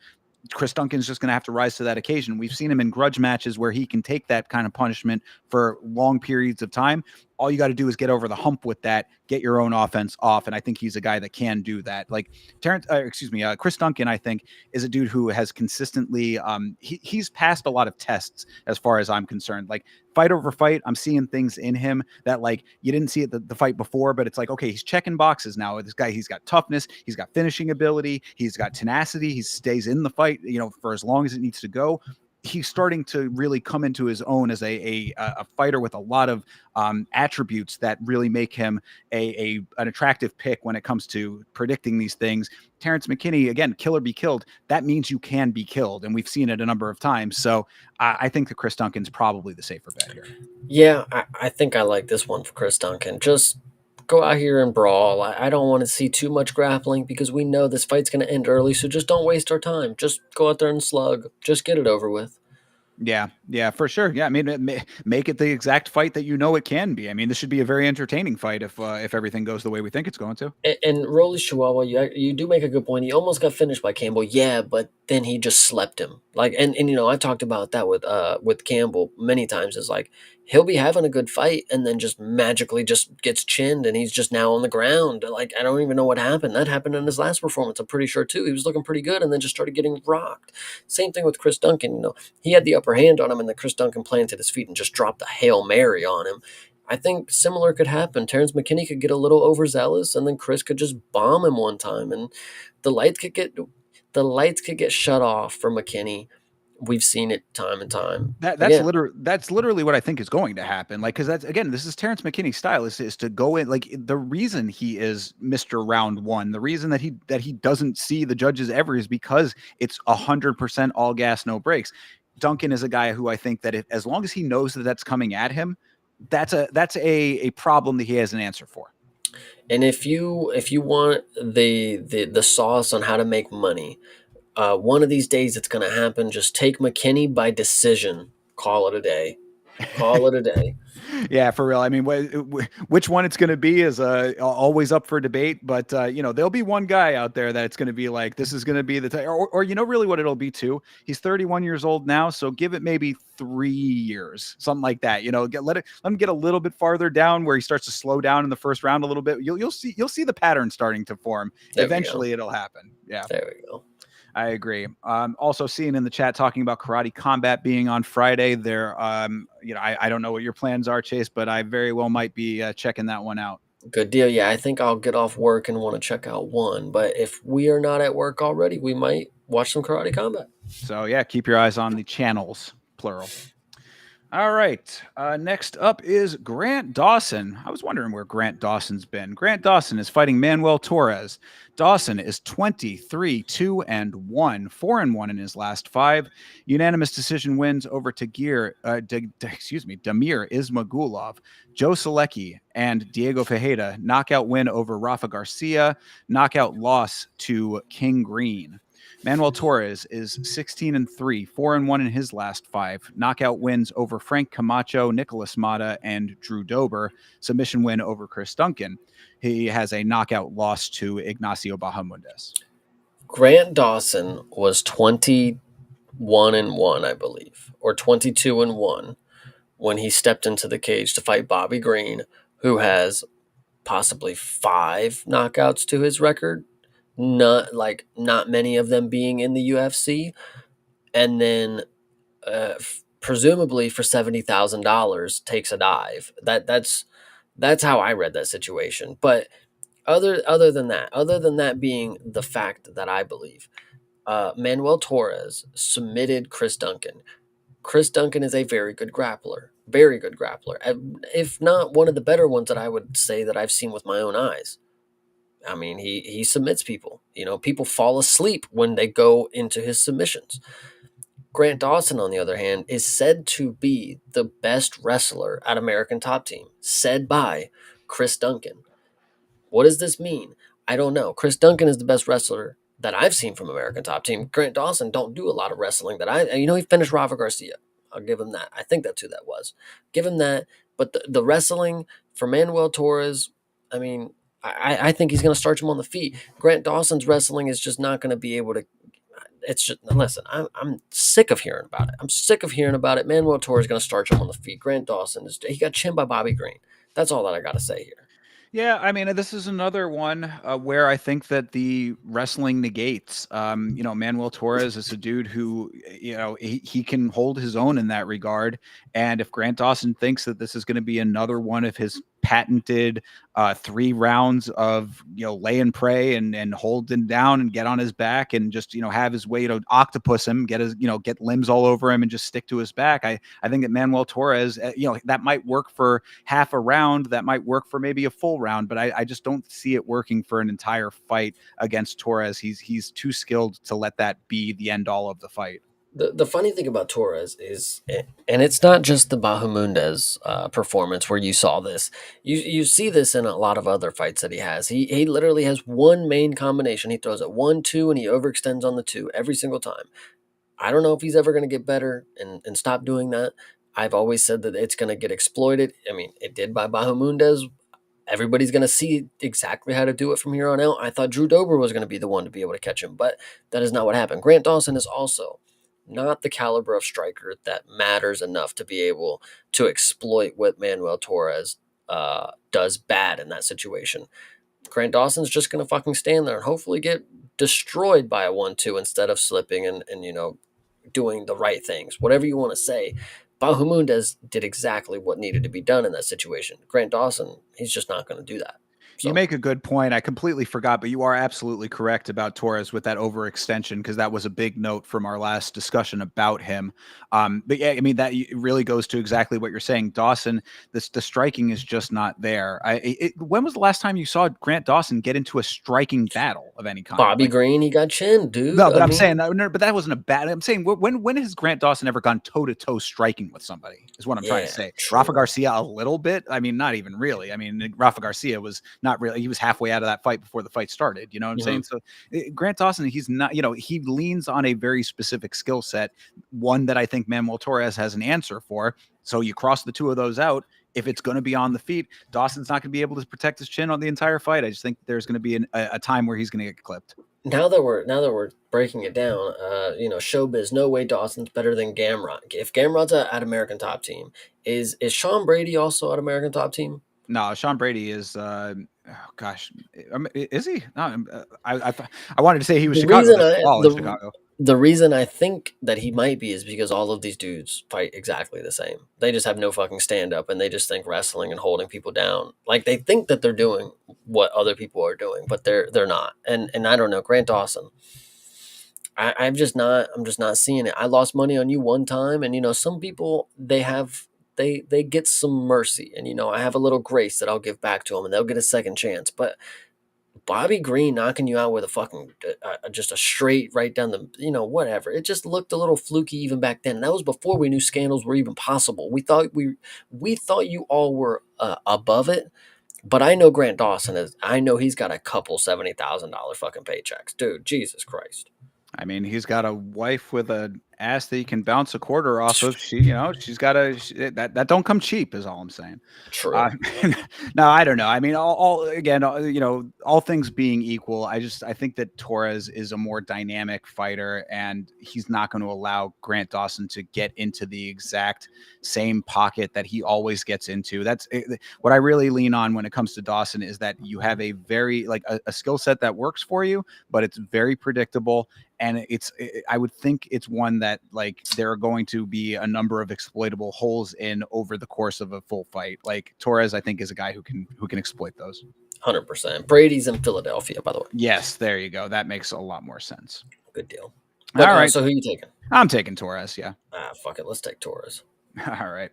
Chris Duncan's just going to have to rise to that occasion. We've seen him in grudge matches where he can take that kind of punishment for long periods of time. all you got to do is get over the hump with that, get your own offense off. And I think he's a guy that can do that. Like Chris Duncan, I think, is a dude who has consistently, he's passed a lot of tests as far as I'm concerned. Like fight over fight, I'm seeing things in him that like you didn't see it the fight before, but it's like, okay, he's checking boxes now. This guy, he's got toughness, he's got finishing ability, he's got tenacity, he stays in the fight, for as long as it needs to go. He's starting to really come into his own as a fighter with a lot of attributes that really make him an attractive pick when it comes to predicting these things. Terrence McKinney, again, kill or be killed. That means you can be killed, and we've seen it a number of times. So I think that Chris Duncan's probably the safer bet here.
Yeah, I think I like this one for Chris Duncan. Just go out here and brawl. I don't want to see too much grappling because we know this fight's going to end early. So just don't waste our time. Just go out there and slug. Just get it over with.
Yeah, for sure. Yeah, I mean, make it the exact fight that it can be. I mean, this should be a very entertaining fight if everything goes the way we think it's going to.
And Rolly Chihuahua, you do make a good point. He almost got finished by Campbell, yeah, but then he just slept him. Like, and I talked about that with Campbell many times. Is like he'll be having a good fight and then just magically just gets chinned and he's just now on the ground. Like I don't even know what happened. That happened in his last performance. I'm pretty sure too. He was looking pretty good and then just started getting rocked. Same thing with Chris Duncan. He had the upper hand on him and then Chris Duncan planted his feet and just dropped a Hail Mary on him. I think similar could happen. Terrence McKinney could get a little overzealous, and then Chris could just bomb him one time, and the lights could get shut off for McKinney. We've seen it time and time.
That's literally what I think is going to happen. Like, because this is Terrence McKinney's style is to go in. Like the reason he is Mr. Round One, the reason that he doesn't see the judges ever is because it's 100% all gas, no brakes. Duncan is a guy who I think that as long as he knows that that's coming at him, that's a problem that he has an answer for.
And if you want the sauce on how to make money, one of these days it's going to happen. Just take McKinney by decision. Call it a day. Call it a day.
Yeah, for real. I mean, which one it's going to be is always up for debate. But there'll be one guy out there that it's going to be like, this is going to be the or really what it'll be too. He's 31 years old now, so give it maybe 3 years, something like that. Let him get a little bit farther down where he starts to slow down in the first round a little bit. You'll see the pattern starting to form. Eventually, it'll happen. Yeah,
there we go.
I agree. Also seeing in the chat talking about Karate Combat being on Friday there. I don't know what your plans are, Chase, but I very well might be checking that one out.
Good deal. Yeah, I think I'll get off work and want to check out one. But if we are not at work already, we might watch some Karate Combat.
So yeah, keep your eyes on the channels, plural. All right. Next up is Grant Dawson. I was wondering where Grant Dawson's been. Grant Dawson is fighting Manuel Torres. Dawson is 23-2-1, 4-1 in his last 5. Unanimous decision wins over Damir Ismagulov, Joe Selecki, and Diego Ferreira. Knockout win over Rafa Garcia. Knockout loss to King Green. Manuel Torres is 16-3, 4-1 in his last 5. Knockout wins over Frank Camacho, Nicolas Mata, and Drew Dober. Submission win over Chris Duncan. He has a knockout loss to Ignacio Bahamondes.
Grant Dawson was 21-1, I believe, or 22-1 when he stepped into the cage to fight Bobby Green, who has possibly 5 knockouts to his record. Not many of them being in the UFC, and then presumably for $70,000 takes a dive. That's how I read that situation. But other than that being the fact that I believe Manuel Torres submitted Chris Duncan. Chris Duncan is a very good grappler, if not one of the better ones that I would say that I've seen with my own eyes. I mean, he submits people. People fall asleep when they go into his submissions. Grant Dawson, on the other hand, is said to be the best wrestler at American Top Team, said by Chris Duncan. What does this mean? I don't know. Chris Duncan is the best wrestler that I've seen from American Top Team. Grant Dawson don't do a lot of wrestling he finished Rafa Garcia. I'll give him that. I think that's who that was. Give him that. But the wrestling for Manuel Torres, I mean, I think he's going to start him on the feet. Grant Dawson's wrestling is just not going to be able to. It's just, listen, I'm sick of hearing about it. Manuel Torres is going to start him on the feet. Grant Dawson he got chinned by Bobby Green. That's all that I got to say here.
Yeah, I mean, this is another one where I think that the wrestling negates. Manuel Torres is a dude who, he can hold his own in that regard. And if Grant Dawson thinks that this is going to be another one of his patented 3 rounds of, lay and pray and hold him down and get on his back and just, have his way to octopus him, get limbs all over him and just stick to his back. I think that Manuel Torres, that might work for half a round, that might work for maybe a full round, but I just don't see it working for an entire fight against Torres. He's too skilled to let that be the end all of the fight.
The funny thing about Torres is, and it's not just the Bahamundez performance where you saw this. You see this in a lot of other fights that he has. He literally has one main combination. He throws it 1-2 and he overextends on the two every single time. I don't know if he's ever going to get better and stop doing that. I've always said that it's going to get exploited. I mean, it did by Bahamundez. Everybody's going to see exactly how to do it from here on out. I thought Drew Dober was going to be the one to be able to catch him, but that is not what happened. Grant Dawson is also not the caliber of striker that matters enough to be able to exploit what Manuel Torres does bad in that situation. Grant Dawson's just going to fucking stand there and hopefully get destroyed by a 1-2 instead of slipping and doing the right things. Whatever you want to say, Bahamundez did exactly what needed to be done in that situation. Grant Dawson, he's just not going to do that.
You
So
make a good point. I completely forgot, but you are absolutely correct about Torres with that overextension because that was a big note from our last discussion about him. But yeah, I mean that really goes to exactly what you're saying. Dawson, the striking is just not there. When was the last time you saw Grant Dawson get into a striking battle of any kind?
Bobby Green, he got chinned, dude.
No, but
I
I'm saying
mean,
no, but that wasn't a bad. I'm saying when has Grant Dawson ever gone toe to toe striking with somebody? Is what I'm trying to
yeah,
say. Rafa
true.
Garcia a little bit. I mean, not even really. I mean, Rafa Garcia was not really. He was halfway out of that fight before the fight started. You know what I'm
Hmm.
saying? So Grant Dawson, he's not. He leans on a very specific skill set, one that I think Manuel Torres has an answer for. So you cross the two of those out. If it's going to be on the feet, Dawson's not going to be able to protect his chin on the entire fight. I just think there's going to be a time where he's going to get clipped.
Now that we're breaking it down, showbiz. No way Dawson's better than Gamrot. If Gamrot's at American Top Team, is Sean Brady also at American Top Team?
No, Sean Brady is. Oh gosh, is he? No, I wanted to say he was
The
Chicago.
reason
That's
I
all in
the
Chicago.
the reason I think that he might be is because all of these dudes fight exactly the same. They just have no fucking stand up and they just think wrestling and holding people down. Like they think that they're doing what other people are doing, but they're not. And I don't know, Grant Dawson. I'm just not seeing it. I lost money on you one time and some people they get some mercy and I have a little grace that I'll give back to them and they'll get a second chance. But Bobby Green knocking you out with a fucking just a straight right down the whatever. It just looked a little fluky even back then. And that was before we knew scandals were even possible. We thought you all were above it, but I know Grant Dawson is. I know he's got a couple $70,000 fucking paychecks, dude. Jesus Christ.
I mean, he's got a wife with an ass that he can bounce a quarter off of. She's got that don't come cheap, is all I'm saying. Uh,
True.
no, I don't know. I mean, all again, all things being equal, I think that Torres is a more dynamic fighter, and he's not going to allow Grant Dawson to get into the exact same pocket that he always gets into. That's what I really lean on when it comes to Dawson is that you have a very a skill set that works for you, but it's very predictable. And I would think it's one that there are going to be a number of exploitable holes in over the course of a full fight. Like Torres, I think is a guy who can exploit those.
100%. Brady's in Philadelphia, by the way.
Yes, there you go. That makes a lot more sense.
Good deal. But
All right,
so who you taking?
I'm taking Torres. Yeah.
Fuck it. Let's take Torres.
All right.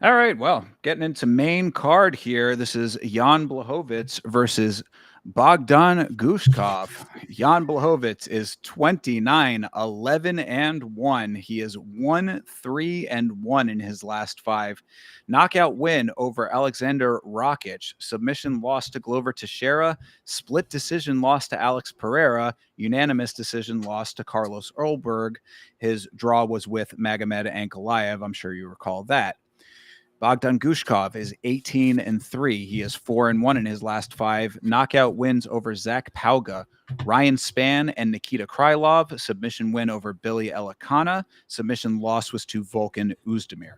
All right. Well, getting into main card here. This is Jan Blachowicz versus Bogdan Gushkov. Jan Blachowicz is 29-11-1. He is 1-3-1 in his last 5. Knockout win over Alexander Rakic. Submission loss to Glover Teixeira. Split decision loss to Alex Pereira. Unanimous decision loss to Carlos Earlberg. His draw was with Magomed Ankalaev. I'm sure you recall that. Bogdan Gushkov is 18-3. He is 4-1 in his last 5. Knockout wins over Zach Pauga, Ryan Spann, and Nikita Krylov. Submission win over Billy Elikana. Submission loss was to Volkan Uzdemir.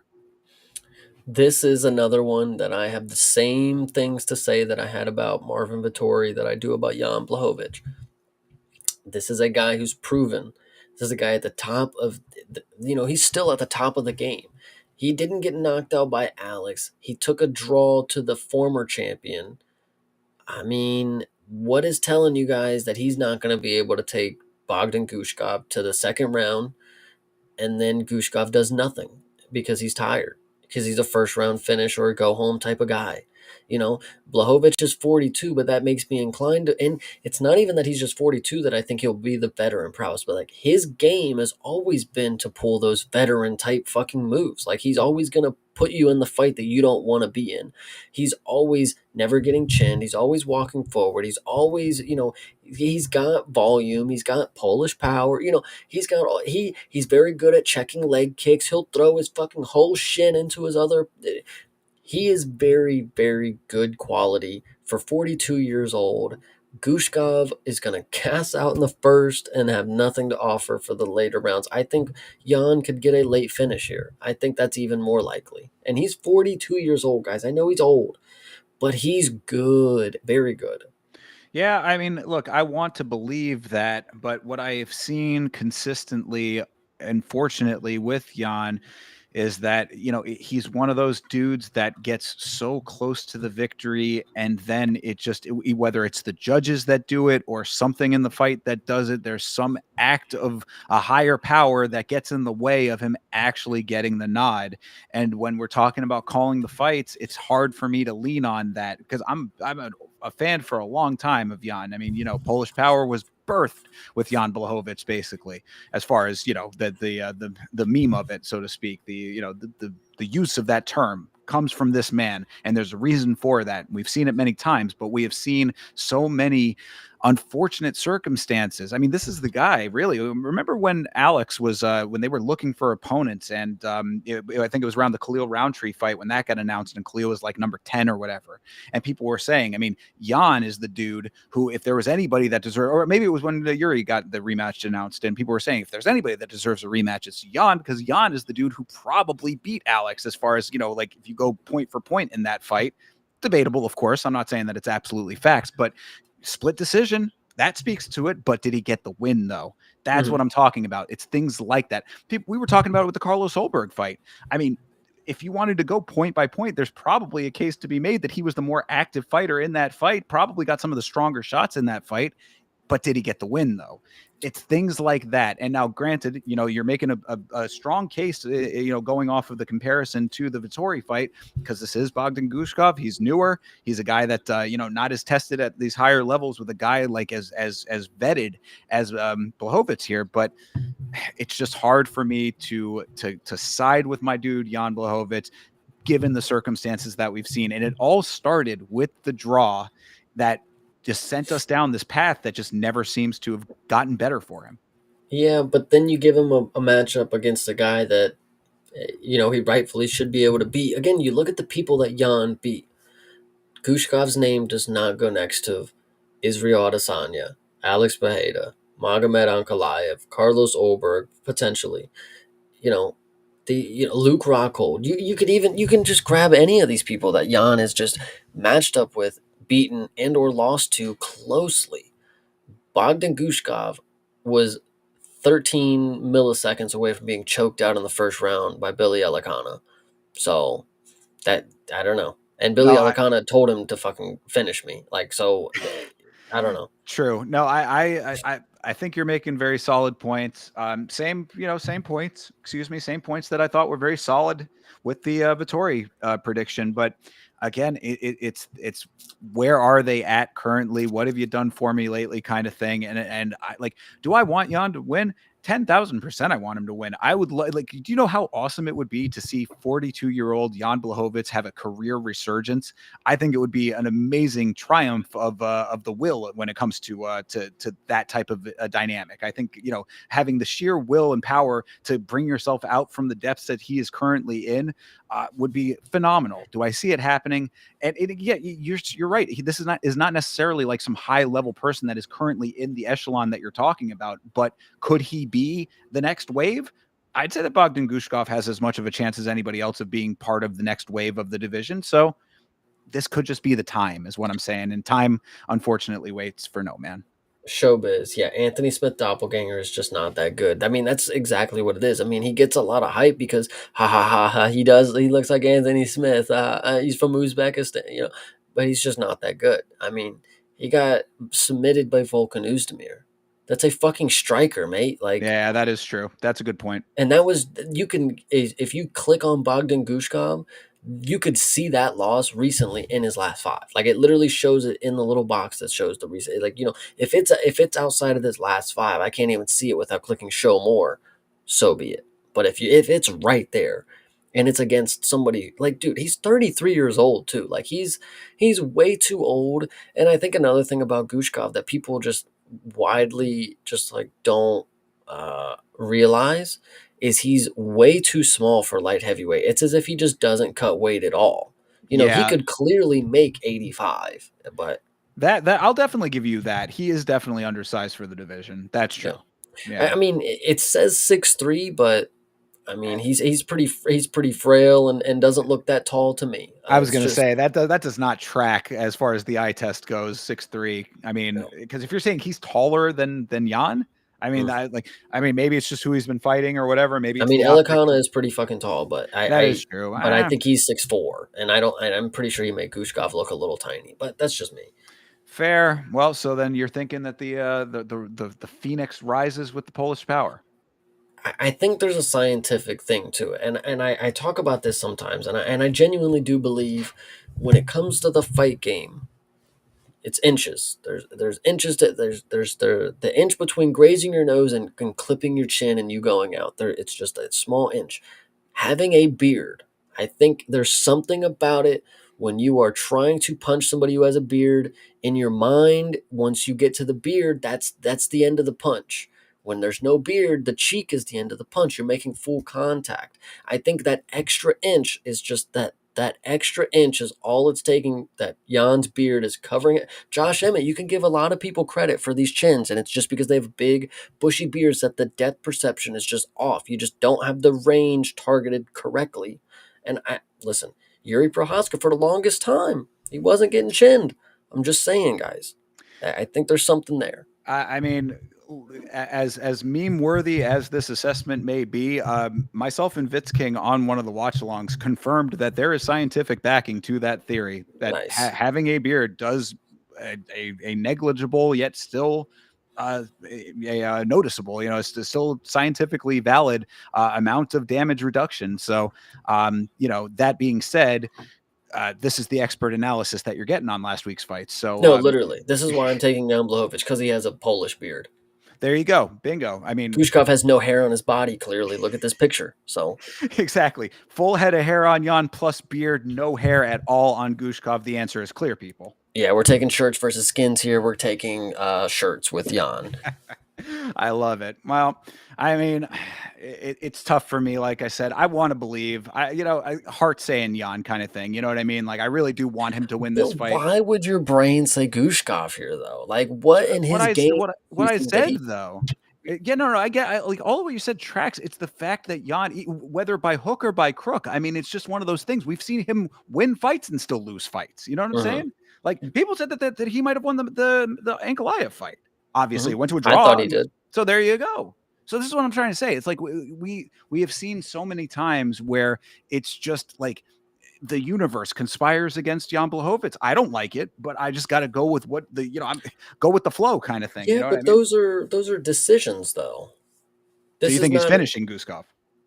This is another one that I have the same things to say that I had about Marvin Vettori that I do about Jan Blachowicz. This is a guy who's proven. This is a guy at the top of, he's still at the top of the game. He didn't get knocked out by Alex. He took a draw to the former champion. I mean, what is telling you guys that he's not going to be able to take Bogdan Gushkov to the second round, and then Gushkov does nothing because he's tired, because he's a first round finish or a go home type of guy. You know, Blahovic is 42, but that makes me inclined to, and it's not even that he's just 42 that I think he'll be the veteran prowess, but like his game has always been to pull those veteran type fucking moves. Like he's always going to put you in the fight that you don't want to be in. He's always never getting chinned. He's always walking forward. He's always, he's got volume. He's got Polish power. He's got he's very good at checking leg kicks. He'll throw his fucking whole shin into his other. He is very, very good quality for 42 years old. Gushkov is going to cast out in the first and have nothing to offer for the later rounds. I think Jan could get a late finish here. I think that's even more likely. And he's 42 years old, guys. I know he's old, but he's good, very good.
Yeah, I mean, look, I want to believe that, but what I have seen consistently, unfortunately, with Jan is that, he's one of those dudes that gets so close to the victory, and then whether it's the judges that do it or something in the fight that does it, there's some act of a higher power that gets in the way of him actually getting the nod. And when we're talking about calling the fights, it's hard for me to lean on that because I'm a fan for a long time of Jan. I mean, Polish Power was birthed with Jan Blachowicz, basically, as far as the meme of it, so to speak. The use of that term comes from this man, and there's a reason for that. We've seen it many times, but we have seen so many unfortunate circumstances. I mean, this is the guy, really. Remember when Alex was when they were looking for opponents, and I think it was around the Khalil Roundtree fight when that got announced, and Khalil was like number 10 or whatever, and people were saying, I mean, Jan is the dude who, if there was anybody that deserved, or maybe it was when Yuri got the rematch announced, and people were saying, if there's anybody that deserves a rematch, it's Jan, because Jan is the dude who probably beat Alex as far as, like if you go point for point in that fight. Debatable, of course. I'm not saying that it's absolutely facts, but split decision, that speaks to it. But did he get the win, though? That's what I'm talking about. It's things like that. We were talking about it with the Carlos Holberg fight. I mean, if you wanted to go point by point, there's probably a case to be made that he was the more active fighter in that fight, probably got some of the stronger shots in that fight. But did he get the win, though? It's things like that. And now, granted, you're making a strong case, going off of the comparison to the Vettori fight, because this is Bogdan Gushkov. He's newer. He's a guy that, not as tested at these higher levels with a guy like as vetted as Blachowicz here. But it's just hard for me to side with my dude, Jan Blachowicz, given the circumstances that we've seen. And it all started with the draw that just sent us down this path that just never seems to have gotten better for him.
Yeah, but then you give him a matchup against a guy that, he rightfully should be able to beat. Again, you look at the people that Jan beat. Gushkov's name does not go next to Israel Adesanya, Alex Bejeda, Magomed Ankalaev, Carlos Olberg, potentially. You know, Luke Rockhold. You can just grab any of these people that Jan has just matched up with, beaten, and or lost to closely. Bogdan Gushkov was 13 milliseconds away from being choked out in the first round by Billy Elikana. So that, I don't know. And Billy Elikana told him to fucking finish me. Like, so I don't know.
True. No, I think you're making very solid points. Same points. Excuse me, same points that I thought were very solid with the Vittori prediction. But again, it's where are they at currently? What have you done for me lately, kind of thing. And I like, do I want Jan to win? 10,000% I want him to win. I would like, do you know how awesome it would be to see 42-year-old Jan Blachowicz have a career resurgence? I think it would be an amazing triumph of the will when it comes to that type of dynamic. I think, having the sheer will and power to bring yourself out from the depths that he is currently in would be phenomenal. Do I see it happening? And yeah, you're right. This is not necessarily like some high level person that is currently in the echelon that you're talking about, but could he be the next wave? I'd say that Bogdan Gushkov has as much of a chance as anybody else of being part of the next wave of the division. So this could just be the time, is what I'm saying. And time, unfortunately, waits for no man.
Showbiz, yeah. Anthony Smith Doppelganger is just not that good. I mean, that's exactly what it is. I mean, he gets a lot of hype because ha ha ha ha. He looks like Anthony Smith. He's from Uzbekistan, but he's just not that good. I mean, he got submitted by Volkan Oezdemir. That's a fucking striker, mate. Like,
Yeah, that is true. That's a good point.
and that was you can if you click on Bogdan Gushkov, you could see that loss recently in his last five. Like it literally shows it in the little box that shows the recent. Like if it's outside of this last five, I can't even see it without clicking show more. So be it. But if it's right there, and it's against somebody like dude, he's 33 years old too. Like he's way too old. And I think another thing about Gushkov that people just widely just like don't realize is he's way too small for light heavyweight. It's as if he just doesn't cut weight at all. He
Yeah,
could clearly make 85, but
that I'll definitely give you that. He is definitely undersized for the division. That's
yeah.
true.
I
Yeah.
mean, it says 6'3", but I mean, he's pretty frail and doesn't look that tall to me.
I was
It's
going to
just
say that does not track as far as the eye test goes. 6'3". I mean,
no.
because if you're saying he's taller than Jan, I mean,
Mm.
I mean, maybe it's just who he's been fighting or whatever. Maybe
I
it's
mean,
the optics.
Elikana is pretty fucking tall, but
That is true.
but I think he's 6'4", and I'm pretty sure he made Gushkov look a little tiny, but that's just me.
Fair. Well, so then you're thinking that the phoenix rises with the Polish power.
I think there's a scientific thing to it, and I talk about this sometimes, and I genuinely do believe when it comes to the fight game, it's inches. There's inches to there's the inch between grazing your nose and clipping your chin and you going out there. It's just a small inch. Having a beard, I think there's something about it when you are trying to punch somebody who has a beard in your mind. Once you get to the beard, that's the end of the punch. When there's no beard, the cheek is the end of the punch. You're making full contact. I think that extra inch is just that extra inch is all it's taking. That Jan's beard is covering it. Josh Emmett, you can give a lot of people credit for these chins, and it's just because they have big, bushy beards that the depth perception is just off. You just don't have the range targeted correctly. And I listen, Yuri Prohaska for the longest time, he wasn't getting chinned. I'm just saying, guys. I think there's something there.
I mean, as meme worthy as this assessment may be, myself and Vitz King on one of the watch alongs confirmed that there is scientific backing to that theory that
Nice.
having a beard does a negligible yet still noticeable, it's still scientifically valid amount of damage reduction. So, that being said, this is the expert analysis that you're getting on last week's fights. So,
No, literally. This is why I'm taking Jan Blachowicz because he has a Polish beard.
there you go. Bingo. I mean,
Gushkov has no hair on his body, clearly. Look at this picture. So,
exactly. Full head of hair on Jan plus beard, no hair at all on Gushkov. The answer is clear, people.
yeah, we're taking shirts versus skins here. We're taking shirts with Jan.
I love it. Well, I mean, it's tough for me. Like I said, I want to believe. Heart saying Jan kind of thing. You know what I mean? Like I really do want him to win this
But
fight.
why would your brain say Gushkov here, though? Like, what in
What
his
I
game do
what
you
I
think that
said
he.
though. Yeah, no, I get like all of what you said tracks. It's the fact that Jan, whether by hook or by crook, I mean, it's just one of those things. We've seen him win fights and still lose fights. You know what I'm
Hmm.
saying? Like people said that he might have won the Ankalaev fight. Obviously,
Hmm.
it went to a
I thought
draw.
he did.
So there you go. So this is what I'm trying to say. It's like we have seen so many times where it's just like the universe conspires against Jan Blachowicz. I don't like it, but I just got to go with what I'm go with the flow kind of thing. You
Yeah,
know what I
but
mean?
those are decisions, though.
So
This
you
is
think he's
not.
finishing Guskov?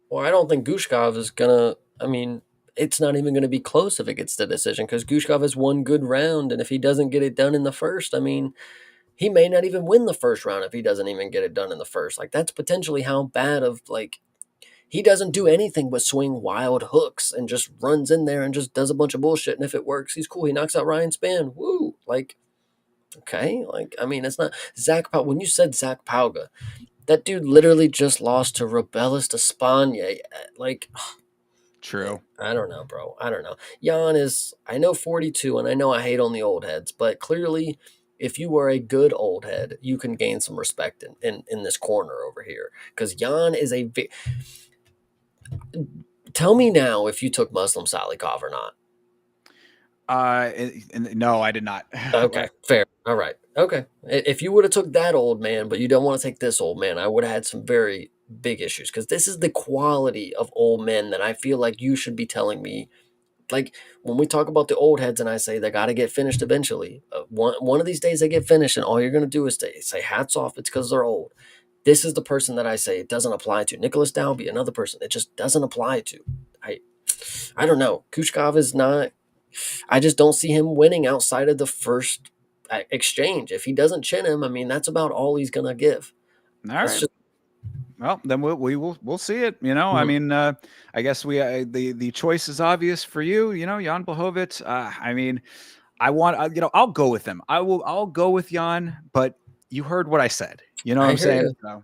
Well, I don't think Gushkov is gonna. I mean, it's not even gonna be close if it gets the decision because Gushkov has one good round, and if he doesn't get it done in the first, I mean, he may not even win the first round if he doesn't even get it done in the first. Like that's potentially how bad of like he doesn't do anything but swing wild hooks and just runs in there and just does a bunch of bullshit. And if it works, he's cool. He knocks out Ryan Spann. Woo! Like okay, like I mean, it's not Zach. When you said Zach Pauga, that dude literally just lost to Rebellis Espana. Like
True.
I don't know, bro. I don't know. Jan is, I know 42, and I know I hate on the old heads, but clearly, if you are a good old head, you can gain some respect in this corner over here. Because Jan is Tell me now if you took Muslim Salikov or not.
No, I did not.
Okay, fair. All right. Okay. If you would have took that old man, but you don't want to take this old man, I would have had some very big issues because this is the quality of old men that I feel like you should be telling me. Like when we talk about the old heads, and I say they got to get finished eventually. One of these days they get finished, and all you're going to do is say hats off. It's because they're old. This is the person that I say it doesn't apply to. Nicholas Dalby, another person it just doesn't apply to. I I don't know. Kushkov is not. I just don't see him winning outside of the first exchange. If he doesn't chin him, I mean, that's about all he's gonna give.
All
That's
right.
just
Well, then we'll see it. I
mhm.
mean, I guess the choice is obvious for you. Jan Blachowicz. I mean, I'll go with him. I'll go with Jan. But you heard what I said. You know what
I
I'm
hear you.
saying? So,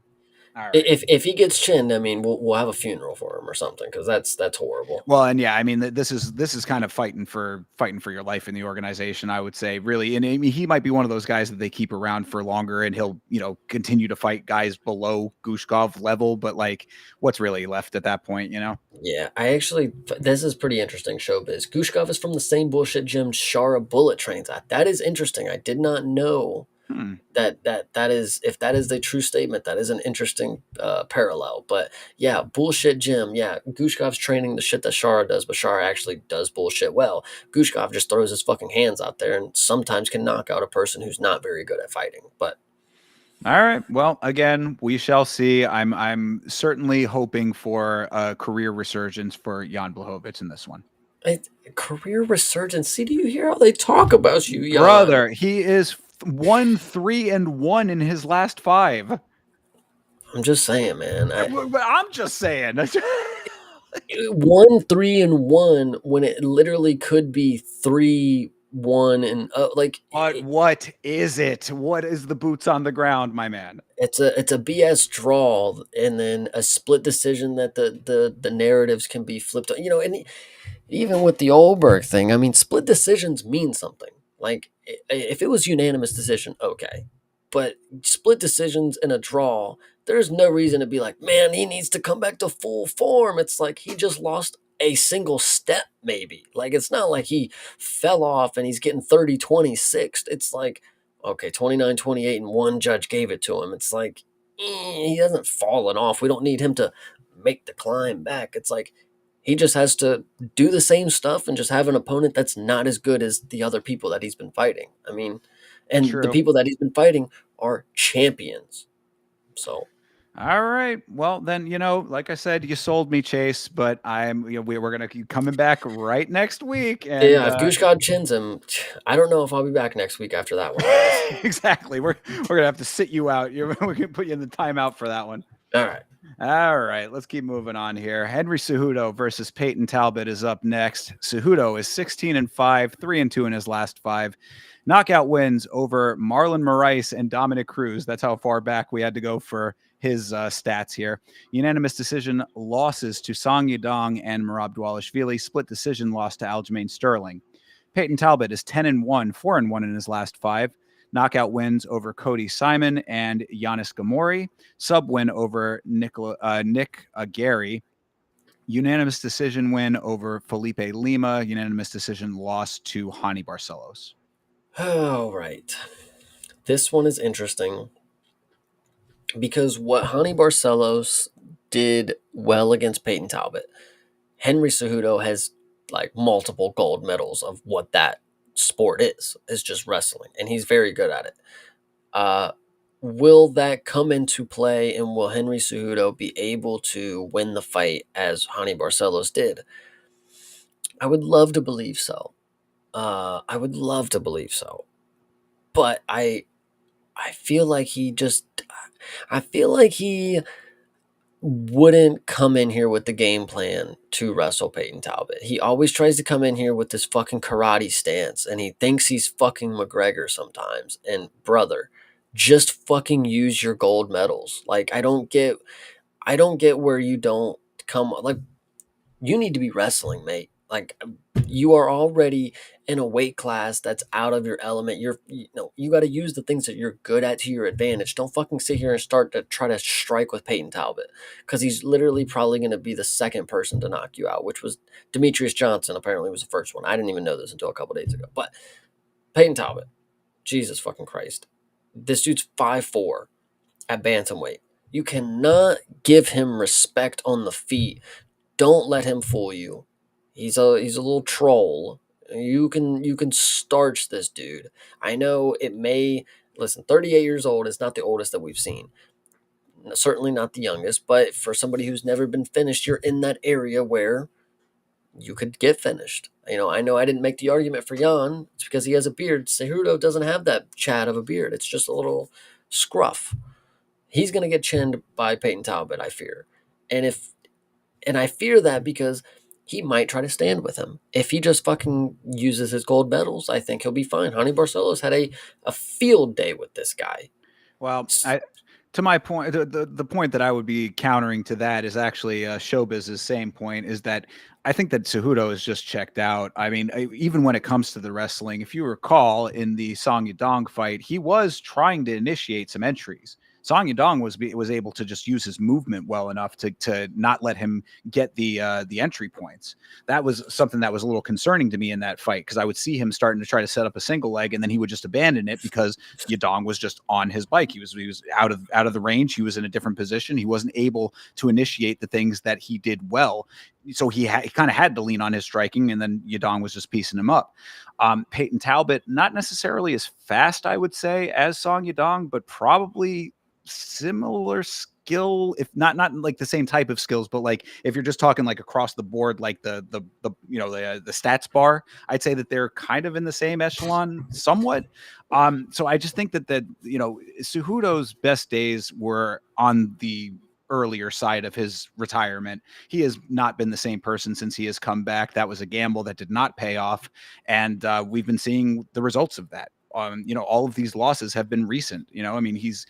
all right.
If he gets chinned, I mean, we'll have a funeral for him or something because that's horrible.
Well, and yeah, I mean, this is kind of fighting for your life in the organization, I would say, really. And I mean, he might be one of those guys that they keep around for longer, and he'll continue to fight guys below Gushkov level. But like, what's really left at that point?
Yeah, I actually this is pretty interesting showbiz. Gushkov is from the same bullshit gym Shara Bullet trains at. That is interesting. I did not know
Hmm.
that is if that is the true statement, that is an interesting parallel. But yeah, bullshit gym. Yeah, Gushkov's training the shit that Shara does, but Shara actually does bullshit well. Gushkov just throws his fucking hands out there and sometimes can knock out a person who's not very good at fighting. But
All right. Well, again, we shall see. I'm certainly hoping for a career resurgence for Jan Blachowicz in this one.
I, career resurgence. See, do you hear how they talk about you, Jan?
Brother, he is 1-3-1 in his last five.
I'm just saying, man.
I'm just saying.
1-3-1 when it literally could be 3-1 and like
But what is it? What is the boots on the ground, my man?
it's a BS draw and then a split decision that the narratives can be flipped on. And even with the Olberg thing, I mean, split decisions mean something. Like if it was unanimous decision, okay, but split decisions in a draw, there's no reason to be like, man, he needs to come back to full form. It's like he just lost a single step, maybe. Like it's not like he fell off and he's getting 30-26. It's like, okay, 29-28, and one judge gave it to him. It's like he hasn't fallen off. We don't need him to make the climb back. It's like he just has to do the same stuff and just have an opponent that's not as good as the other people that he's been fighting. I mean, and the
True.
people that he's been fighting are champions. So
All right. Well, then, like I said, you sold me, Chase, but we're going to keep coming back right next week. And
yeah, if Gushkod chins him, I don't know if I'll be back next week after that one, guys.
exactly. We're going to have to sit you out. We're going to put you in the timeout for that one.
All right.
All right, let's keep moving on here. Henry Cejudo versus Peyton Talbot is up next. Cejudo is 16-5, 3-2 in his last five. Knockout wins over Marlon Moraes and Dominic Cruz. That's how far back we had to go for his stats here. Unanimous decision losses to Song Yadong and Merab Dvalishvili. Split decision loss to Aljamain Sterling. Peyton Talbot is 10-1, 4-1 in his last five. Knockout wins over Cody Simon and Giannis Gamori. Sub win over Nick Gary. Unanimous decision win over Felipe Lima. Unanimous decision loss to Hani Barcelos.
All right. This one is interesting because what Hani Barcelos did well against Peyton Talbot, Henry Cejudo has like multiple gold medals of what that sport is just wrestling, and he's very good at it. Uh, will that come into play, and will Henry Cejudo be able to win the fight as Hani Barcelos did? I would love to believe so. I would love to believe so, but I feel like I feel like he wouldn't come in here with the game plan to wrestle Peyton Talbot. He always tries to come in here with this fucking karate stance and he thinks he's fucking McGregor sometimes. And brother, just fucking use your gold medals. Like I don't get where you don't come like you need to be wrestling, mate. Like You are already in a weight class that's out of your element. You got to use the things that you're good at to your advantage. Don't fucking sit here and start to try to strike with Peyton Talbot, because he's literally probably going to be the second person to knock you out, which was Demetrius Johnson. Apparently was the first one. I didn't even know this until a couple days ago. But Peyton Talbot, Jesus fucking Christ, this dude's 5'4" at bantamweight. You cannot give him respect on the feet. Don't let him fool you. He's a little troll. You can starch this dude. I know it may listen, 38 years old is not the oldest that we've seen. Certainly not the youngest, but for somebody who's never been finished, you're in that area where you could get finished. I know I didn't make the argument for Jan. It's because he has a beard. Cejudo doesn't have that chat of a beard. It's just a little scruff. He's going to get chinned by Peyton Talbot, I fear. And if and I fear that because he might try to stand with him. If he just fucking uses his gold medals, I think he'll be fine. Honey Barcelos had a field day with this guy.
Well, to my point, the point that I would be countering to that is actually Showbiz's same point, is that I think that Cejudo is just checked out. I mean, even when it comes to the wrestling, if you recall in the Song Yadong fight, he was trying to initiate some entries. Song Yadong was able to just use his movement well enough to not let him get the entry points. That was something that was a little concerning to me in that fight, because I would see him starting to try to set up a single leg, and then he would just abandon it because Yadong was just on his bike. He was out of the range. He was in a different position. He wasn't able to initiate the things that he did well. So he kind of had to lean on his striking, and then Yadong was just piecing him up. Peyton Talbot, not necessarily as fast, I would say, as Song Yadong, but probably similar skill, if not like the same type of skills, but like if you're just talking like across the board, like the stats bar, I'd say that they're kind of in the same echelon somewhat. So I just think that Cejudo's best days were on the earlier side of his retirement. He has not been the same person since he has come back. That was a gamble that did not pay off, and we've been seeing the results of that. All of these losses have been recent. I mean, he's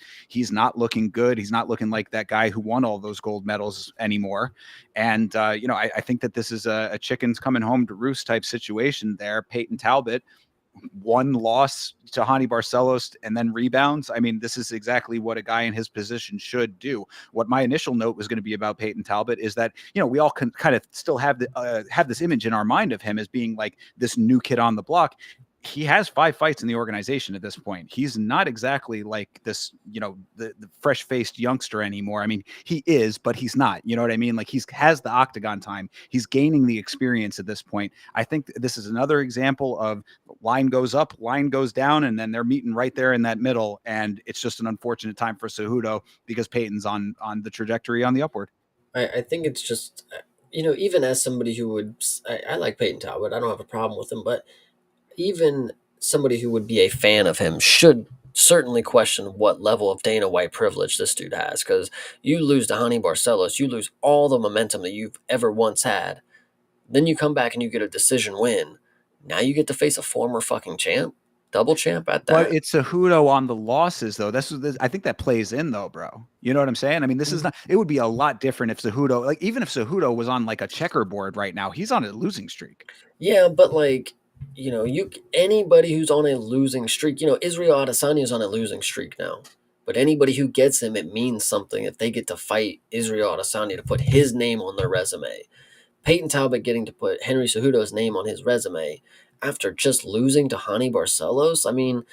not looking good. He's not looking like that guy who won all those gold medals anymore. And I think that this is a chickens coming home to roost type situation there. Peyton Talbot, one loss to Hani Barcelos and then rebounds. I mean, this is exactly what a guy in his position should do. What my initial note was going to be about Peyton Talbot is that, we all can kind of still have this image in our mind of him as being like this new kid on the block. He has 5 fights in the organization at this point. He's not exactly like this, the fresh-faced youngster anymore. I mean, he is, but he's not. You know what I mean? Like, has the octagon time. He's gaining the experience at this point. I think this is another example of line goes up, line goes down, and then they're meeting right there in that middle. And it's just an unfortunate time for Cejudo because Peyton's on the trajectory on the upward.
I think it's just, even as somebody who I like Peyton Talbot, I don't have a problem with him, but even somebody who would be a fan of him should certainly question what level of Dana White privilege this dude has. Because you lose to Hani Barcelos, you lose all the momentum that you've ever once had. Then you come back and you get a decision win. Now you get to face a former fucking champ, double champ at that.
But it's Cejudo on the losses, though. I think that plays in, though, bro. You know what I'm saying? I mean, this is not. It would be a lot different if Cejudo, like, even if Cejudo was on like a checkerboard right now, he's on a losing streak.
Yeah, but like, anybody who's on a losing streak, Israel Adesanya is on a losing streak now. But anybody who gets him, it means something if they get to fight Israel Adesanya to put his name on their resume. Peyton Talbot getting to put Henry Cejudo's name on his resume after just losing to Hani Barcelos, I mean,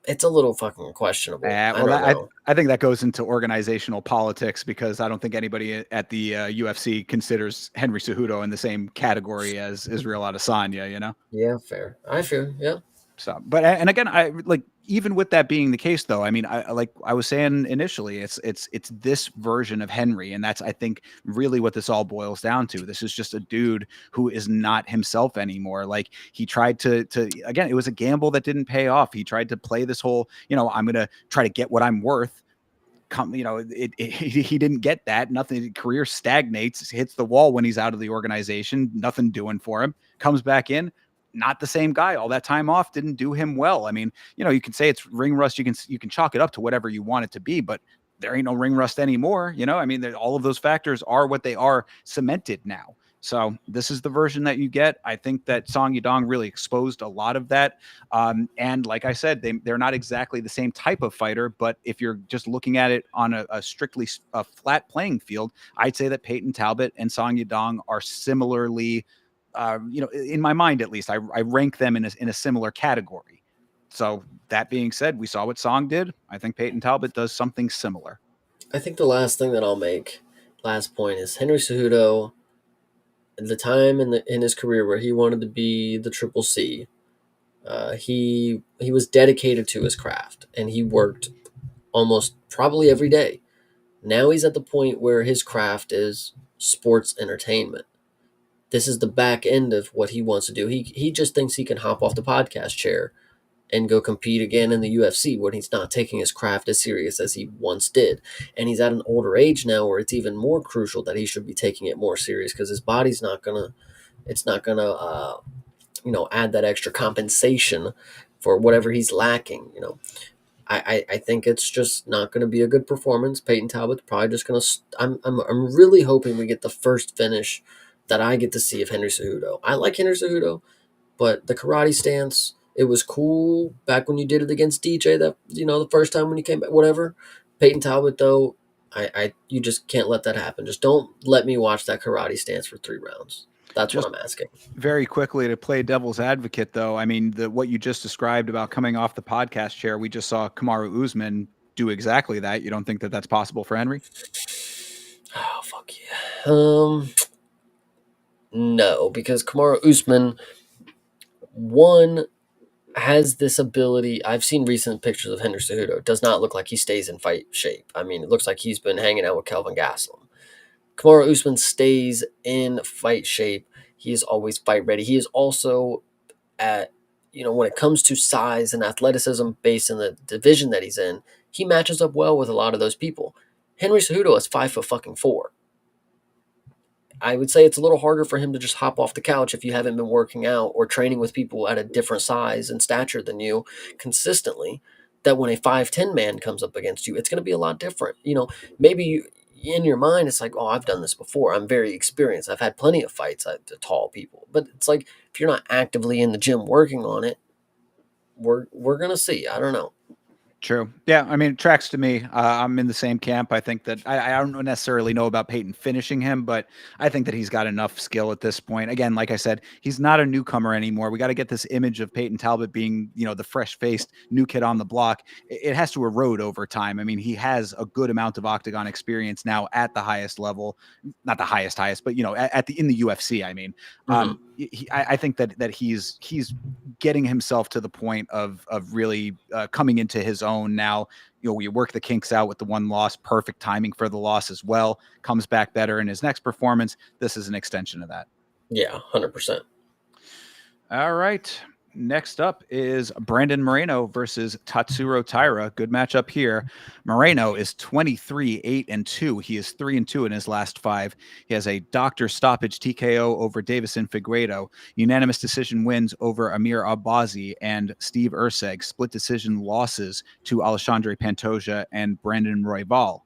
it's a little fucking questionable.
I think that goes into organizational politics, because I don't think anybody at the UFC considers Henry Cejudo in the same category as Israel Adesanya.
Yeah, fair. I feel, yeah.
So, but and again, I like, even with that being the case, though, I mean, I like I was saying initially, it's this version of Henry, and that's, I think, really what this all boils down to. This is just a dude who is not himself anymore. Like, he tried to again, it was a gamble that didn't pay off. He tried to play this whole, I'm gonna try to get what I'm worth. He didn't get that. Nothing. Career stagnates, hits the wall when he's out of the organization. Nothing doing for him. Comes back in. Not the same guy. All that time off didn't do him well. I mean, you can say it's ring rust. You can chalk it up to whatever you want it to be, but there ain't no ring rust anymore. I mean, all of those factors are what they are, cemented now. So this is the version that you get. I think that Song Yadong really exposed a lot of that. And like I said, they're not exactly the same type of fighter, but if you're just looking at it on a strictly a flat playing field, I'd say that Peyton Talbot and Song Yadong are similarly, in my mind at least, I rank them in a similar category. So that being said, we saw what Song did. I think Peyton Talbot does something similar.
I think the last thing that I'll make, last point, is Henry Cejudo. At the time in his career where he wanted to be the Triple C, he was dedicated to his craft and he worked almost probably every day. Now he's at the point where his craft is sports entertainment. This is the back end of what he wants to do. He just thinks he can hop off the podcast chair and go compete again in the UFC when he's not taking his craft as serious as he once did. And he's at an older age now where it's even more crucial that he should be taking it more serious because his body's not gonna it's not gonna add that extra compensation for whatever he's lacking. I think it's just not going to be a good performance. Peyton Talbot's probably just going to. I'm really hoping we get the first finish that I get to see of Henry Cejudo. I like Henry Cejudo, but the karate stance, it was cool back when you did it against DJ. That the first time when you came back, whatever. Peyton Talbot though, I you just can't let that happen. Just don't let me watch that karate stance for 3 rounds. That's what
Just
I'm asking.
very quickly to play devil's advocate, though, I mean, what you just described about coming off the podcast chair, we just saw Kamaru Usman do exactly that. You don't think that that's possible for Henry?
Oh fuck yeah. No, because Kamaru Usman one has this ability. I've seen recent pictures of Henry Cejudo. It does not look like he stays in fight shape. I mean, it looks like he's been hanging out with Kelvin Gastelum. Kamaru Usman stays in fight shape. He is always fight ready. He is also at, when it comes to size and athleticism based in the division that he's in, he matches up well with a lot of those people. Henry Cejudo is 5 foot fucking 4. I would say it's a little harder for him to just hop off the couch if you haven't been working out or training with people at a different size and stature than you consistently. That when a 5'10" man comes up against you, it's going to be a lot different. Maybe in your mind, it's like, oh, I've done this before. I'm very experienced. I've had plenty of fights to tall people. But it's like, if you're not actively in the gym working on it, we're going to see. I don't know.
True. Yeah. I mean, it tracks to me. I'm in the same camp. I think that I don't necessarily know about Peyton finishing him, but I think that he's got enough skill at this point. Again, like I said, he's not a newcomer anymore. We got to get this image of Peyton Talbot being, the fresh faced new kid on the block. It has to erode over time. I mean, he has a good amount of octagon experience now at the highest level, not the highest, but, in the UFC. I mean,
Mhm.
I think that he's getting himself to the point of really coming into his own now. We work the kinks out with the one loss, perfect timing for the loss as well. Comes back better in his next performance. This is an extension of that.
Yeah, 100%.
All right. Next up is Brandon Moreno versus Tatsuro Taira. Good matchup here. Moreno is 23-8-2. He is 3-2 in his last 5. He has a doctor stoppage TKO over Davison Figueiredo, unanimous decision wins over Amir Albazi and Steve Urseg, split decision losses to Alexandre Pantoja and Brandon Royval.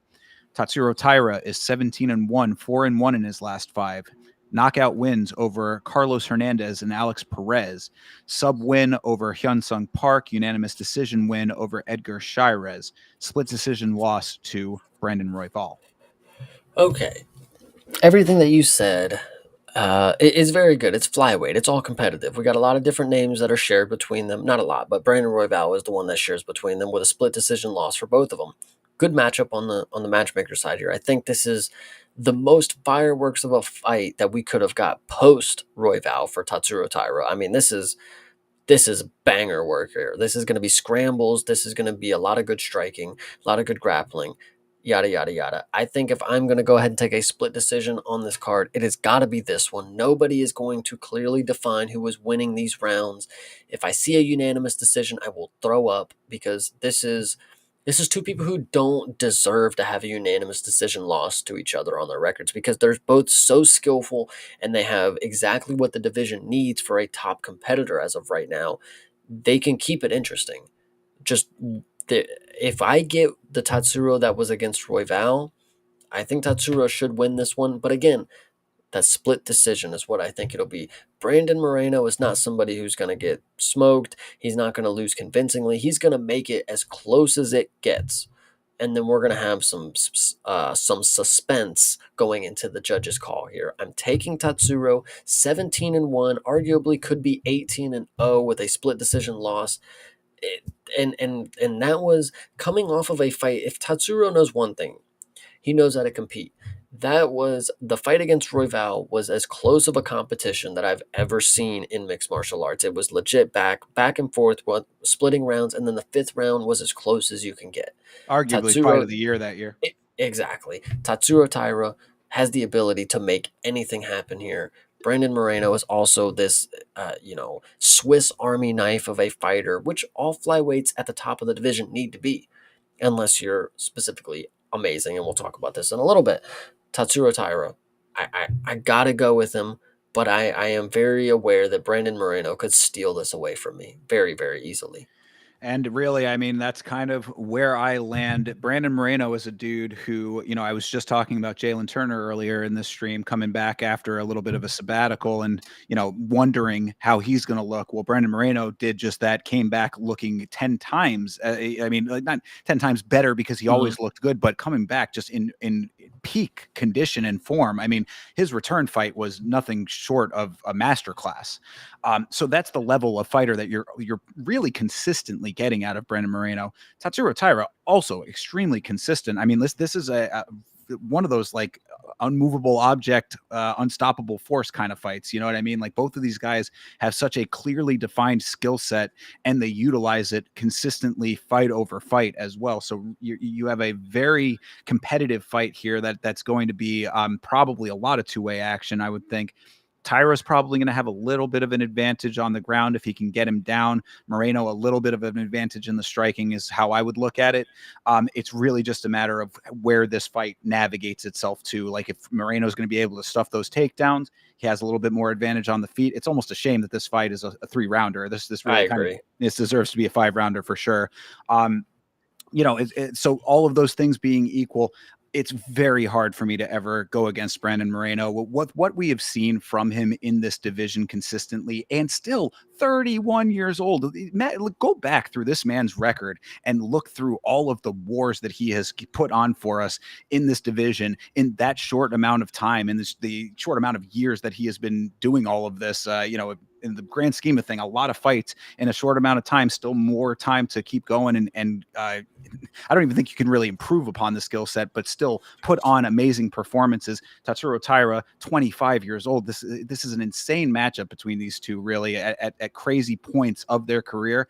Tatsuro Taira is 17-1, 4-1 in his last 5. Knockout wins over Carlos Hernandez and Alex Perez. Sub win over Hyun-Sung Park. Unanimous decision win over Edgar Shirez. Split decision loss to Brandon Royval.
Okay. Everything that you said is very good. It's flyweight. It's all competitive. We got a lot of different names that are shared between them. Not a lot, but Brandon Royval is the one that shares between them with a split decision loss for both of them. Good matchup on the matchmaker side here. I think this is the most fireworks of a fight that we could have got post Royval for Tatsuro Taira. I mean, this is banger work here. This is going to be scrambles. This is going to be a lot of good striking, a lot of good grappling, yada, yada, yada. I think if I'm going to go ahead and take a split decision on this card, it has got to be this one. Nobody is going to clearly define who is winning these rounds. If I see a unanimous decision, I will throw up because this is two people who don't deserve to have a unanimous decision loss to each other on their records because they're both so skillful and they have exactly what the division needs for a top competitor as of right now. They can keep it interesting. Just if I get the Tatsuro that was against Royval, I think Tatsuro should win this one. But again, That split decision is what I think it'll be. Brandon Moreno is not somebody who's going to get smoked. He's not going to lose convincingly. He's going to make it as close as it gets. And then we're going to have some suspense going into the judge's call here. I'm taking Tatsuro 17-1, arguably could be 18-0 with a split decision loss. It, and that was coming off of a fight. If Tatsuro knows one thing, he knows how to compete. That was the fight against Royval was as close of a competition that I've ever seen in mixed martial arts. It was legit back and forth, splitting rounds, and then the fifth round was as close as you can get.
Arguably fight
Tatsuro,
of the year that year.
exactly. Tatsuro Taira has the ability to make anything happen here. Brandon Moreno is also this, Swiss Army knife of a fighter, which all flyweights at the top of the division need to be, unless you're specifically amazing, and we'll talk about this in a little bit. Tatsuro Taira, I gotta go with him, but I am very aware that Brandon Moreno could steal this away from me very, very easily.
And really, I mean, that's kind of where I land. Brandon Moreno is a dude who, I was just talking about Jalen Turner earlier in this stream, coming back after a little bit of a sabbatical and, wondering how he's going to look. Well, Brandon Moreno did just that, came back looking 10 times. I mean, like, not 10 times better because he always looked good, but coming back just in peak condition and form. I mean, his return fight was nothing short of a masterclass. So that's the level of fighter that you're really consistently getting out of Brandon Moreno. Tatsuro Taira also extremely consistent. I mean, this is a one of those like unmovable object, unstoppable force kind of fights. You know what I mean? Like both of these guys have such a clearly defined skill set, and they utilize it consistently, fight over fight as well. So you have a very competitive fight here that's going to be probably a lot of two-way action, I would think. Tyra's probably going to have a little bit of an advantage on the ground if he can get him down. Moreno, a little bit of an advantage in the striking is how I would look at it. It's really just a matter of where this fight navigates itself to. Like if Moreno's going to be able to stuff those takedowns, he has a little bit more advantage on the feet. It's almost a shame that this fight is a 3-rounder. This really this deserves to be a 5-rounder for sure. So all of those things being equal, it's very hard for me to ever go against Brandon Moreno. What we have seen from him in this division consistently, and still 31 years old. Matt, go back through this man's record and look through all of the wars that he has put on for us in this division in that short amount of time, in the short amount of years that he has been doing all of this. In the grand scheme of thing, a lot of fights in a short amount of time, still more time to keep going. And I don't even think you can really improve upon the skill set, but still put on amazing performances. Tatsuro Taira, 25 years old. This is an insane matchup between these two, really, at crazy points of their career,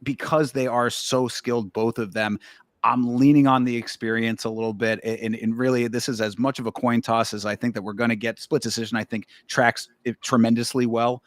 because they are so skilled, both of them. I'm leaning on the experience a little bit, and really this is as much of a coin toss as I think that we're going to get. Split decision, I think, tracks it tremendously well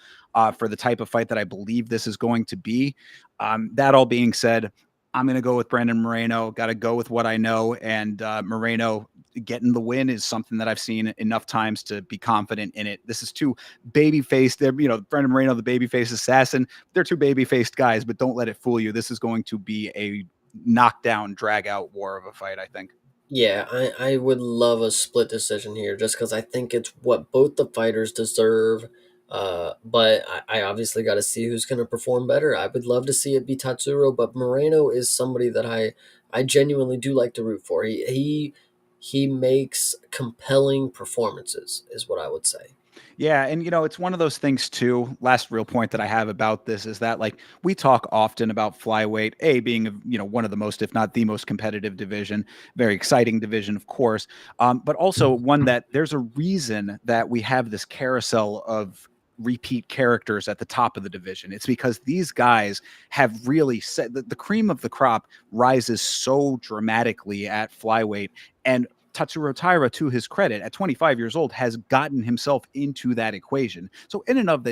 for the type of fight that I believe this is going to be. That all being said, I'm going to go with Brandon Moreno. Got to go with what I know, and Moreno getting the win is something that I've seen enough times to be confident in it. This is two baby-faced. Brandon Moreno, the baby-faced assassin. They're two baby-faced guys, but don't let it fool you. This is going to be a knockdown, drag out war of a fight, I think.
Yeah, I would love a split decision here just because I think it's what both the fighters deserve. But I obviously got to see who's going to perform better. I would love to see it be Tatsuro, but Moreno is somebody that I genuinely do like to root for. He makes compelling performances, is what I would say.
Yeah, and it's one of those things too. Last real point that I have about this is that, like, we talk often about flyweight, being one of the most, if not the most competitive division, very exciting division, of course, but also one that there's a reason that we have this carousel of repeat characters at the top of the division. It's because these guys have really set the cream of the crop rises so dramatically at flyweight. And Tatsuro Taira, to his credit, at 25 years old, has gotten himself into that equation. So in and of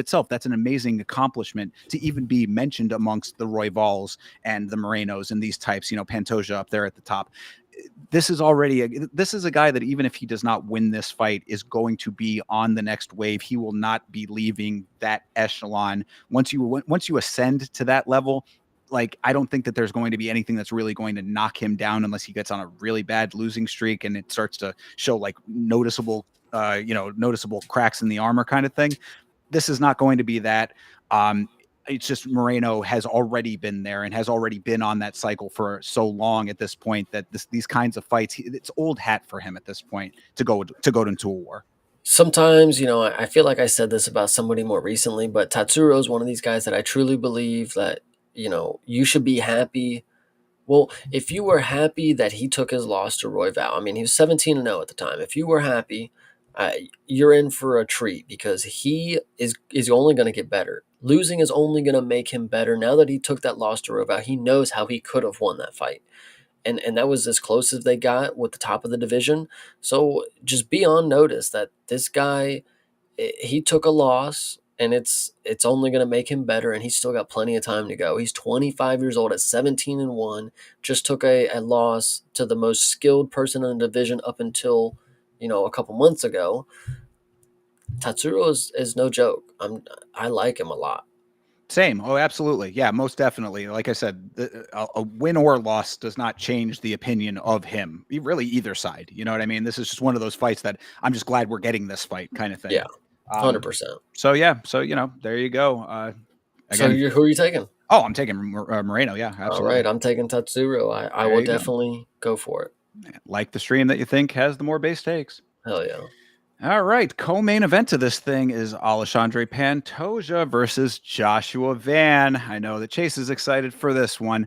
itself, that's an amazing accomplishment to even be mentioned amongst the Royvals and the Morenos and these types. Pantoja up there at the top. This is a guy that, even if he does not win this fight, is going to be on the next wave. He will not be leaving that echelon. Once you ascend to that level, like, I don't think that there's going to be anything that's really going to knock him down unless he gets on a really bad losing streak and it starts to show like noticeable noticeable cracks in the armor kind of thing. This is not going to be that. Um, it's just Moreno has already been there and has already been on that cycle for so long at this point that these kinds of fights, it's old hat for him at this point to go into a war.
Sometimes, I feel like I said this about somebody more recently, but Tatsuro is one of these guys that I truly believe that, you should be happy. Well, if you were happy that he took his loss to Roy Val, I mean, he was 17-0 at the time. If you were happy, you're in for a treat because he is only going to get better. Losing is only going to make him better. Now that he took that loss to Roy Val, he knows how he could have won that fight. And that was as close as they got with the top of the division. So just be on notice that this guy, he took a loss and it's only going to make him better, and he's still got plenty of time to go. He's 25 years old at 17-1, just took a loss to the most skilled person in the division up until a couple months ago. Tatsuro is no joke. I like him a lot.
Same. Oh, absolutely. Yeah, most definitely. Like I said, a win or loss does not change the opinion of him, really either side. You know what I mean? This is just one of those fights that I'm just glad we're getting this fight kind of thing.
Yeah, 100%.
So yeah, so there you go.
So
Again,
who are you taking?
oh, I'm taking Moreno. Yeah,
All
absolutely.
right, I'm taking Tatsuro. I
There
will
you go.
definitely go for it.
Like the stream that you think has the more base takes.
Hell yeah.
All right, co-main event of this thing is Alexandre Pantoja versus Joshua Van. I know that Chase is excited for this one.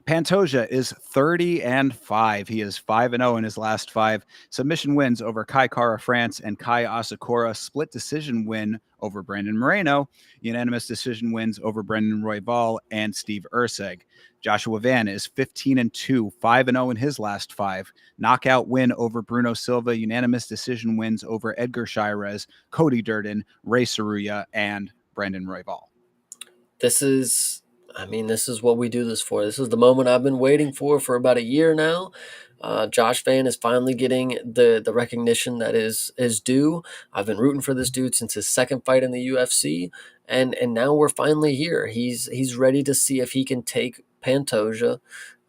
Pantoja is 30-5. He is 5-0 in his last 5. Submission wins over Kai Kara France and Kai Asakura. Split decision win over Brandon Moreno. Unanimous decision wins over Brendan Royval and Steve Urseg. Joshua Van is 15-2, 5-0 in his last 5. Knockout win over Bruno Silva. Unanimous decision wins over Edgar Shirez, Cody Durden, Ray Saruya, and Brendan Royval.
This is what we do this for. This is the moment I've been waiting for about a year now. Josh Van is finally getting the recognition that is due. I've been rooting for this dude since his second fight in the UFC, and now we're finally here. He's ready to see if he can take Pantoja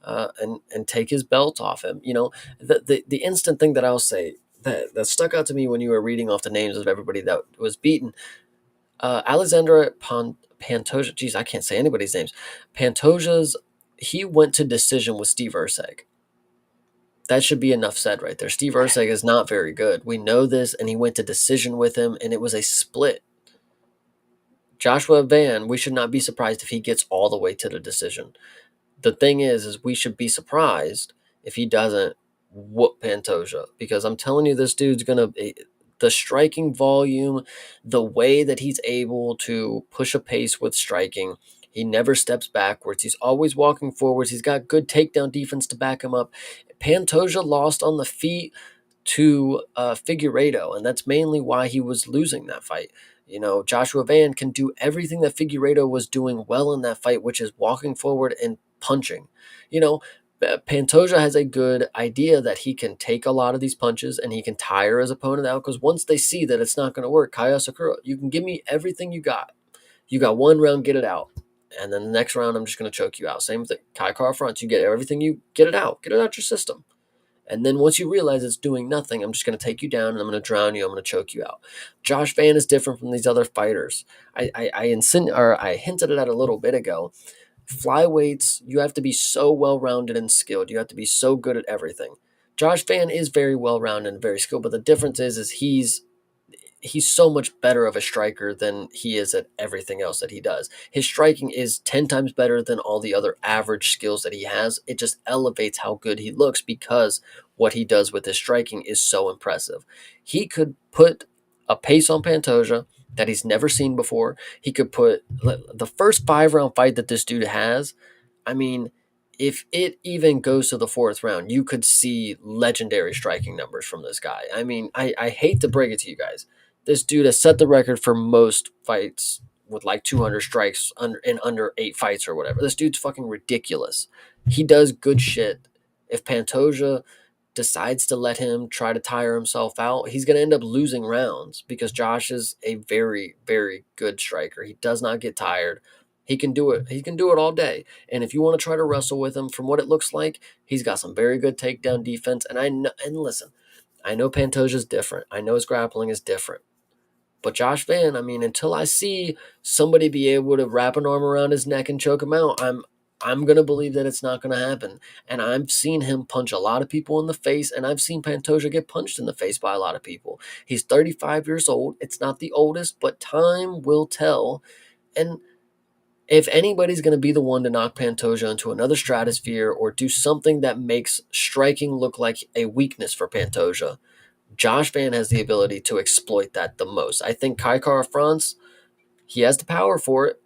and take his belt off him. The instant thing that I'll say that stuck out to me when you were reading off the names of everybody that was beaten. Alexander Pantoja, geez, I can't say anybody's names. Pantoja's, he went to decision with Steve Urseg. That should be enough said right there. Steve Urseg is not very good. We know this, and he went to decision with him, and it was a split. Joshua Van, we should not be surprised if he gets all the way to the decision. The thing is we should be surprised if he doesn't whoop Pantoja, because I'm telling you, this dude's gonna be the striking volume, the way that he's able to push a pace with striking. He never steps backwards. He's always walking forwards. He's got good takedown defense to back him up. Pantoja lost on the feet to Figueiredo, and that's mainly why he was losing that fight. Joshua Van can do everything that Figueiredo was doing well in that fight, which is walking forward and punching. Pantoja has a good idea that he can take a lot of these punches and he can tire his opponent out, because once they see that it's not going to work, Kaya Sakura, you can give me everything you got. You got one round, get it out. And then the next round, I'm just going to choke you out. Same thing. Kai Kara fronts, you get everything, you get it out. Get it out your system. And then once you realize it's doing nothing, I'm just going to take you down and I'm going to drown you. I'm going to choke you out. Josh Van is different from these other fighters. I hinted at it a little bit ago. Flyweights, you have to be so well-rounded and skilled. You have to be so good at everything. Josh Van is very well-rounded and very skilled, but the difference is he's so much better of a striker than he is at everything else that he does. His striking is 10 times better than all the other average skills that he has. It just elevates how good he looks because what he does with his striking is so impressive. He could put a pace on Pantoja that he's never seen before. He could put the first 5-round fight that this dude has. I mean, if it even goes to the 4th round, you could see legendary striking numbers from this guy. I mean, I hate to break it to you guys. This dude has set the record for most fights with like 200 strikes in under 8 fights or whatever. This dude's fucking ridiculous. He does good shit. If Pantoja decides to let him try to tire himself out, he's going to end up losing rounds because Josh is a very, very good striker. He does not get tired. He can do it. He can do it all day. And if you want to try to wrestle with him, from what it looks like, he's got some very good takedown defense. And listen, I know Pantoja's different. I know his grappling is different. But Josh Van, I mean, until I see somebody be able to wrap an arm around his neck and choke him out, I'm gonna believe that it's not gonna happen. And I've seen him punch a lot of people in the face, and I've seen Pantoja get punched in the face by a lot of people. He's 35 years old. It's not the oldest, but time will tell. And if anybody's going to be the one to knock Pantoja into another stratosphere or do something that makes striking look like a weakness for Pantoja, Josh Van has the ability to exploit that the most. I think Kai Kara France, he has the power for it.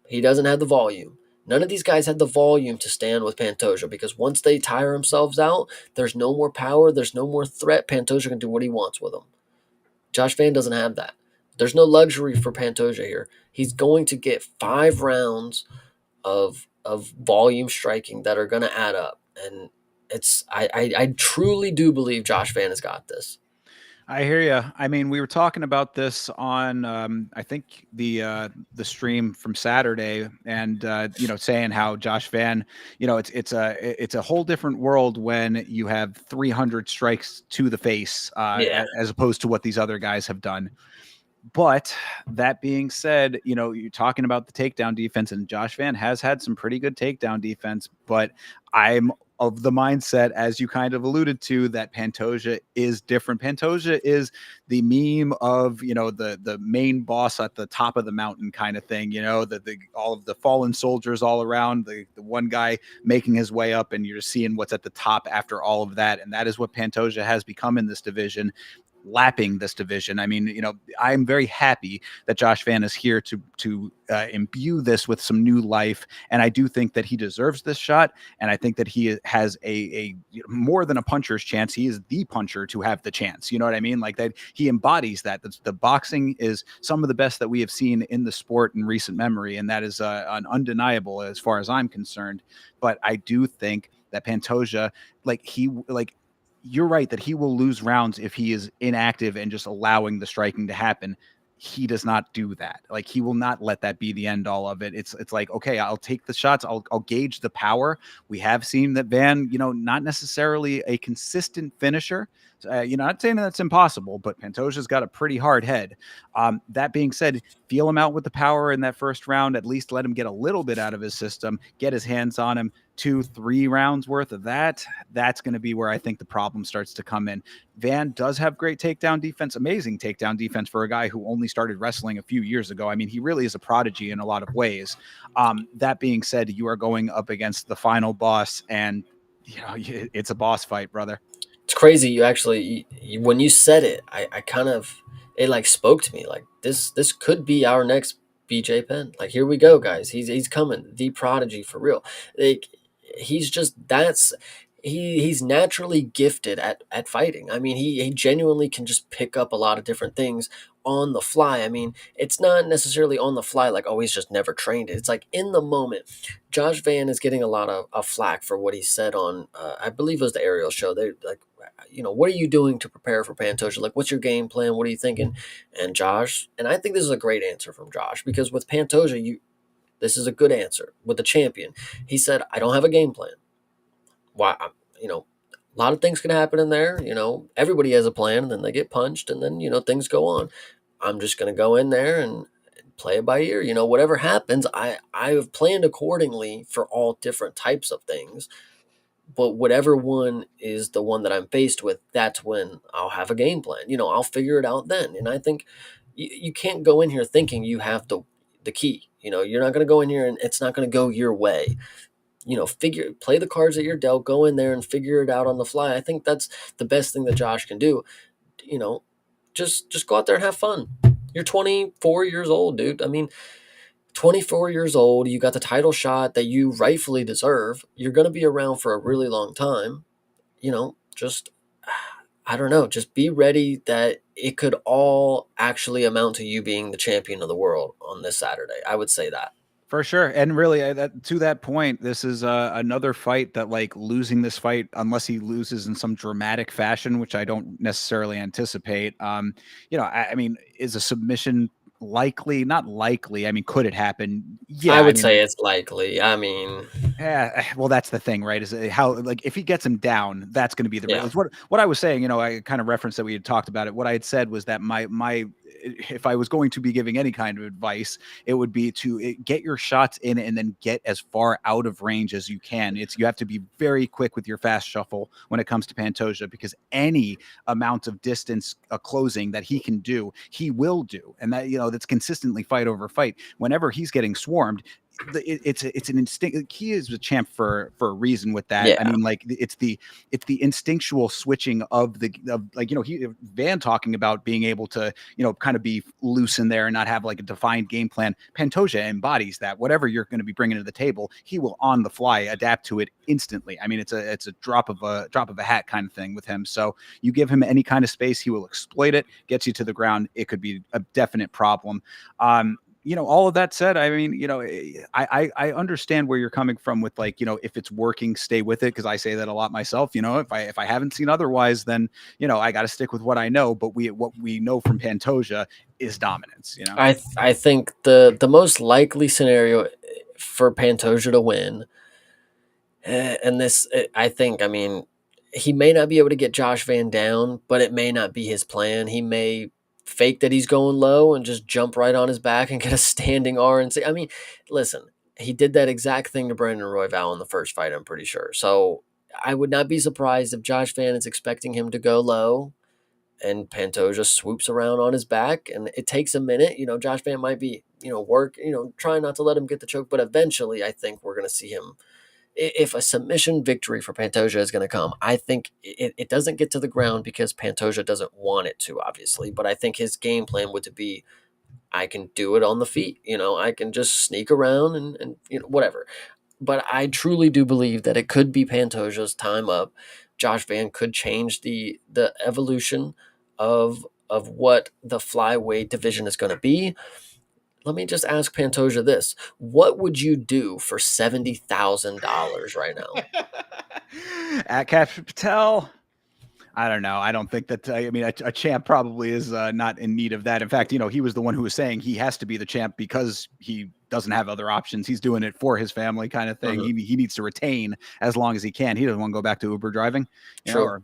He doesn't have the volume. None of these guys had the volume to stand with Pantoja because once they tire themselves out, there's no more power, there's no more threat. Pantoja can do what he wants with them. Josh Van doesn't have that. There's no luxury for Pantoja here. He's going to get 5 rounds of volume striking that are going to add up, and I truly do believe Josh Van has got this.
I hear you. I mean, we were talking about this on, I think the stream from Saturday, and saying how Josh Van, it's a whole different world when you have 300 strikes to the face,
Yeah,
as opposed to what these other guys have done. But that being said, you're talking about the takedown defense, and Josh Van has had some pretty good takedown defense. But I'm of the mindset, as you kind of alluded to, that Pantoja is different. Pantoja is the meme of the main boss at the top of the mountain kind of thing. The all of the fallen soldiers all around, the one guy making his way up, and you're seeing what's at the top after all of that. And that is what Pantoja has become in this division, lapping this division. I mean, I'm very happy that Josh Van is here to imbue this with some new life, and I do think that he deserves this shot. And I think that he has a more than a puncher's chance. He is the puncher to have the chance. You know what I mean? Like that, he embodies that. The boxing is some of the best that we have seen in the sport in recent memory, and that is an undeniable as far as I'm concerned. But I do think that Pantoja, you're right that he will lose rounds if he is inactive and just allowing the striking to happen. He does not do that. Like, he will not let that be the end all of it. It's like, okay, I'll take the shots. I'll gauge the power. We have seen that Van, not necessarily a consistent finisher. Not saying that's impossible, but Pantoja's got a pretty hard head. That being said, feel him out with the power in that first round. At least let him get a little bit out of his system, get his hands on him. 2-3 rounds worth of that's going to be where I think the problem starts to come in. Van does have great takedown defense, amazing takedown defense for a guy who only started wrestling a few years ago. I mean, he really is a prodigy in a lot of ways. That being said, you are going up against the final boss, and it's a boss fight, brother.
it's crazy. You actually, when you said it, I kind of, it like spoke to me. Like this could be our next BJ Penn. Like, here we go, guys. He's coming, the prodigy for real. Like, he's just that's he's naturally gifted at fighting. I mean, he genuinely can just pick up a lot of different things on the fly. I mean, it's not necessarily on the fly like, oh, he's just never trained it. It's like in the moment. Josh Van is getting a lot of flack for what he said on, I believe it was the Ariel show. They like, what are you doing to prepare for Pantoja? Like, what's your game plan? What are you thinking? And Josh, and I think this is a great answer from Josh, because with Pantoja, this is a good answer with the champion. He said, I don't have a game plan. Why? A lot of things can happen in there. Everybody has a plan, and then they get punched, and then things go on. I'm just going to go in there and play it by ear. Whatever happens, I have planned accordingly for all different types of things. But whatever one is the one that I'm faced with, that's when I'll have a game plan. I'll figure it out then. And I think you can't go in here thinking you have the key. You're not going to go in here and it's not going to go your way. Play the cards that you're dealt, go in there and figure it out on the fly. I think that's the best thing that Josh can do. You know, just go out there and have fun. You're 24 years old, dude. I mean, 24 years old, you got the title shot that you rightfully deserve. You're going to be around for a really long time. Just, I don't know, just be ready that it could all actually amount to you being the champion of the world on this Saturday. I would say that.
For sure. And really, to that point, this is another fight that, like, losing this fight, unless he loses in some dramatic fashion, which I don't necessarily anticipate, I mean, is a submission likely, not likely. I mean, could it happen?
I
Yeah, I
would
mean,
say it's likely. I mean,
yeah, well, that's the thing, right? Is how like if he gets him down, that's going to be the
yeah.
it's what I was saying. You know, I kind of referenced that we had talked about it. What I had said was that my if I was going to be giving any kind of advice, it would be to get your shots in and then get as far out of range as you can. It's you have to be very quick with your fast shuffle when it comes to Pantoja because any amount of distance closing that he can do, he will do, and that that's consistently fight over fight. Whenever he's getting swarmed, it's an instinct. He is a champ for a reason with that. I
Yeah.
mean, like it's the instinctual switching of like he Van talking about being able to kind of be loose in there and not have like a defined game plan. Pantoja embodies that. Whatever you're going to be bringing to the table, he will on the fly adapt to it instantly. I mean, it's a drop of a hat kind of thing with him. So you give him any kind of space, he will exploit it. Gets you to the ground, it could be a definite problem. All of that said, I mean, I understand where you're coming from with like, if it's working, stay with it. Cause I say that a lot myself, if I haven't seen otherwise, then, I got to stick with what I know. But what we know from Pantoja is dominance.
I think the most likely scenario for Pantoja to win, and this I think, I mean, he may not be able to get Josh Van down, but it may not be his plan. He may fake that he's going low and just jump right on his back and get a standing RNC. I mean, listen, he did that exact thing to Brandon Royval in the first fight, I'm pretty sure. So I would not be surprised if Josh Van is expecting him to go low and Pantoja swoops around on his back and it takes a minute. Josh Van might be, trying not to let him get the choke, but eventually I think we're going to see him. If a submission victory for Pantoja is going to come, I think it doesn't get to the ground because Pantoja doesn't want it to, obviously. But I think his game plan would to be, I can do it on the feet. I can just sneak around and whatever. But I truly do believe that it could be Pantoja's time up. Josh Van could change the evolution of what the flyweight division is going to be. Let me just ask Pantoja this: what would you do for $70,000 right now?
At Cash Patel, I don't know. I don't think that. I mean, a champ probably is not in need of that. In fact, he was the one who was saying he has to be the champ because he doesn't have other options. He's doing it for his family, kind of thing.
Mhm.
He needs to retain as long as he can. He doesn't want to go back to Uber driving,
True.
or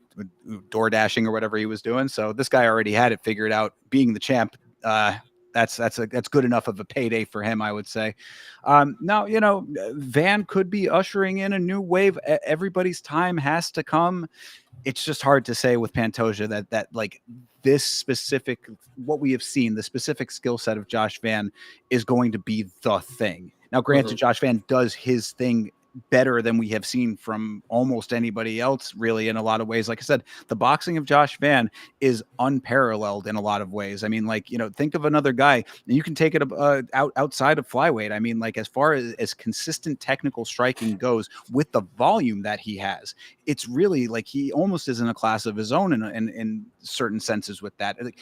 door dashing or whatever he was doing. So this guy already had it figured out. Being the champ, that's good enough of a payday for him, I would say. Now, Van could be ushering in a new wave. Everybody's time has to come. It's just hard to say with Pantoja that like this specific what we have seen, the specific skill set of Josh Van is going to be the thing. Now, granted,
Mhm.
Josh Van does his thing better than we have seen from almost anybody else, really, in a lot of ways. Like I said, the boxing of Josh Van is unparalleled in a lot of ways. I mean, like, think of another guy, and you can take it outside of flyweight. I mean, like, as far as consistent technical striking goes with the volume that he has, it's really like he almost is in a class of his own in certain senses with that. Like,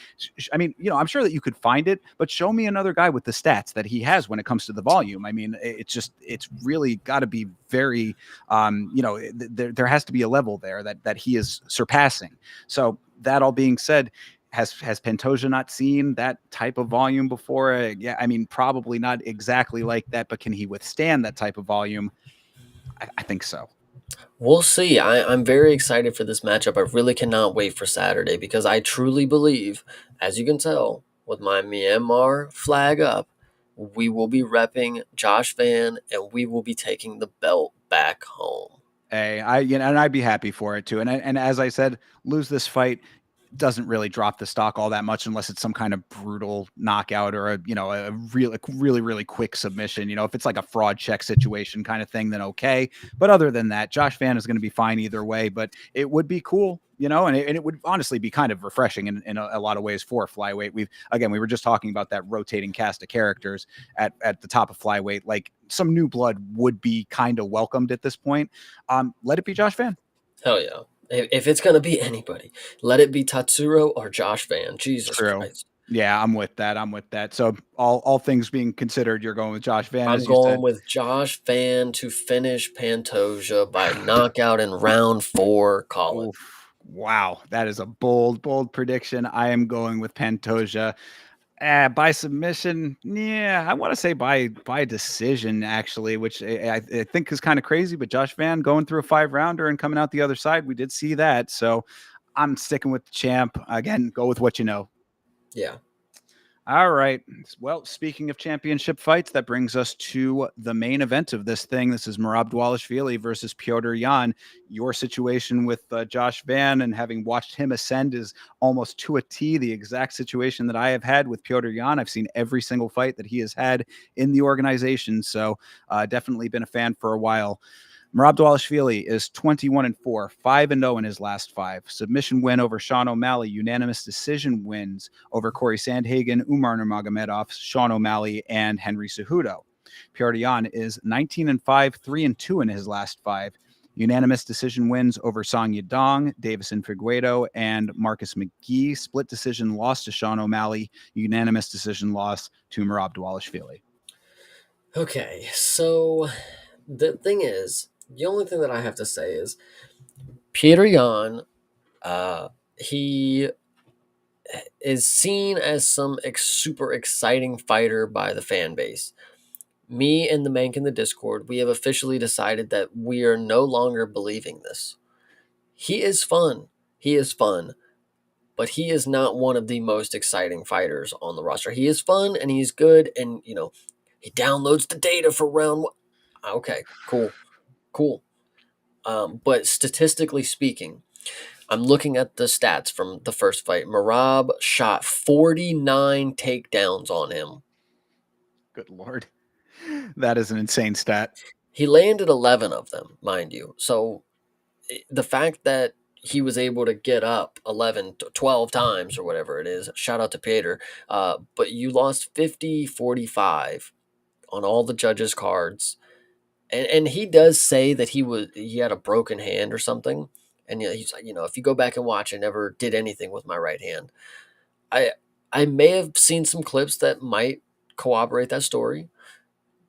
I mean, I'm sure that you could find it, but show me another guy with the stats that he has when it comes to the volume. I mean, it's really got to be very, there has to be a level there that he is surpassing. So that all being said, has Pantoja not seen that type of volume before? Yeah, I mean, probably not exactly like that, but can he withstand that type of volume? I think so.
We'll see. I'm very excited for this matchup. I really cannot wait for Saturday because I truly believe, as you can tell, with my Myanmar flag up, we will be repping Josh Van and we will be taking the belt back home.
Hey, and I'd be happy for it too. And as I said, lose this fight doesn't really drop the stock all that much unless it's some kind of brutal knockout or a really quick submission. If it's like a fraud check situation kind of thing, then okay. But other than that, Josh Van is going to be fine either way. But it would be cool, and it would honestly be kind of refreshing in a lot of ways for flyweight. We were just talking about that rotating cast of characters at the top of flyweight. Like, some new blood would be kind of welcomed at this point. Let it be Josh Van.
Hell yeah. If it's going to be anybody, let it be Tatsuro or Josh Van. Jesus
True.
Christ.
Yeah, I'm with that. So all things being considered, you're going with Josh Van,
I'm
as you
going
said.
with Josh Van to finish Pantoja by knockout in round 4. Call it.
Oof. Wow, that is a bold prediction. I am going with Pantoja. By submission, yeah, I want to say by decision actually, which I think is kind of crazy. But Josh Van going through a 5 rounder and coming out the other side, we did see that. So I'm sticking with the champ again. Go with what you know.
Yeah.
All right. Well, speaking of championship fights, that brings us to the main event of this thing. This is Merab Dvalishvili versus Piotr Jan. Your situation with Josh Van and having watched him ascend is almost to a T the exact situation that I have had with Piotr Jan. I've seen every single fight that he has had in the organization, so definitely been a fan for a while. Merab Dvalishvili is 21-4, 5-0 in his last five. Submission win over Sean O'Malley, unanimous decision wins over Corey Sandhagen, Umar Nurmagomedov, Sean O'Malley, and Henry Cejudo. Piotr Jan is 19-5, 3-2 in his last five. Unanimous decision wins over Song Yadong, Davison Figueiredo, and Marcus McGee. Split decision loss to Sean O'Malley. Unanimous decision loss to Merab Dvalishvili.
Okay, so the thing is, the only thing that I have to say is Peter Yan, he is seen as some super exciting fighter by the fan base. Me and the Mank in the Discord, we have officially decided that we are no longer believing this. He is fun. He is fun. But he is not one of the most exciting fighters on the roster. He is fun and he's good, and he downloads the data for round one. Okay, cool, cool. But statistically speaking, I'm looking at the stats from the first fight. Merab shot 49 takedowns on him.
Good Lord. That is an insane stat.
He landed 11 of them, mind you. So the fact that he was able to get up 11 to 12 times or whatever it is, shout out to Peter, but you lost 50-45 on all the judges' cards. And he does say that he had a broken hand or something. And he's like, if you go back and watch, I never did anything with my right hand. I I may have seen some clips that might corroborate that story,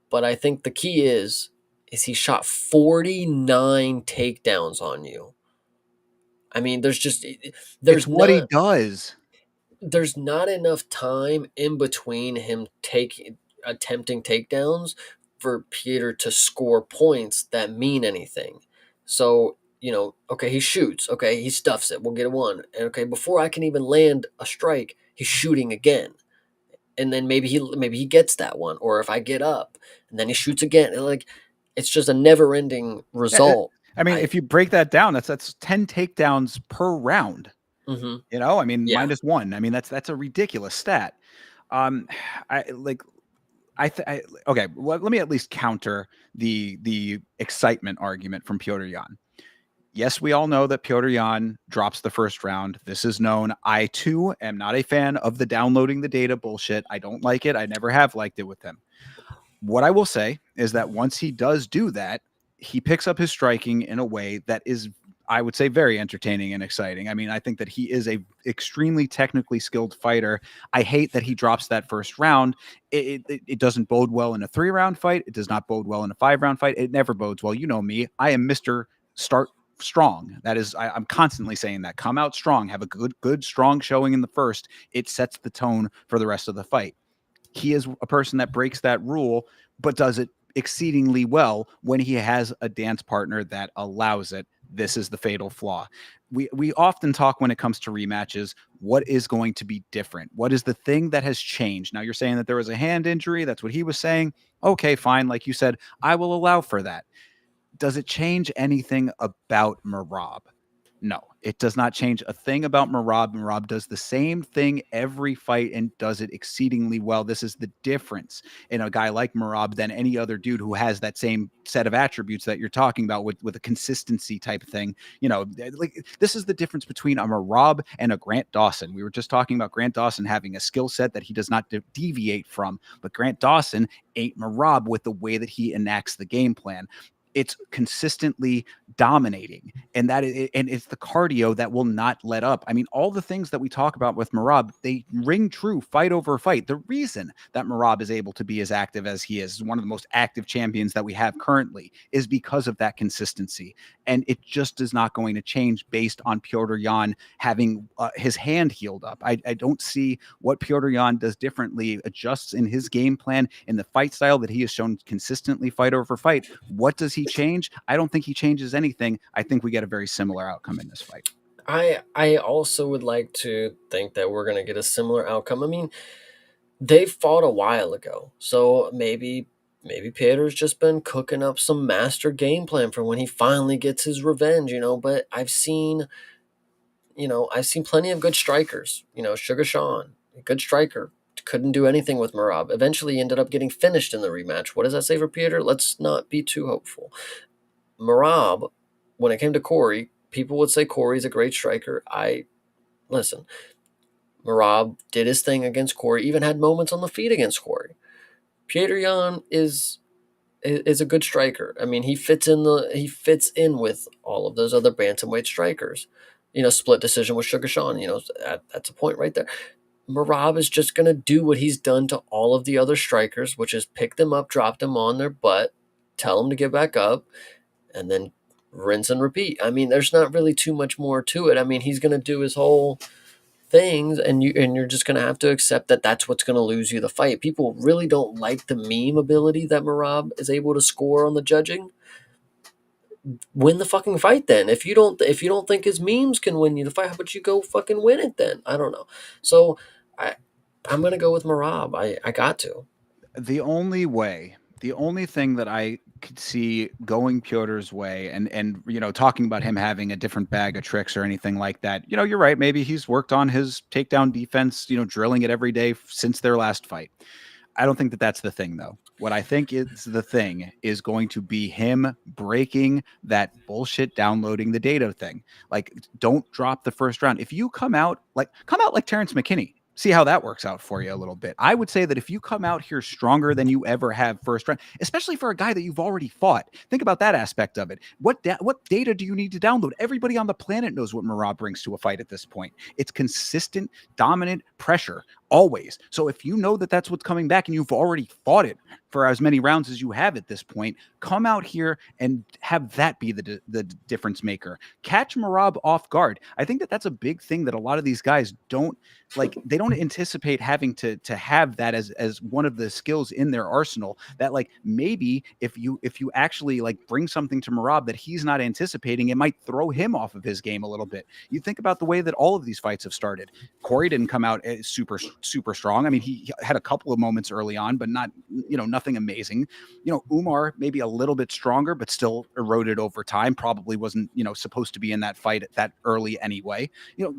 but I think the key is he shot 49 takedowns on you. I mean,
It's
there's
what he
not
does.
there's not enough time in between him attempting takedowns for Peter to score points that mean anything. So, okay, he shoots, okay, he stuffs it, we'll get a one. And okay, before I can even land a strike, he's shooting again. And then maybe he gets that one, or if I get up and then he shoots again. Like, it's just a never-ending
Yeah,
result.
I mean,
I
if you break that down, that's 10 takedowns per round.
mhm.
I mean,
Yeah.
-1. I mean, that's a ridiculous stat. Um, I like okay. Well, let me at least counter the excitement argument from Piotr Jan. Yes, we all know that Piotr Jan drops the first round. This is known. I too am not a fan of the downloading the data bullshit. I don't like it. I never have liked it with him. What I will say is that once he does do that, he picks up his striking in a way that is, I would say, very entertaining and exciting. I mean, I think that he is a extremely technically skilled fighter. I hate that he drops that first round. It doesn't bode well in a 3-round fight. It does not bode well in a 5-round fight. It never bodes well. You know me. I am Mr. Start strong. That is, I'm constantly saying that. Come out strong. Have a good, strong showing in the first. It sets the tone for the rest of the fight. He is a person that breaks that rule, but does it exceedingly well when he has a dance partner that allows it. This is the fatal flaw. We often talk when it comes to rematches, what is going to be different? What is the thing that has changed? Now you're saying that there was a hand injury. That's what he was saying. Okay, fine. Like you said, I will allow for that. Does it change anything about Merab? No, it does not change a thing about Merab. Merab does the same thing every fight and does it exceedingly well. This is the difference in a guy like Merab than any other dude who has that same set of attributes that you're talking about with a consistency type thing. Like this is the difference between a Merab and a Grant Dawson. We were just talking about Grant Dawson having a skill set that he does not deviate from, but Grant Dawson ain't Merab with the way that he enacts the game plan. it's consistently dominating, and and it's the cardio that will not let up. I mean, all the things that we talk about with Merab, they ring true fight over fight. The reason that Merab is able to be as active as he is, one of the most active champions that we have currently, is because of that consistency. And it just is not going to change based on Piotr Jan having his hand healed up. I don't see what Piotr Jan does differently, adjusts in his game plan, in the fight style that he has shown consistently fight over fight. What does he change? I don't think he changes anything. I think we get a very similar outcome in this fight.
I also would like to think that we're gonna get a similar outcome. I mean, they fought a while ago, so maybe Peter's just been cooking up some master game plan for when he finally gets his revenge, you know. But I've seen plenty of good strikers. You know, Sugar Sean, a good striker, couldn't do anything with Marab. Eventually, he ended up getting finished in the rematch. What does that say for Peter? Let's not be too hopeful. Marab, when it came to Corey, people would say Corey's a great striker. I listen. Marab did his thing against Corey, even had moments on the feet against Corey. Peter Yan is a good striker. I mean, he fits in with all of those other bantamweight strikers. You know, split decision with Sugar Sean. You know, that's a point right there. Marab is just gonna do what he's done to all of the other strikers, which is pick them up, drop them on their butt, tell them to get back up, and then rinse and repeat. I mean, there's not really too much more to it. I mean, he's gonna do his whole things, and you're just gonna have to accept that that's what's gonna lose you the fight. People really don't like the meme ability that Marab is able to score on the judging. Win the fucking fight then. If you don't think his memes can win you the fight, how about you go fucking win it then? I don't know. So I I'm gonna go with Marab. I got to.
The only thing that I could see going Piotr's way, and talking about him having a different bag of tricks or anything like that, you're right. Maybe he's worked on his takedown defense, drilling it every day since their last fight. I don't think that that's the thing, though. What I think is the thing is going to be him breaking that bullshit downloading the data thing. Like, don't drop the first round. If you come out like Terrence McKinney, see how that works out for you a little bit. I would say that if you come out here stronger than you ever have first round, especially for a guy that you've already fought, think about that aspect of it. What data do you need to download? Everybody on the planet knows what Marab brings to a fight at this point. It's consistent, dominant pressure always. So if you know that that's what's coming back and you've already fought it for as many rounds as you have at this point, come out here and have that be the difference maker. Catch Marab off guard. I think that that's a big thing that a lot of these guys don't like. They don't anticipate having to have that as one of the skills in their arsenal. That, like, maybe if you actually like bring something to Marab that he's not anticipating, it might throw him off of his game a little bit. You think about the way that all of these fights have started. Corey didn't come out super strong. I mean, he had a couple of moments early on, but not, nothing amazing. Umar maybe a little bit stronger, but still eroded over time. Probably wasn't, supposed to be in that fight at that early anyway.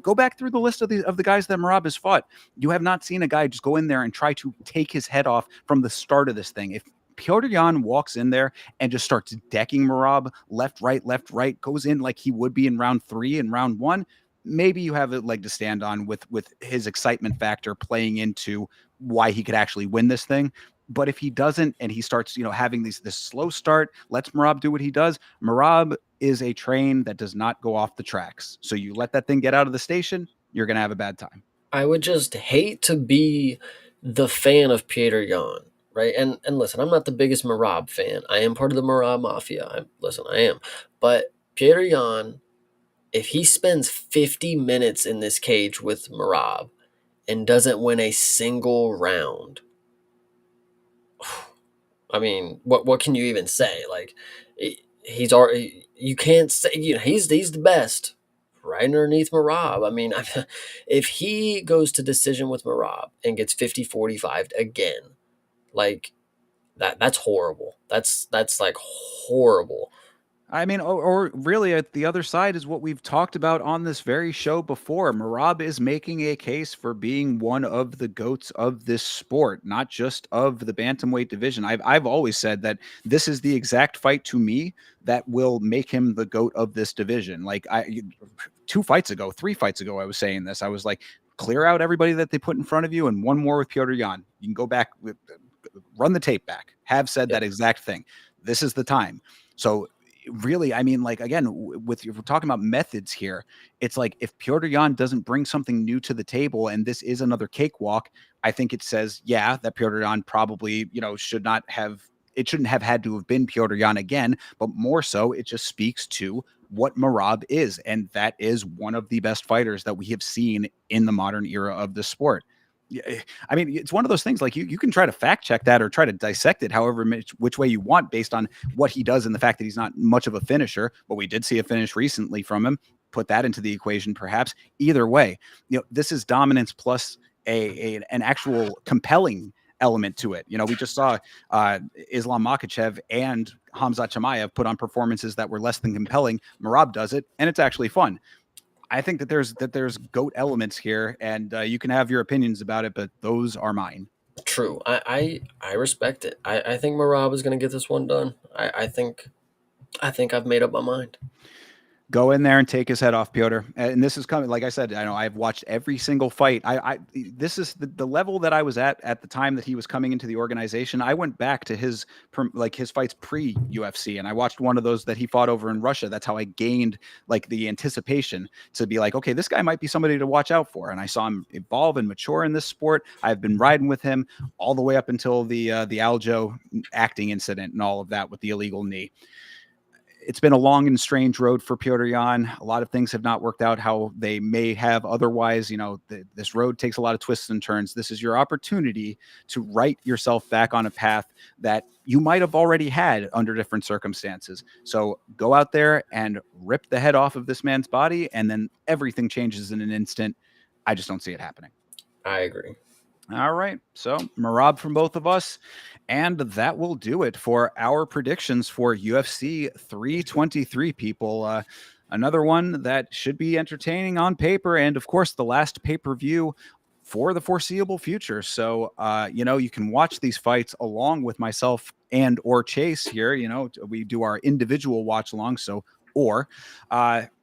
Go back through the list of the guys that Marab has fought. You have not seen a guy just go in there and try to take his head off from the start of this thing. If Piotr Jan walks in there and just starts decking Marab left, right, goes in like he would be in round 3 and round 1, maybe you have a leg to stand on with his excitement factor playing into why he could actually win this thing. But if he doesn't, and he starts, having this slow start, lets Marab do what he does. Marab is a train that does not go off the tracks. So you let that thing get out of the station, you're going to have a bad time.
I would just hate to be the fan of Peter Yan, right? And listen, I'm not the biggest Marab fan. I am part of the Marab mafia. I am. But Peter Yan, if he spends 50 minutes in this cage with Marab and doesn't win a single round, I mean, what can you even say? Like, he's already, you can't say, he's the best right underneath Marab. I mean, if he goes to decision with Marab and gets 50-45 again, like that's horrible. That's like horrible.
I mean, or really, at the other side is what we've talked about on this very show before. Marab is making a case for being one of the goats of this sport, not just of the bantamweight division. I've always said that this is the exact fight to me that will make him the goat of this division. Like 3 fights ago, I was saying this. I was like, clear out everybody that they put in front of you, and one more with Piotr Jan. You can go back, run the tape back. Have said that exact thing. This is the time. So really, I mean, like, again, with if we're talking about methods here, it's like if Piotr Jan doesn't bring something new to the table and this is another cakewalk, I think it says, yeah, that Piotr Jan probably, should not have, it shouldn't have had to have been Piotr Jan again, but more so, it just speaks to what Merab is. And that is one of the best fighters that we have seen in the modern era of the sport. I mean, it's one of those things, like you can try to fact check that or try to dissect it however which way you want based on what he does and the fact that he's not much of a finisher, but we did see a finish recently from him. Put that into the equation, perhaps. Either way, this is dominance plus an actual compelling element to it. We just saw Islam Makhachev and Hamzat Chimaev put on performances that were less than compelling. Merab does it, and it's actually fun. I think that there's GOAT elements here, and you can have your opinions about it, but those are mine.
True. I respect it. I think Marab is going to get this one done. I think I've made up my mind.
Go in there and take his head off, Piotr. And this is coming. Like I said, I know I've watched every single fight. This is the level that I was at the time that he was coming into the organization. I went back to his fights pre UFC, and I watched one of those that he fought over in Russia. That's how I gained like the anticipation to be like, okay, this guy might be somebody to watch out for. And I saw him evolve and mature in this sport. I've been riding with him all the way up until the Aljo acting incident and all of that with the illegal knee. It's been a long and strange road for Piotr Jan. A lot of things have not worked out how they may have otherwise. This road takes a lot of twists and turns. This is your opportunity to write yourself back on a path that you might have already had under different circumstances. So go out there and rip the head off of this man's body, and then everything changes in an instant. I just don't see it happening.
I agree.
All right. So, Merab from both of us. And that will do it for our predictions for UFC 323, people. Another one that should be entertaining on paper. And of course, the last pay per view for the foreseeable future. So, you can watch these fights along with myself and or Chase here. We do our individual watch along. So, or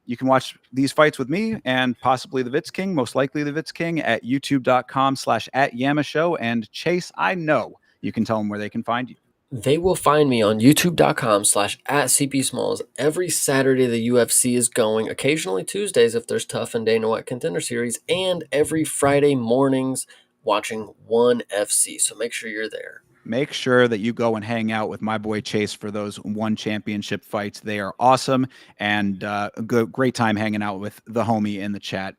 you can watch these fights with me and possibly the Vitz King, most likely the Vitz King, at youtube.com/@YamaShow. And Chase, I know you can tell them where they can find you.
They will find me on youtube.com/@CPSmalls. Every Saturday the UFC is going, occasionally Tuesdays if there's Tough and Dana White Contender Series, and every Friday mornings watching ONE FC. So make sure you're there.
Make sure that you go and hang out with my boy Chase for those ONE Championship fights. They are awesome, and a great time hanging out with the homie in the chat.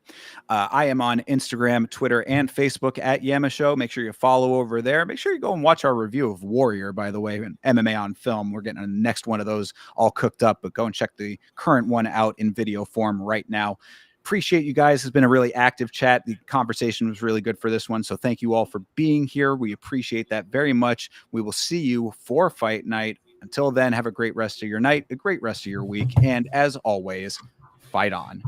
I am on Instagram, Twitter, and Facebook at YamaShow. Make sure you follow over there. Make sure you go and watch our review of Warrior, by the way, and MMA on Film. We're getting a next one of those all cooked up, but go and check the current one out in video form right now. Appreciate you guys. It's been a really active chat. The conversation was really good for this one. So thank you all for being here. We appreciate that very much. We will see you for fight night. Until then, have a great rest of your night, a great rest of your week. And as always, fight on.